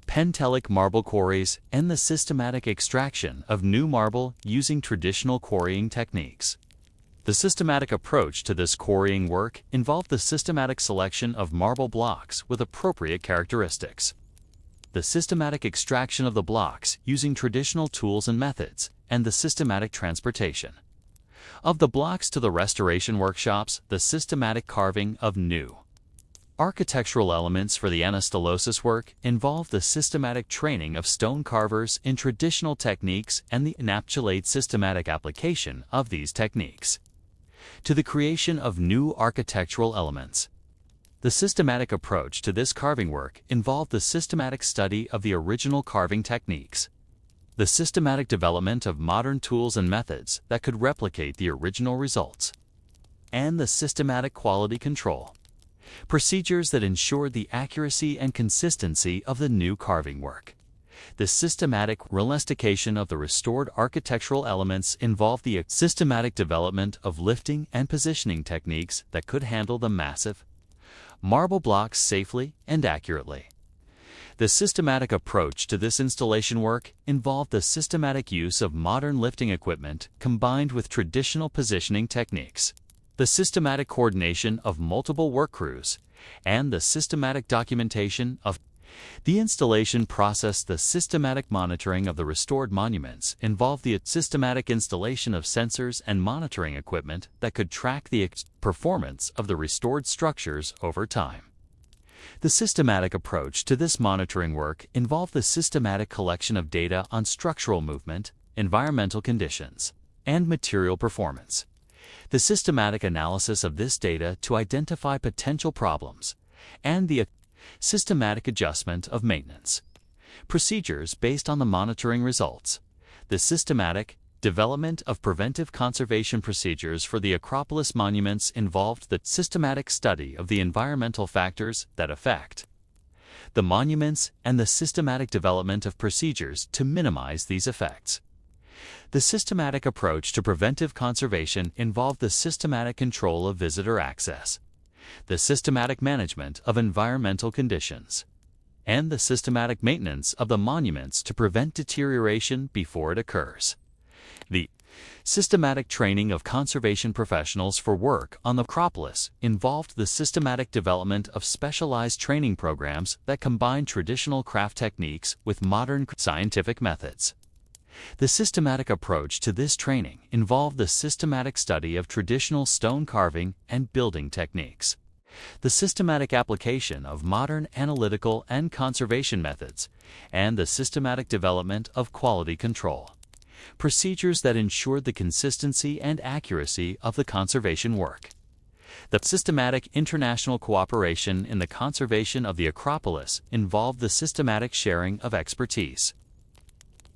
pentelic marble quarries and the systematic extraction of new marble using traditional quarrying techniques. The systematic approach to this quarrying work involved the systematic selection of marble blocks with appropriate characteristics, the systematic extraction of the blocks using traditional tools and methods, and the systematic transportation of the blocks to the restoration workshops. The systematic carving of new architectural elements for the anastylosis work involved the systematic training of stone carvers in traditional techniques and the encapsulate systematic application of these techniques to the creation of new architectural elements. The systematic approach to this carving work involved the systematic study of the original carving techniques, the systematic development of modern tools and methods that could replicate the original results, and the systematic quality control procedures that ensured the accuracy and consistency of the new carving work. The systematic replication of the restored architectural elements involved the systematic development of lifting and positioning techniques that could handle the massive marble blocks safely and accurately. The systematic approach to this installation work involved the systematic use of modern lifting equipment combined with traditional positioning techniques, the systematic coordination of multiple work crews, and the systematic documentation of the installation process. The systematic monitoring of the restored monuments involved the systematic installation of sensors and monitoring equipment that could track the performance of the restored structures over time. The systematic approach to this monitoring work involved the systematic collection of data on structural movement, environmental conditions, and material performance. The systematic analysis of this data to identify potential problems, and the systematic adjustment of maintenance procedures based on the monitoring results. The systematic development of preventive conservation procedures for the Acropolis monuments involved the systematic study of the environmental factors that affect the monuments and the systematic development of procedures to minimize these effects. The systematic approach to preventive conservation involved the systematic control of visitor access, the systematic management of environmental conditions, and the systematic maintenance of the monuments to prevent deterioration before it occurs. The Systematic training of conservation professionals for work on the Acropolis involved the systematic development of specialized training programs that combine traditional craft techniques with modern scientific methods. The systematic approach to this training involved the systematic study of traditional stone carving and building techniques, the systematic application of modern analytical and conservation methods, and the systematic development of quality control, procedures that ensured the consistency and accuracy of the conservation work. The systematic international cooperation in the conservation of the Acropolis involved the systematic sharing of expertise,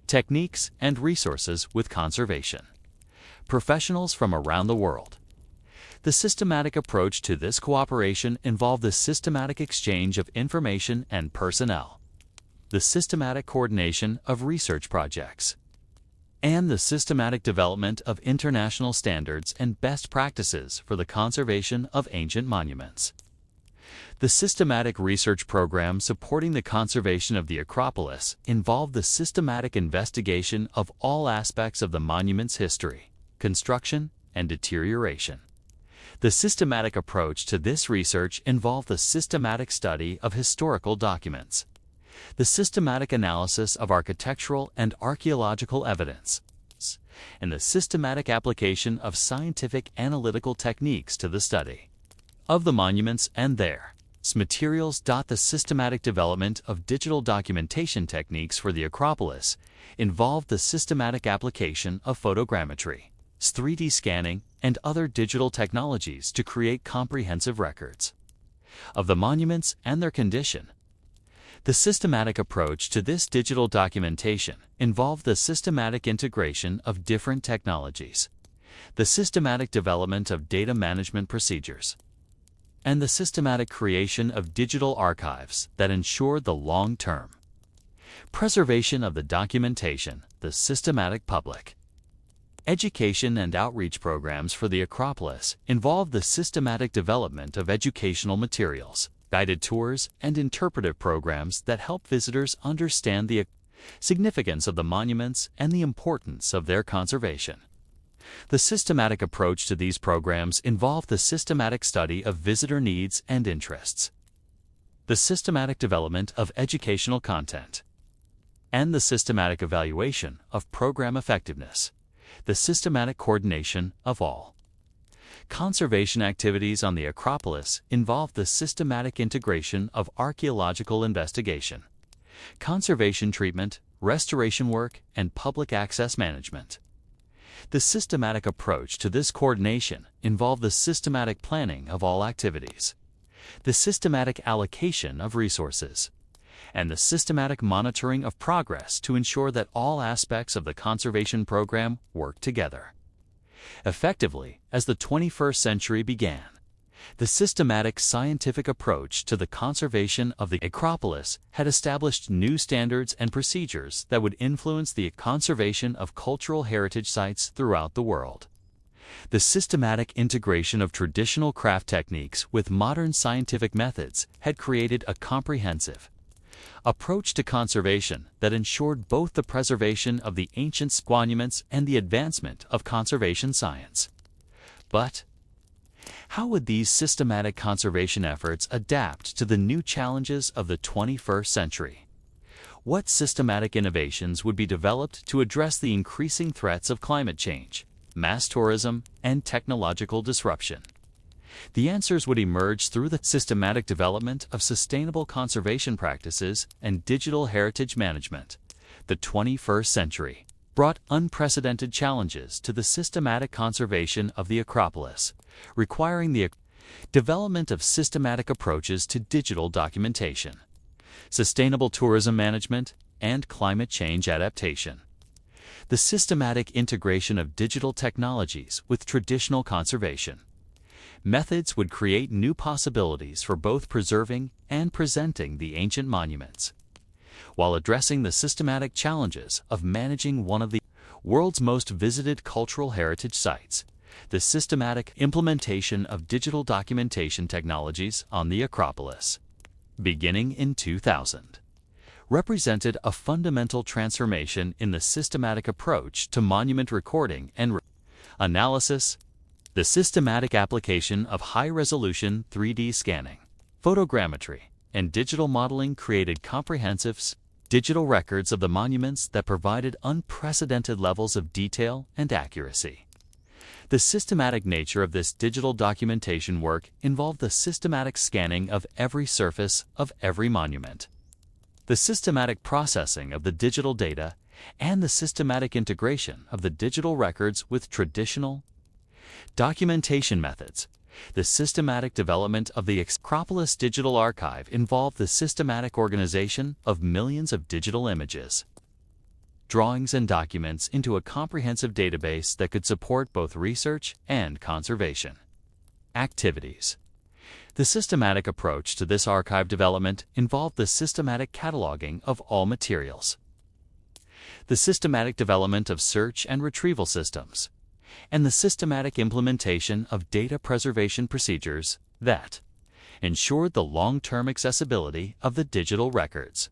techniques, and resources with conservation professionals from around the world. The systematic approach to this cooperation involved the systematic exchange of information and personnel, the systematic coordination of research projects, and the systematic development of international standards and best practices for the conservation of ancient monuments. The systematic research program supporting the conservation of the Acropolis involved the systematic investigation of all aspects of the monument's history, construction, and deterioration. The systematic approach to this research involved the systematic study of historical documents, the systematic analysis of architectural and archaeological evidence, and the systematic application of scientific analytical techniques to the study of the monuments and their materials. The systematic development of digital documentation techniques for the Acropolis involved the systematic application of photogrammetry, 3D scanning, and other digital technologies to create comprehensive records of the monuments and their condition. The systematic approach to this digital documentation involved the systematic integration of different technologies, the systematic development of data management procedures, and the systematic creation of digital archives that ensured the long-term preservation of the documentation. The systematic public education and outreach programs for the Acropolis involved the systematic development of educational materials, guided tours, and interpretive programs that help visitors understand the significance of the monuments and the importance of their conservation. The systematic approach to these programs involved the systematic study of visitor needs and interests, the systematic development of educational content, and the systematic evaluation of program effectiveness, the systematic coordination of all conservation activities on the Acropolis involved the systematic integration of archaeological investigation, conservation treatment, restoration work, and public access management. The systematic approach to this coordination involved the systematic planning of all activities, the systematic allocation of resources, and the systematic monitoring of progress to ensure that all aspects of the conservation program work together effectively. As the 21st century began, the systematic scientific approach to the conservation of the Acropolis had established new standards and procedures that would influence the conservation of cultural heritage sites throughout the world. The systematic integration of traditional craft techniques with modern scientific methods had created a comprehensive approach to conservation that ensured both the preservation of the ancient monuments and the advancement of conservation science. But how would these systematic conservation efforts adapt to the new challenges of the 21st century? What systematic innovations would be developed to address the increasing threats of climate change, mass tourism, and technological disruption? The answers would emerge through the systematic development of sustainable conservation practices and digital heritage management. The 21st century brought unprecedented challenges to the systematic conservation of the Acropolis, requiring the development of systematic approaches to digital documentation, sustainable tourism management, and climate change adaptation. The systematic integration of digital technologies with traditional conservation methods would create new possibilities for both preserving and presenting the ancient monuments, while addressing the systematic challenges of managing one of the world's most visited cultural heritage sites. The systematic implementation of digital documentation technologies on the Acropolis, beginning in 2000, represented a fundamental transformation in the systematic approach to monument recording and analysis. The systematic application of high-resolution 3D scanning, photogrammetry, and digital modeling created comprehensive digital records of the monuments that provided unprecedented levels of detail and accuracy. The systematic nature of this digital documentation work involved the systematic scanning of every surface of every monument, the systematic processing of the digital data, and the systematic integration of the digital records with traditional documentation methods. The systematic development of the Acropolis Digital Archive involved the systematic organization of millions of digital images, drawings, and documents into a comprehensive database that could support both research and conservation activities. The systematic approach to this archive development involved the systematic cataloging of all materials, the systematic development of search and retrieval systems, and the systematic implementation of data preservation procedures that ensured the long-term accessibility of the digital records.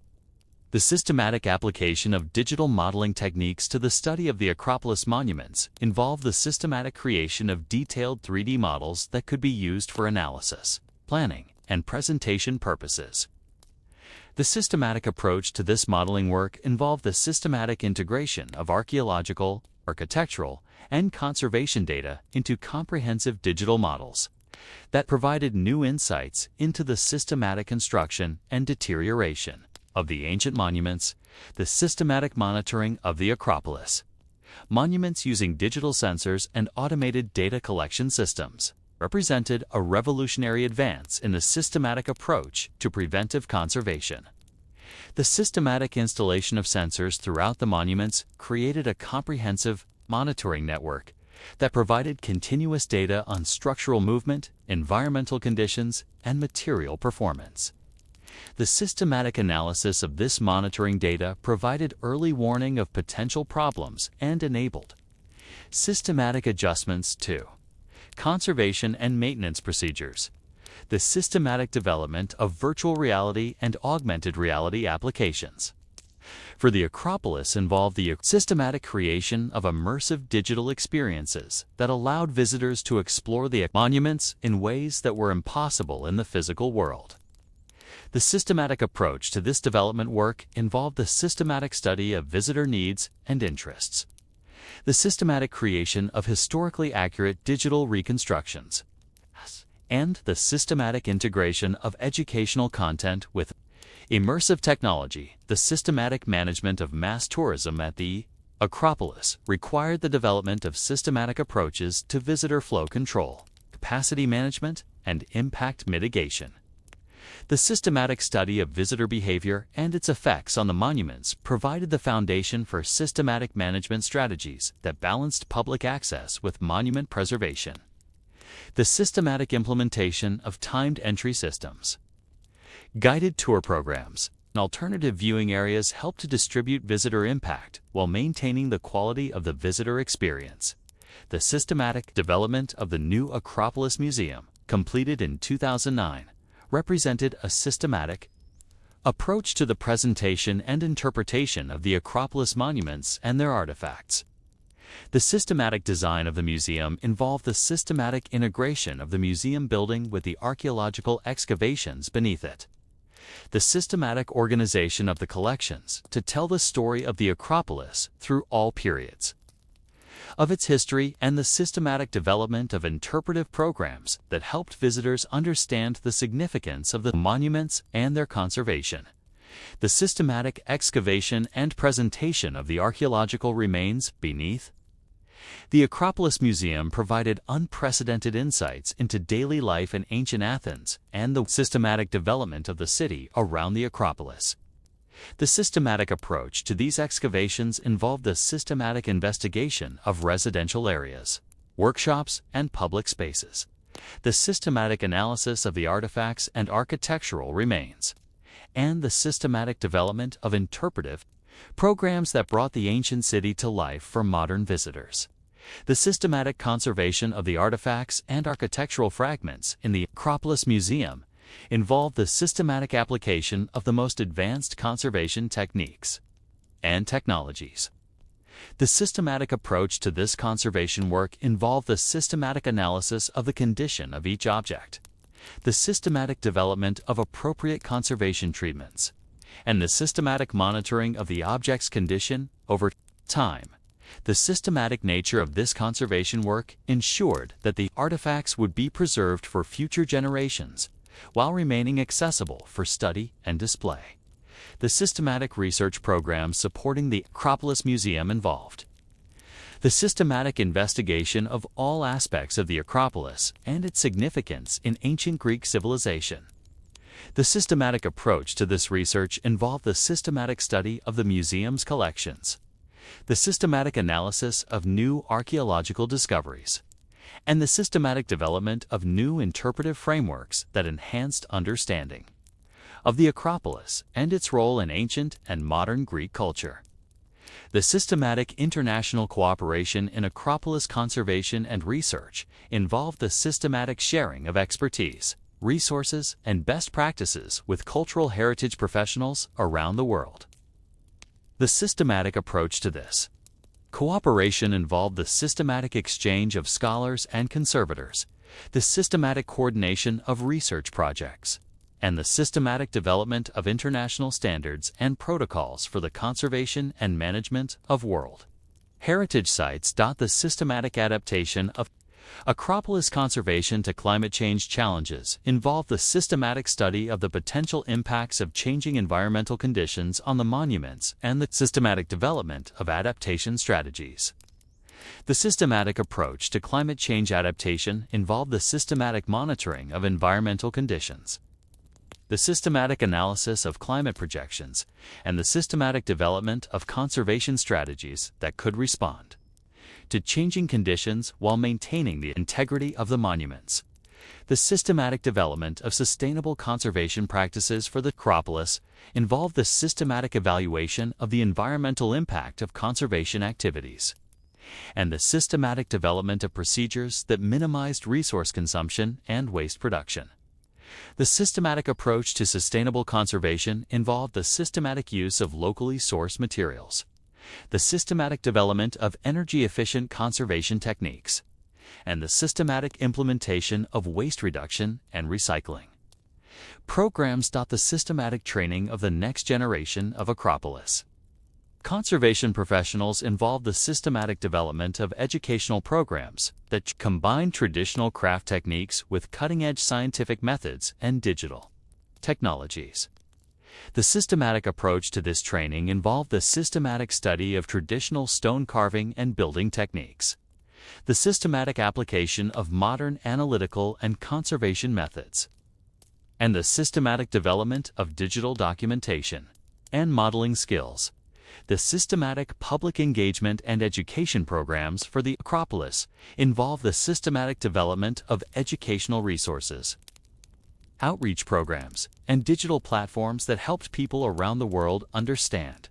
The systematic application of digital modeling techniques to the study of the Acropolis monuments involved the systematic creation of detailed 3D models that could be used for analysis, planning, and presentation purposes. The systematic approach to this modeling work involved the systematic integration of archaeological, architectural, and conservation data into comprehensive digital models that provided new insights into the systematic construction and deterioration of the ancient monuments. The systematic monitoring of the Acropolis monuments using digital sensors and automated data collection systems represented a revolutionary advance in the systematic approach to preventive conservation. The systematic installation of sensors throughout the monuments created a comprehensive monitoring network that provided continuous data on structural movement, environmental conditions, and material performance. The systematic analysis of this monitoring data provided early warning of potential problems and enabled systematic adjustments to conservation and maintenance procedures. The systematic development of virtual reality and augmented reality applications for the Acropolis involved the systematic creation of immersive digital experiences that allowed visitors to explore the monuments in ways that were impossible in the physical world. The systematic approach to this development work involved the systematic study of visitor needs and interests, the systematic creation of historically accurate digital reconstructions, and the systematic integration of educational content with immersive technology. The systematic management of mass tourism at the Acropolis required the development of systematic approaches to visitor flow control, capacity management, and impact mitigation. The systematic study of visitor behavior and its effects on the monuments provided the foundation for systematic management strategies that balanced public access with monument preservation. The systematic implementation of timed entry systems, guided tour programs, and alternative viewing areas helped to distribute visitor impact while maintaining the quality of the visitor experience. The systematic development of the new Acropolis Museum, completed in 2009, represented a systematic approach to the presentation and interpretation of the Acropolis monuments and their artifacts. The systematic design of the museum involved the systematic integration of the museum building with the archaeological excavations beneath it, the systematic organization of the collections to tell the story of the Acropolis through all periods of its history, and the systematic development of interpretive programs that helped visitors understand the significance of the monuments and their conservation. The systematic excavation and presentation of the archaeological remains beneath the Acropolis Museum provided unprecedented insights into daily life in ancient Athens and the systematic development of the city around the Acropolis. The systematic approach to these excavations involved the systematic investigation of residential areas, workshops, and public spaces, the systematic analysis of the artifacts and architectural remains, and the systematic development of interpretive programs that brought the ancient city to life for modern visitors. The systematic conservation of the artifacts and architectural fragments in the Acropolis Museum involve the systematic application of the most advanced conservation techniques and technologies. The systematic approach to this conservation work involved the systematic analysis of the condition of each object, the systematic development of appropriate conservation treatments, and the systematic monitoring of the object's condition over time. The systematic nature of this conservation work ensured that the artifacts would be preserved for future generations while remaining accessible for study and display. The systematic research programs supporting the Acropolis Museum involved the systematic investigation of all aspects of the Acropolis and its significance in ancient Greek civilization. The systematic approach to this research involved the systematic study of the museum's collections, the systematic analysis of new archaeological discoveries, and the systematic development of new interpretive frameworks that enhanced understanding of the Acropolis and its role in ancient and modern Greek culture. The systematic international cooperation in Acropolis conservation and research involved the systematic sharing of expertise, resources, and best practices with cultural heritage professionals around the world. The systematic approach to this cooperation involved the systematic exchange of scholars and conservators, the systematic coordination of research projects, and the systematic development of international standards and protocols for the conservation and management of world heritage sites. The systematic adaptation of Acropolis conservation to climate change challenges involved the systematic study of the potential impacts of changing environmental conditions on the monuments and the systematic development of adaptation strategies. The systematic approach to climate change adaptation involved the systematic monitoring of environmental conditions, the systematic analysis of climate projections, and the systematic development of conservation strategies that could respond to changing conditions while maintaining the integrity of the monuments. The systematic development of sustainable conservation practices for the Acropolis involved the systematic evaluation of the environmental impact of conservation activities, and the systematic development of procedures that minimized resource consumption and waste production. The systematic approach to sustainable conservation involved the systematic use of locally sourced materials, the systematic development of energy-efficient conservation techniques, and the systematic implementation of waste reduction and recycling programs. The systematic training of the next generation of Acropolis conservation professionals involved the systematic development of educational programs that combine traditional craft techniques with cutting-edge scientific methods and digital technologies. The systematic approach to this training involved the systematic study of traditional stone carving and building techniques, the systematic application of modern analytical and conservation methods, and the systematic development of digital documentation and modeling skills. The systematic public engagement and education programs for the Acropolis involve the systematic development of educational resources, outreach programs, and digital platforms that helped people around the world understand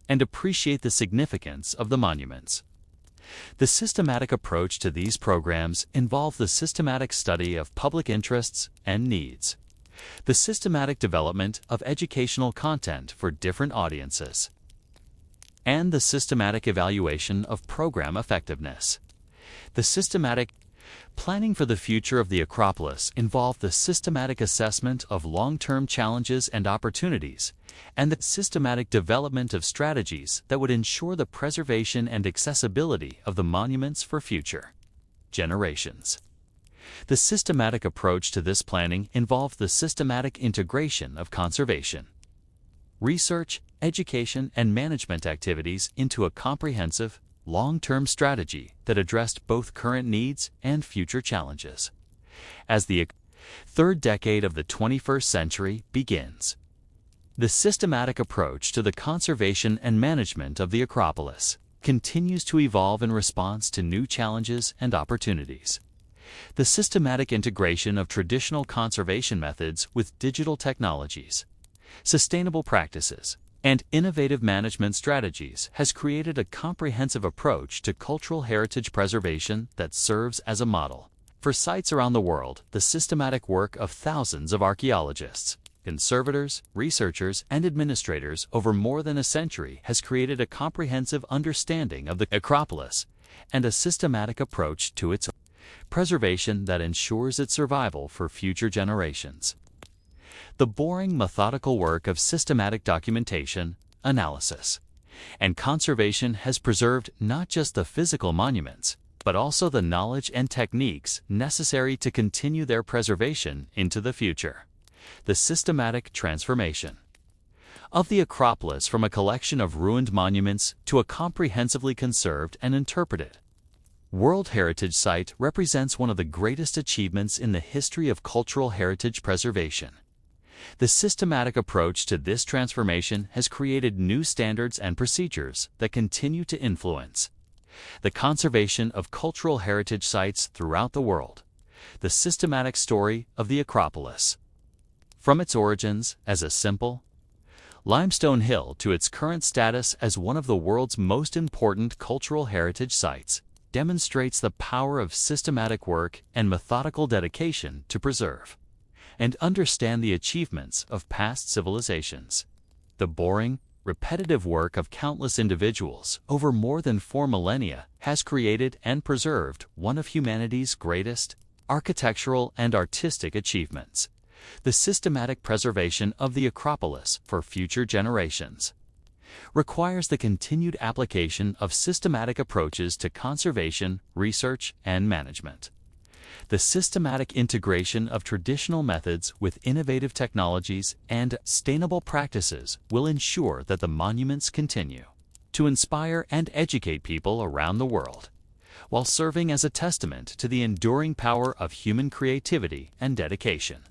and appreciate the significance of the monuments. The systematic approach to these programs involved the systematic study of public interests and needs, the systematic development of educational content for different audiences, and the systematic evaluation of program effectiveness. The systematic planning for the future of the Acropolis involved the systematic assessment of long-term challenges and opportunities, and the systematic development of strategies that would ensure the preservation and accessibility of the monuments for future generations. The systematic approach to this planning involved the systematic integration of conservation, research, education, and management activities into a comprehensive, long-term strategy that addressed both current needs and future challenges. As the third decade of the 21st century begins, the systematic approach to the conservation and management of the Acropolis continues to evolve in response to new challenges and opportunities. The systematic integration of traditional conservation methods with digital technologies, sustainable practices, and innovative management strategies has created a comprehensive approach to cultural heritage preservation that serves as a model For sites around the world, the systematic work of thousands of archaeologists, conservators, researchers, and administrators over more than a century has created a comprehensive understanding of the Acropolis and a systematic approach to its preservation that ensures its survival for future generations. The boring, methodical work of systematic documentation, analysis, and conservation has preserved not just the physical monuments, but also the knowledge and techniques necessary to continue their preservation into the future. The systematic transformation of the Acropolis from a collection of ruined monuments to a comprehensively conserved and interpreted World Heritage Site represents one of the greatest achievements in the history of cultural heritage preservation. The systematic approach to this transformation has created new standards and procedures that continue to influence the conservation of cultural heritage sites throughout the world. The systematic story of the Acropolis. From its origins as a simple limestone hill to its current status as one of the world's most important cultural heritage sites, demonstrates the power of systematic work and methodical dedication to preserve and understand the achievements of past civilizations. The boring, repetitive work of countless individuals over more than 4 millennia has created and preserved one of humanity's greatest architectural and artistic achievements, the systematic preservation of the Acropolis for future generations. Requires the continued application of systematic approaches to conservation, research, and management. The systematic integration of traditional methods with innovative technologies and sustainable practices will ensure that the monuments continue to inspire and educate people around the world, while serving as a testament to the enduring power of human creativity and dedication.